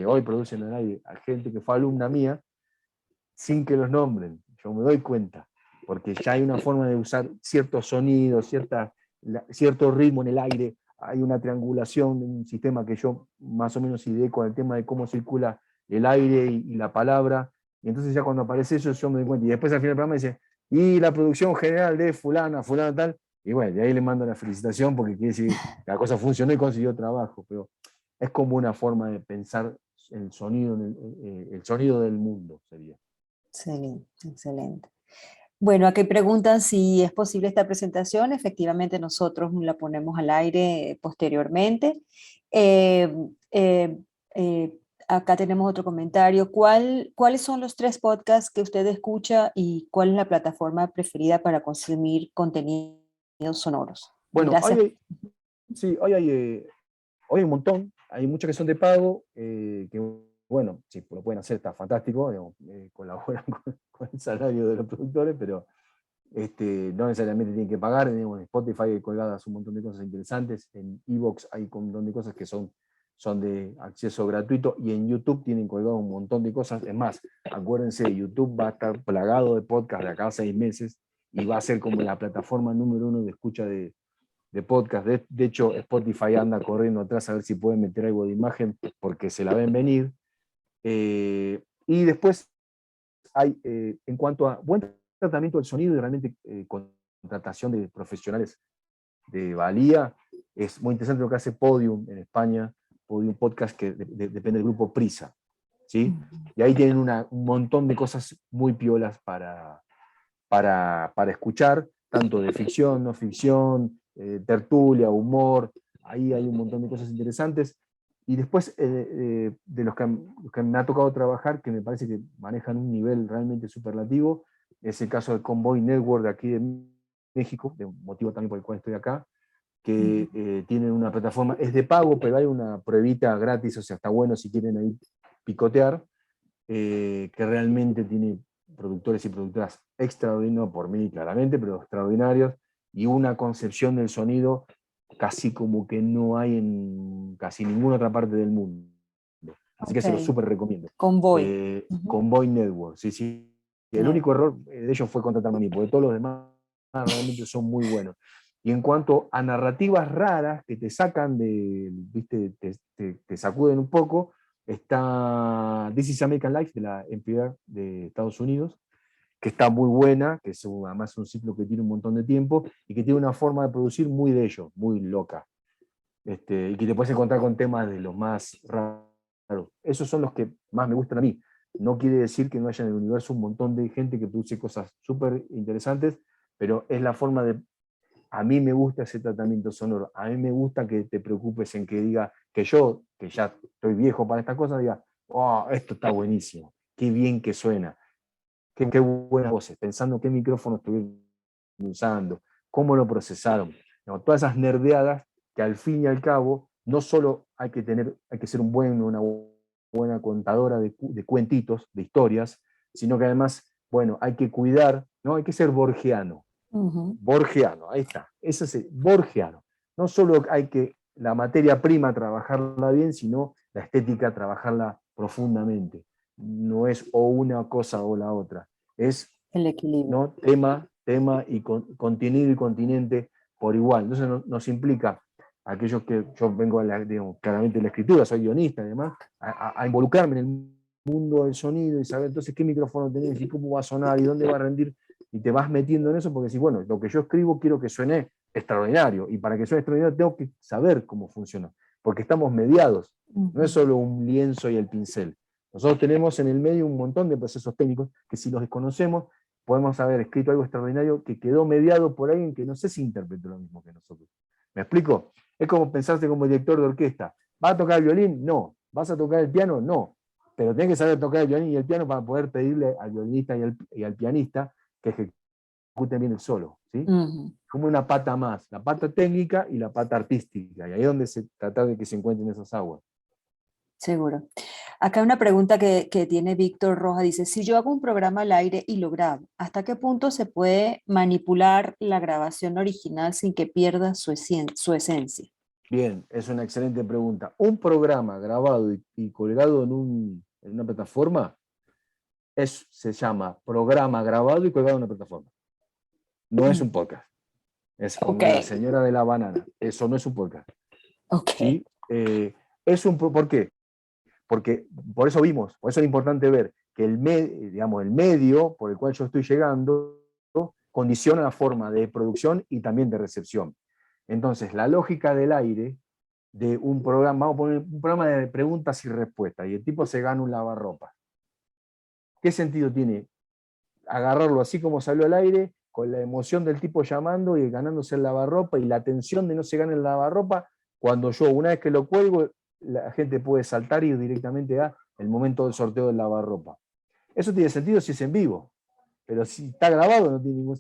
Speaker 3: hoy producen al aire a gente que fue alumna mía, sin que los nombren. Yo me doy cuenta, porque ya hay una forma de usar ciertos sonidos, cierto ritmo en el aire, hay una triangulación, un sistema que yo más o menos ideé con el tema de cómo circula el aire y la palabra, y entonces ya cuando aparece eso yo me doy cuenta, y después al final del programa dice, y la producción general de fulana tal, y bueno, de ahí le mando la felicitación porque quiere decir que la cosa funcionó y consiguió trabajo, pero es como una forma de pensar el sonido del mundo, sería.
Speaker 2: Excelente, excelente. Bueno, aquí preguntan si es posible esta presentación. Efectivamente, nosotros la ponemos al aire posteriormente. Eh, eh, acá tenemos otro comentario. ¿Cuáles son los 3 podcasts que usted escucha y cuál es la plataforma preferida para consumir contenidos sonoros?
Speaker 3: Bueno,
Speaker 2: Gracias.
Speaker 3: hoy hay un montón. Hay muchos que son de pago, que bueno, si lo pueden hacer está fantástico, digamos, colaboran con el salario de los productores, pero no necesariamente tienen que pagar. Digamos, en Spotify hay colgadas un montón de cosas interesantes, en iVoox hay un montón de cosas que son de acceso gratuito, y en YouTube tienen colgado un montón de cosas. Es más, acuérdense, YouTube va a estar plagado de podcast de acá a 6 meses, y va a ser como la plataforma número 1 de escucha de podcast. De hecho, Spotify anda corriendo atrás a ver si pueden meter algo de imagen, porque se la ven venir. Y después hay, en cuanto a buen tratamiento del sonido y realmente contratación de profesionales de valía, es muy interesante lo que hace Podium en España, Podium Podcast, que depende del grupo Prisa, ¿sí? Y ahí tienen un montón de cosas muy piolas para escuchar, tanto de ficción, no ficción, tertulia, humor. Ahí hay un montón de cosas interesantes. Y después, de los que me ha tocado trabajar, que me parece que manejan un nivel realmente superlativo, es el caso del Convoy Network de aquí de México, de un motivo también por el cual estoy acá, que tienen una plataforma, es de pago, pero hay una pruebita gratis, o sea, está bueno si quieren ahí picotear, que realmente tiene productores y productoras extraordinarios, por mí claramente, pero extraordinarios, y una concepción del sonido casi como que no hay en casi ninguna otra parte del mundo. Así que se lo súper recomiendo.
Speaker 2: Convoy.
Speaker 3: Convoy Network, sí. El único error de ellos fue contratarme a mí, porque todos los demás realmente son muy buenos. Y en cuanto a narrativas raras que te sacan viste, te sacuden un poco, está This is American Life de la NPR de Estados Unidos, que está muy buena, que es además un ciclo que tiene un montón de tiempo y que tiene una forma de producir muy de ellos, muy loca. Y que te puedes encontrar con temas de los más raros. Esos son los que más me gustan a mí. No quiere decir que no haya en el universo un montón de gente que produce cosas súper interesantes, pero es la forma de... A mí me gusta ese tratamiento sonoro. A mí me gusta que te preocupes en que diga, que yo, que ya estoy viejo para estas cosas, diga, oh, esto está buenísimo, qué bien que suena. Qué buenas voces, pensando qué micrófono estuvieron usando, cómo lo procesaron. No, todas esas nerdeadas que al fin y al cabo no solo hay que ser una buena contadora de cuentitos, de historias, sino que además, bueno, hay que cuidar, ¿no? Hay que ser borgiano. Borgiano, ahí está. Ese es el borgiano. No solo hay que la materia prima trabajarla bien, sino la estética trabajarla profundamente. No es o una cosa o la otra, es
Speaker 2: el equilibrio,
Speaker 3: ¿no? tema y contenido y continente por igual. Entonces nos implica aquellos que yo vengo digamos, claramente de la escritura, soy guionista además, a involucrarme en el mundo del sonido y saber entonces qué micrófono tenés y cómo va a sonar y dónde va a rendir, y te vas metiendo en eso porque si bueno, lo que yo escribo quiero que suene extraordinario, y para que suene extraordinario tengo que saber cómo funciona, porque estamos mediados, no es solo un lienzo y el pincel, Nosotros tenemos en el medio un montón de procesos técnicos que si los desconocemos, podemos haber escrito algo extraordinario que quedó mediado por alguien que no sé si interpretó lo mismo que nosotros. ¿Me explico? Es como pensarse como director de orquesta. ¿Vas a tocar el violín? No. ¿Vas a tocar el piano? No. Pero tenés que saber tocar el violín y el piano para poder pedirle al violinista y al pianista que ejecuten bien el solo, ¿sí? Como una pata más, la pata técnica y la pata artística, y ahí es donde se trata de que se encuentren esas aguas.
Speaker 2: Seguro. Acá una pregunta que tiene Víctor Roja, dice, si yo hago un programa al aire y lo grabo, ¿hasta qué punto se puede manipular la grabación original sin que pierda su esencia?
Speaker 3: Bien, es una excelente pregunta. Un programa grabado y colgado en una plataforma se llama programa grabado y colgado en una plataforma. No es un podcast. Es como
Speaker 2: Ok.
Speaker 3: la señora de la banana. Eso no es un podcast.
Speaker 2: Ok.
Speaker 3: ¿Sí? ¿Por qué? Porque por eso es importante ver que el medio por el cual yo estoy llegando condiciona la forma de producción y también de recepción. Entonces, la lógica del aire de un programa, vamos a poner un programa de preguntas y respuestas, y el tipo se gana un lavarropa. ¿Qué sentido tiene agarrarlo así como salió al aire, con la emoción del tipo llamando y ganándose el lavarropa y la tensión de no se gane el lavarropa, cuando yo, una vez que lo cuelgo, la gente puede saltar y ir directamente a el momento del sorteo del lavarropa? Eso tiene sentido si es en vivo, pero si está grabado no tiene ningún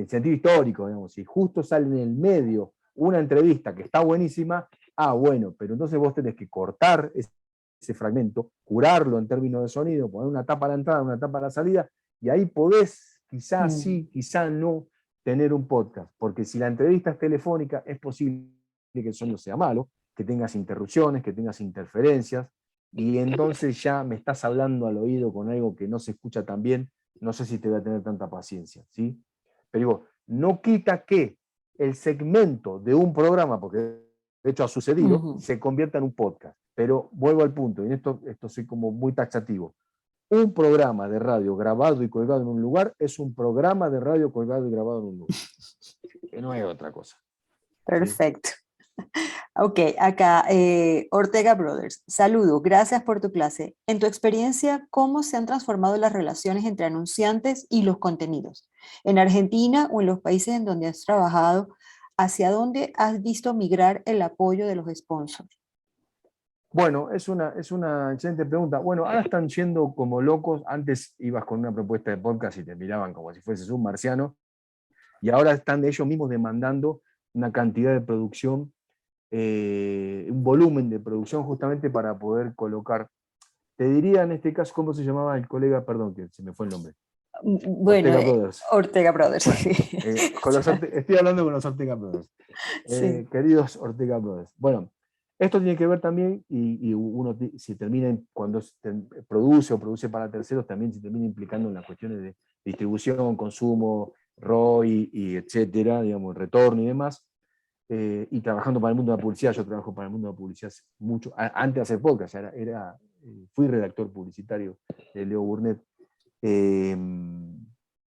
Speaker 3: sentido histórico, digamos. Si justo sale en el medio una entrevista que está buenísima, bueno, pero entonces vos tenés que cortar ese fragmento, curarlo en términos de sonido, poner una tapa a la entrada, una tapa a la salida, y ahí podés, quizás sí, quizás no, tener un podcast, porque si la entrevista es telefónica, es posible que el sonido sea malo, que tengas interrupciones, que tengas interferencias, y entonces ya me estás hablando al oído con algo que no se escucha tan bien, no sé si te voy a tener tanta paciencia, ¿sí? Pero digo, no quita que el segmento de un programa, porque de hecho ha sucedido, se convierta en un podcast. Pero vuelvo al punto, y en esto soy como muy taxativo. Un programa de radio grabado y colgado en un lugar es un programa de radio colgado y grabado en un lugar. Que no es otra cosa.
Speaker 2: Perfecto. ¿Sí? Ok, acá Ortega Brothers. Saludo, gracias por tu clase. En tu experiencia, ¿cómo se han transformado las relaciones entre anunciantes y los contenidos? En Argentina o en los países en donde has trabajado, ¿hacia dónde has visto migrar el apoyo de los sponsors?
Speaker 3: Bueno, es una excelente pregunta. Bueno, ahora están yendo como locos. Antes ibas con una propuesta de podcast y te miraban como si fueses un marciano. Y ahora están ellos mismos demandando una cantidad de producción, un volumen de producción justamente para poder colocar. Te diría en este caso, ¿cómo se llamaba el colega? Perdón, que se me fue el nombre.
Speaker 2: Bueno,
Speaker 3: Ortega Brothers.
Speaker 2: Ortega Brothers.
Speaker 3: Bueno, estoy hablando con los Ortega Brothers.
Speaker 2: Sí.
Speaker 3: Queridos Ortega Brothers. Bueno, esto tiene que ver también, y uno si termina, cuando produce o produce para terceros, también se termina implicando en las cuestiones de distribución, consumo, ROI, y etcétera, digamos, retorno y demás. Y trabajando para el mundo de la publicidad, yo trabajo para el mundo de la publicidad mucho, antes de hacer podcast, fui redactor publicitario de Leo Burnett,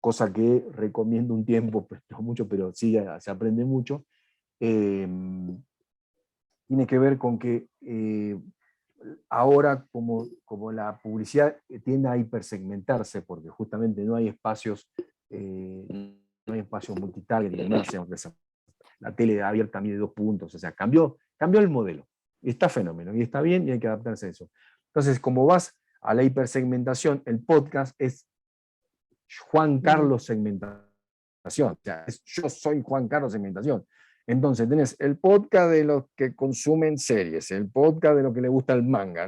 Speaker 3: cosa que recomiendo un tiempo, pues, no mucho, pero sí se aprende mucho. Tiene que ver con que ahora como la publicidad tiende a hipersegmentarse, porque justamente no hay espacios multitarget y demás, la tele abierta mide 2 puntos, o sea, cambió el modelo, y está fenómeno, y está bien, y hay que adaptarse a eso. Entonces, como vas a la hipersegmentación, el podcast es Juan Carlos segmentación, o sea, yo soy Juan Carlos segmentación. Entonces tenés el podcast de los que consumen series, el podcast de los que les gusta el manga,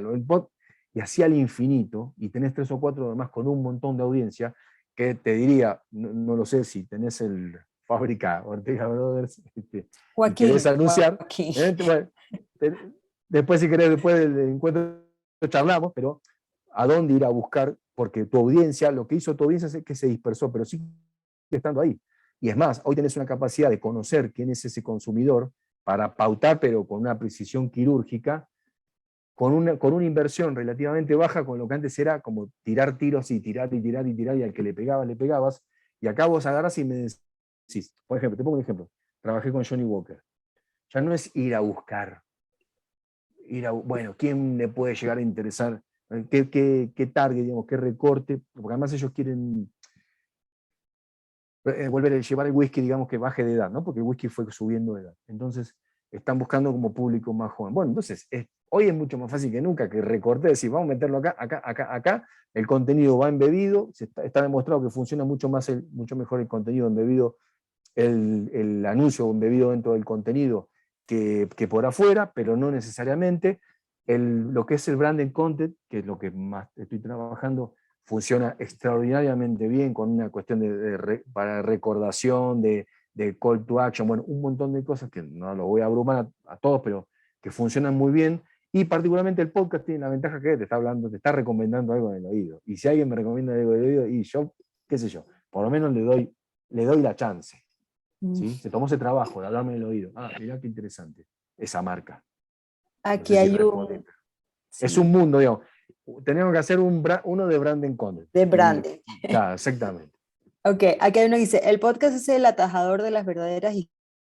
Speaker 3: y así al infinito, y tenés 3 o 4 además con un montón de audiencia, que te diría, no lo sé, si tenés el Fábrica Ortega Brothers, y querés anunciar, después si querés, después del encuentro charlamos, pero ¿a dónde ir a buscar? Porque tu audiencia, lo que hizo tu audiencia es que se dispersó, pero sigue estando ahí. Y es más, hoy tenés una capacidad de conocer quién es ese consumidor para pautar, pero con una precisión quirúrgica, con una inversión relativamente baja, con lo que antes era como tirar tiros y tirar y tirar y tirar, y al que le pegabas, y acá vos agarras y me decís, por ejemplo, te pongo un ejemplo, trabajé con Johnny Walker. Ya no es ir a buscar, bueno, ¿quién le puede llegar a interesar? qué target, digamos, qué recorte, porque además ellos quieren llevar el whisky, digamos, que baje de edad, ¿no? Porque el whisky fue subiendo de edad. Entonces, están buscando como público más joven. Bueno, entonces, hoy es mucho más fácil que nunca que recorte, decir, vamos a meterlo acá, acá, acá, acá, el contenido va embebido, está demostrado que funciona mucho mejor el contenido embebido, el anuncio embebido dentro del contenido que por afuera, pero no necesariamente. Lo que es el branded content, que es lo que más estoy trabajando, funciona extraordinariamente bien con una cuestión para recordación, de call to action, bueno, un montón de cosas que no lo voy a abrumar a todos, pero que funcionan muy bien. Y particularmente el podcast tiene la ventaja que te está hablando, te está recomendando algo en el oído. Y si alguien me recomienda algo en el oído, y yo, qué sé yo, por lo menos le doy la chance. ¿Sí? Se tomó ese trabajo de hablarme en el oído. Ah, mirá qué interesante, esa marca.
Speaker 2: Aquí
Speaker 3: No sé si
Speaker 2: hay
Speaker 3: responde.
Speaker 2: sí,
Speaker 3: Es un mundo, digamos. Tenemos que hacer uno de branding content.
Speaker 2: de branding.
Speaker 3: Claro, exactamente.
Speaker 2: Ok, aquí hay uno que dice, el podcast es el atajador de las verdaderas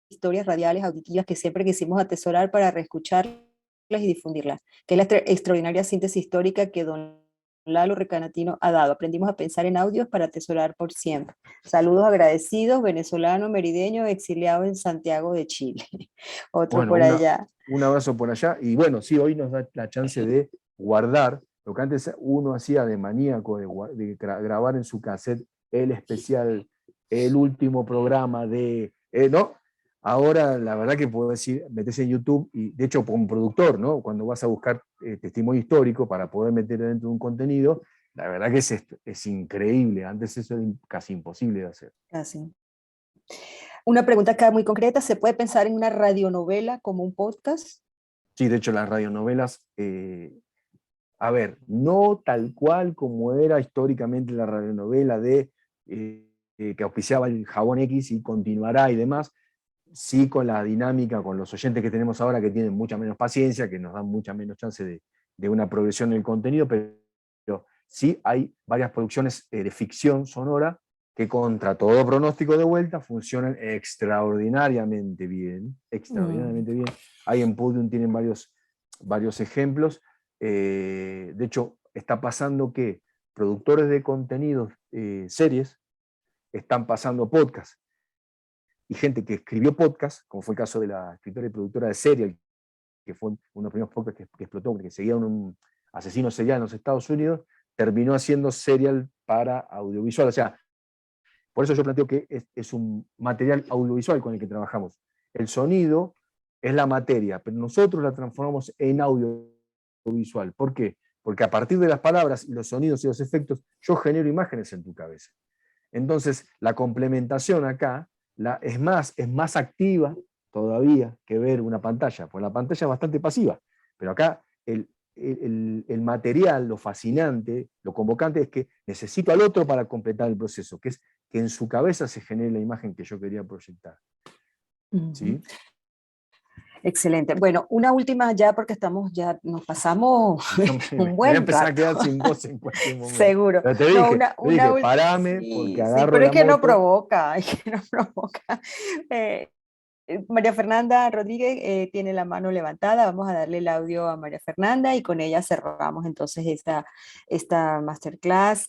Speaker 2: historias radiales auditivas que siempre quisimos atesorar para reescucharlas y difundirlas, que es la extraordinaria síntesis histórica que don Lalo Recanatino ha dado. Aprendimos a pensar en audios para atesorar por siempre. Saludos agradecidos, venezolano, merideño, exiliado en Santiago de Chile. Otro
Speaker 3: Bueno,
Speaker 2: por allá.
Speaker 3: un abrazo por allá. Y bueno, sí, hoy nos da la chance de guardar lo que antes uno hacía de maníaco, de grabar en su cassette el especial, el último programa ¿no? Ahora, la verdad que puedo decir, metes en YouTube, y de hecho, como productor, ¿no? Cuando vas a buscar testimonio histórico para poder meter dentro de un contenido, la verdad que es increíble. Antes eso era casi imposible de hacer.
Speaker 2: Casi. Una pregunta acá muy concreta, ¿se puede pensar en una radionovela como un podcast?
Speaker 3: Sí, de hecho, las radionovelas, a ver, no tal cual como era históricamente la radionovela que auspiciaba el Jabón X y continuará y demás, sí con la dinámica, con los oyentes que tenemos ahora que tienen mucha menos paciencia, que nos dan mucha menos chance de una progresión en el contenido, pero sí hay varias producciones de ficción sonora que contra todo pronóstico de vuelta funcionan extraordinariamente bien, extraordinariamente bien. Ahí en Podium tienen varios ejemplos. De hecho, está pasando que productores de contenidos, series, están pasando podcast. Y gente que escribió podcast, como fue el caso de la escritora y productora de Serial, que fue uno de los primeros podcasts que explotó, que seguía un asesino serial en los Estados Unidos, terminó haciendo Serial para audiovisual. O sea, por eso yo planteo que es un material audiovisual con el que trabajamos. El sonido es la materia, pero nosotros la transformamos en audiovisual. ¿Por qué? Porque a partir de las palabras y los sonidos y los efectos, yo genero imágenes en tu cabeza. Entonces, la complementación acá es más activa todavía que ver una pantalla, porque la pantalla es bastante pasiva, pero acá el material, lo fascinante, lo convocante es que necesito al otro para completar el proceso, que es que en su cabeza se genere la imagen que yo quería proyectar. ¿Sí?
Speaker 2: Excelente. Bueno, una última ya porque ya nos pasamos un buen
Speaker 3: Me empezar a
Speaker 2: rato.
Speaker 3: quedar sin voz en cualquier momento.
Speaker 2: Seguro.
Speaker 3: Pero te dije,
Speaker 2: No,
Speaker 3: parame
Speaker 2: sí,
Speaker 3: porque
Speaker 2: sí,
Speaker 3: agarro
Speaker 2: pero
Speaker 3: la
Speaker 2: es que no
Speaker 3: moto.
Speaker 2: provoca, es que no provoca. María Fernanda Rodríguez tiene la mano levantada. Vamos a darle el audio a María Fernanda y con ella cerramos entonces esta masterclass.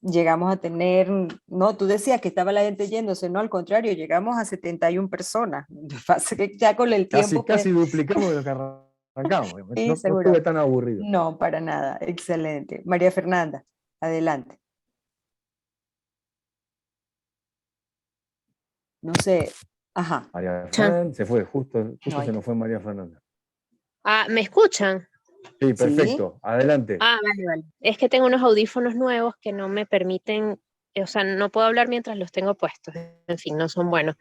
Speaker 2: Llegamos a tener, no, tú decías que estaba la gente yéndose, no, al contrario, llegamos a 71 personas. Pasa que ya con el tiempo.
Speaker 3: Casi duplicamos de lo que arrancamos.
Speaker 2: Sí,
Speaker 3: No
Speaker 2: seguro.
Speaker 3: estuve tan aburrido.
Speaker 2: No, para nada. Excelente. María Fernanda, adelante. No sé. Ajá.
Speaker 3: María Fernanda se fue, justo
Speaker 2: No,
Speaker 3: se nos fue María Fernanda.
Speaker 8: Ah, ¿me escuchan?
Speaker 3: Sí, perfecto. Adelante.
Speaker 8: Ah, vale. Es que tengo unos audífonos nuevos que no me permiten, o sea, no puedo hablar mientras los tengo puestos. En fin, no son buenos.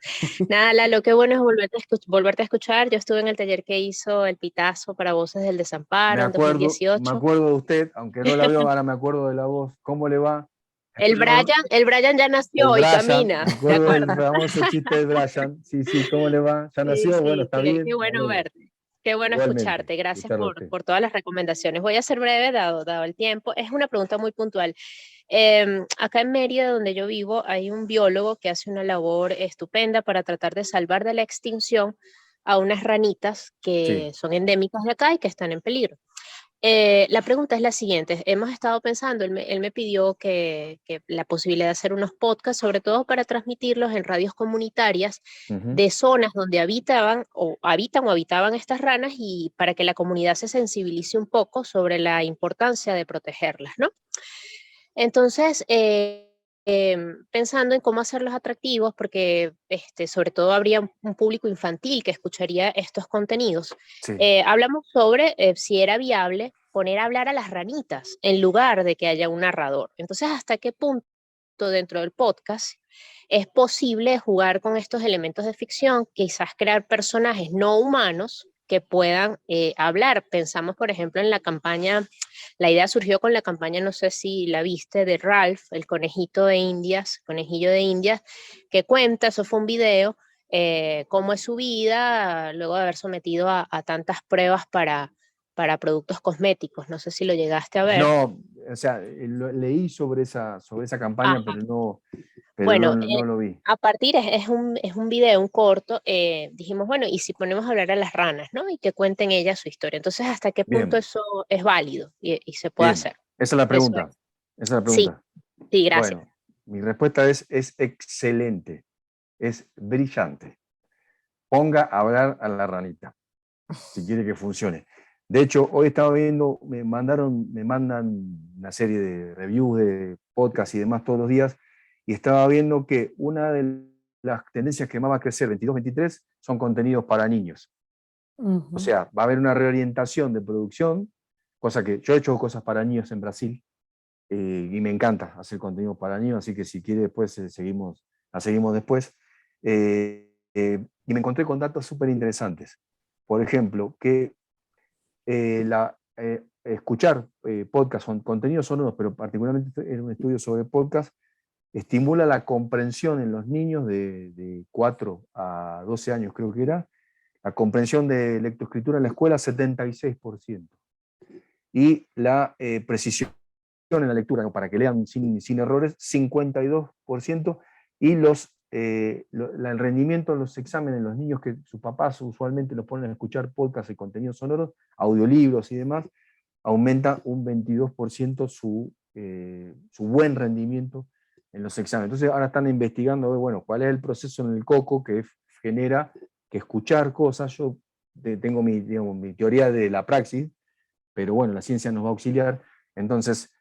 Speaker 8: Nada, Lalo, qué bueno es volverte a escuchar. Yo estuve en el taller que hizo el Pitazo para Voces del Desamparo en 2018.
Speaker 3: Me acuerdo de usted, aunque no la veo, ahora me acuerdo de la voz. ¿Cómo le va?
Speaker 8: El Brian ya nació y camina.
Speaker 3: Me acuerdo del famoso chiste de Brian. Sí, ¿cómo le va? ¿Ya nació?
Speaker 8: Sí,
Speaker 3: Bueno, está bien.
Speaker 8: qué bueno verte. Qué bueno
Speaker 3: Igualmente,
Speaker 8: escucharte. Gracias
Speaker 3: escucharlo
Speaker 8: por todas las recomendaciones. Voy a ser breve dado el tiempo. Es una pregunta muy puntual. Acá en Mérida, donde yo vivo, hay un biólogo que hace una labor estupenda para tratar de salvar de la extinción a unas ranitas que son endémicas de acá y que están en peligro. La pregunta es la siguiente. Hemos estado pensando, él me pidió que la posibilidad de hacer unos podcasts, sobre todo para transmitirlos en radios comunitarias
Speaker 3: Ujú.
Speaker 8: de zonas donde habitan o habitaban estas ranas y para que la comunidad se sensibilice un poco sobre la importancia de protegerlas, ¿no? Entonces, pensando en cómo hacerlos atractivos, porque sobre todo habría un público infantil que escucharía estos contenidos,
Speaker 3: Sí.
Speaker 8: hablamos sobre si era viable poner a hablar a las ranitas en lugar de que haya un narrador. Entonces, ¿hasta qué punto dentro del podcast es posible jugar con estos elementos de ficción, quizás crear personajes no humanos que puedan hablar? Pensamos, por ejemplo, en la campaña, la idea surgió con la campaña, no sé si la viste, de Ralph, el conejito de Indias, conejillo de Indias, que cuenta, eso fue un video, cómo es su vida luego de haber sometido a tantas pruebas para productos cosméticos. No sé si lo llegaste a ver.
Speaker 3: No, o sea, leí sobre esa campaña,
Speaker 8: Ajá.
Speaker 3: pero
Speaker 8: Bueno,
Speaker 3: no lo vi.
Speaker 8: a partir es un video, un corto, dijimos, bueno, ¿y si ponemos a hablar a las ranas, ¿no? Y que cuenten ellas su historia. Entonces, ¿hasta qué punto
Speaker 3: Bien,
Speaker 8: eso es válido y se puede
Speaker 3: bien.
Speaker 8: hacer?
Speaker 3: Esa es la
Speaker 8: Eso
Speaker 3: pregunta.
Speaker 8: es.
Speaker 3: Esa es la
Speaker 8: Sí,
Speaker 3: pregunta.
Speaker 8: sí, gracias.
Speaker 3: Bueno, mi respuesta es excelente, es brillante. Ponga a hablar a la ranita, si quiere que funcione. De hecho, hoy estaba viendo, me mandan una serie de reviews de podcast y demás todos los días, y estaba viendo que una de las tendencias que más va a crecer 22-23 son contenidos para niños. O sea, va a haber una reorientación de producción, cosa que yo he hecho cosas para niños en Brasil, y me encanta hacer contenido para niños, así que si quiere después la seguimos después. Y me encontré con datos súper interesantes. Por ejemplo, que escuchar podcast, contenidos sonoros, pero particularmente en un estudio sobre podcast, estimula la comprensión en los niños de 4 a 12 años, creo que era, la comprensión de lectoescritura en la escuela, 76%. Y la precisión en la lectura, ¿no? Para que lean sin errores, 52%, y el rendimiento en los exámenes, los niños que sus papás usualmente los ponen a escuchar podcasts y contenidos sonoros, audiolibros y demás, aumenta un 22% su buen rendimiento en los exámenes. Entonces ahora están investigando, bueno, cuál es el proceso en el coco que genera que escuchar cosas. Yo tengo mi teoría de la praxis, pero bueno, la ciencia nos va a auxiliar. Entonces,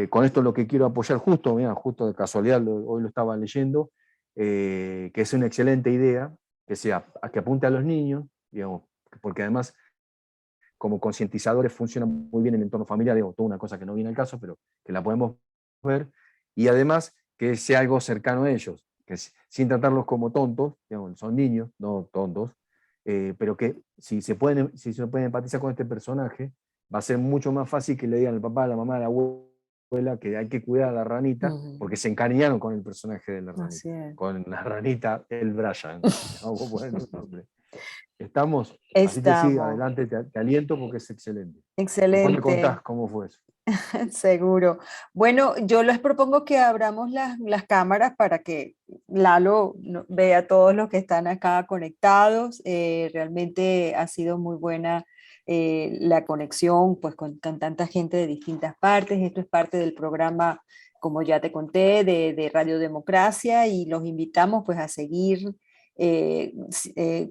Speaker 3: con esto lo que quiero apoyar justo de casualidad, hoy lo estaba leyendo, que es una excelente idea, que apunte a los niños, digamos, porque además como concientizadores funcionan muy bien en el entorno familiar, digamos, toda una cosa que no viene al caso, pero que la podemos ver, y además que sea algo cercano a ellos, que sin tratarlos como tontos, digamos, son niños, no tontos, pero que si se pueden empatizar con este personaje, va a ser mucho más fácil que le digan al papá, a la mamá, a la abuela que hay que cuidar a la ranita, porque se encariñaron con el personaje de la ranita, con la ranita, el Brian. Vamos a poner un nombre. ¿Estamos? Así que sí, adelante, te aliento porque es excelente.
Speaker 2: Excelente.
Speaker 3: Después me contás cómo fue eso.
Speaker 2: Seguro. Bueno, yo les propongo que abramos las cámaras para que Lalo vea a todos los que están acá conectados. Realmente ha sido muy buena la conexión pues, con tanta gente de distintas partes. Esto es parte del programa, como ya te conté, de Radio Democracia, y los invitamos pues, a seguir.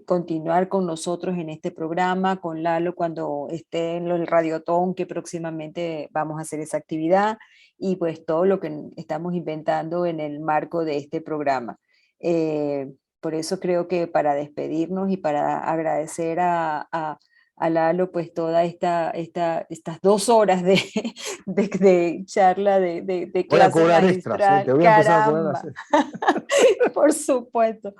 Speaker 2: Continuar con nosotros en este programa, con Lalo cuando esté en el Radiotón, que próximamente vamos a hacer esa actividad, y pues todo lo que estamos inventando en el marco de este programa. Por eso creo que para despedirnos y para agradecer a Lalo, pues toda estas 2 horas de charla, de
Speaker 3: Voy a
Speaker 2: clase
Speaker 3: cobrar extras,
Speaker 2: magistral.
Speaker 3: te voy a empezar a cobrar
Speaker 2: Caramba. Por supuesto.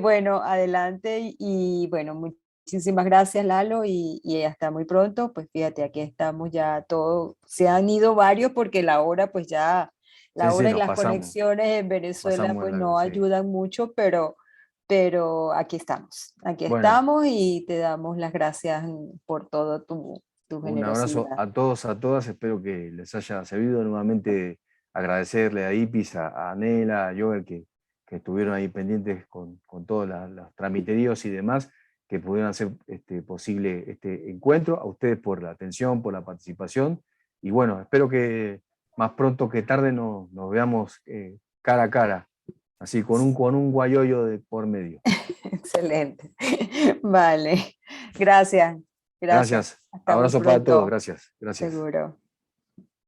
Speaker 2: Bueno, adelante y bueno, muchísimas gracias Lalo y hasta muy pronto. Pues fíjate, aquí estamos ya todos, se han ido varios porque la hora pues ya, la
Speaker 3: Sí,
Speaker 2: hora y
Speaker 3: nos
Speaker 2: las
Speaker 3: pasamos.
Speaker 2: conexiones en Venezuela pues no
Speaker 3: Sí.
Speaker 2: ayudan mucho, pero aquí estamos
Speaker 3: Bueno,
Speaker 2: y te damos las gracias por todo tu
Speaker 3: un abrazo
Speaker 2: generosidad.
Speaker 3: a todos, a todas. Espero que les haya servido. Nuevamente agradecerle a Ipis, a Nela, a Joel, que estuvieron ahí pendientes con todos los tramiteríos y demás. que pudieron hacer posible este encuentro, a ustedes por la atención, por la participación, y bueno, espero que más pronto que tarde nos veamos cara a cara, así con un guayoyo por medio.
Speaker 2: Excelente. Vale. Gracias.
Speaker 3: Gracias.
Speaker 2: Hasta muy
Speaker 3: Abrazo para
Speaker 2: pronto.
Speaker 3: todos. Gracias. Gracias.
Speaker 2: Seguro.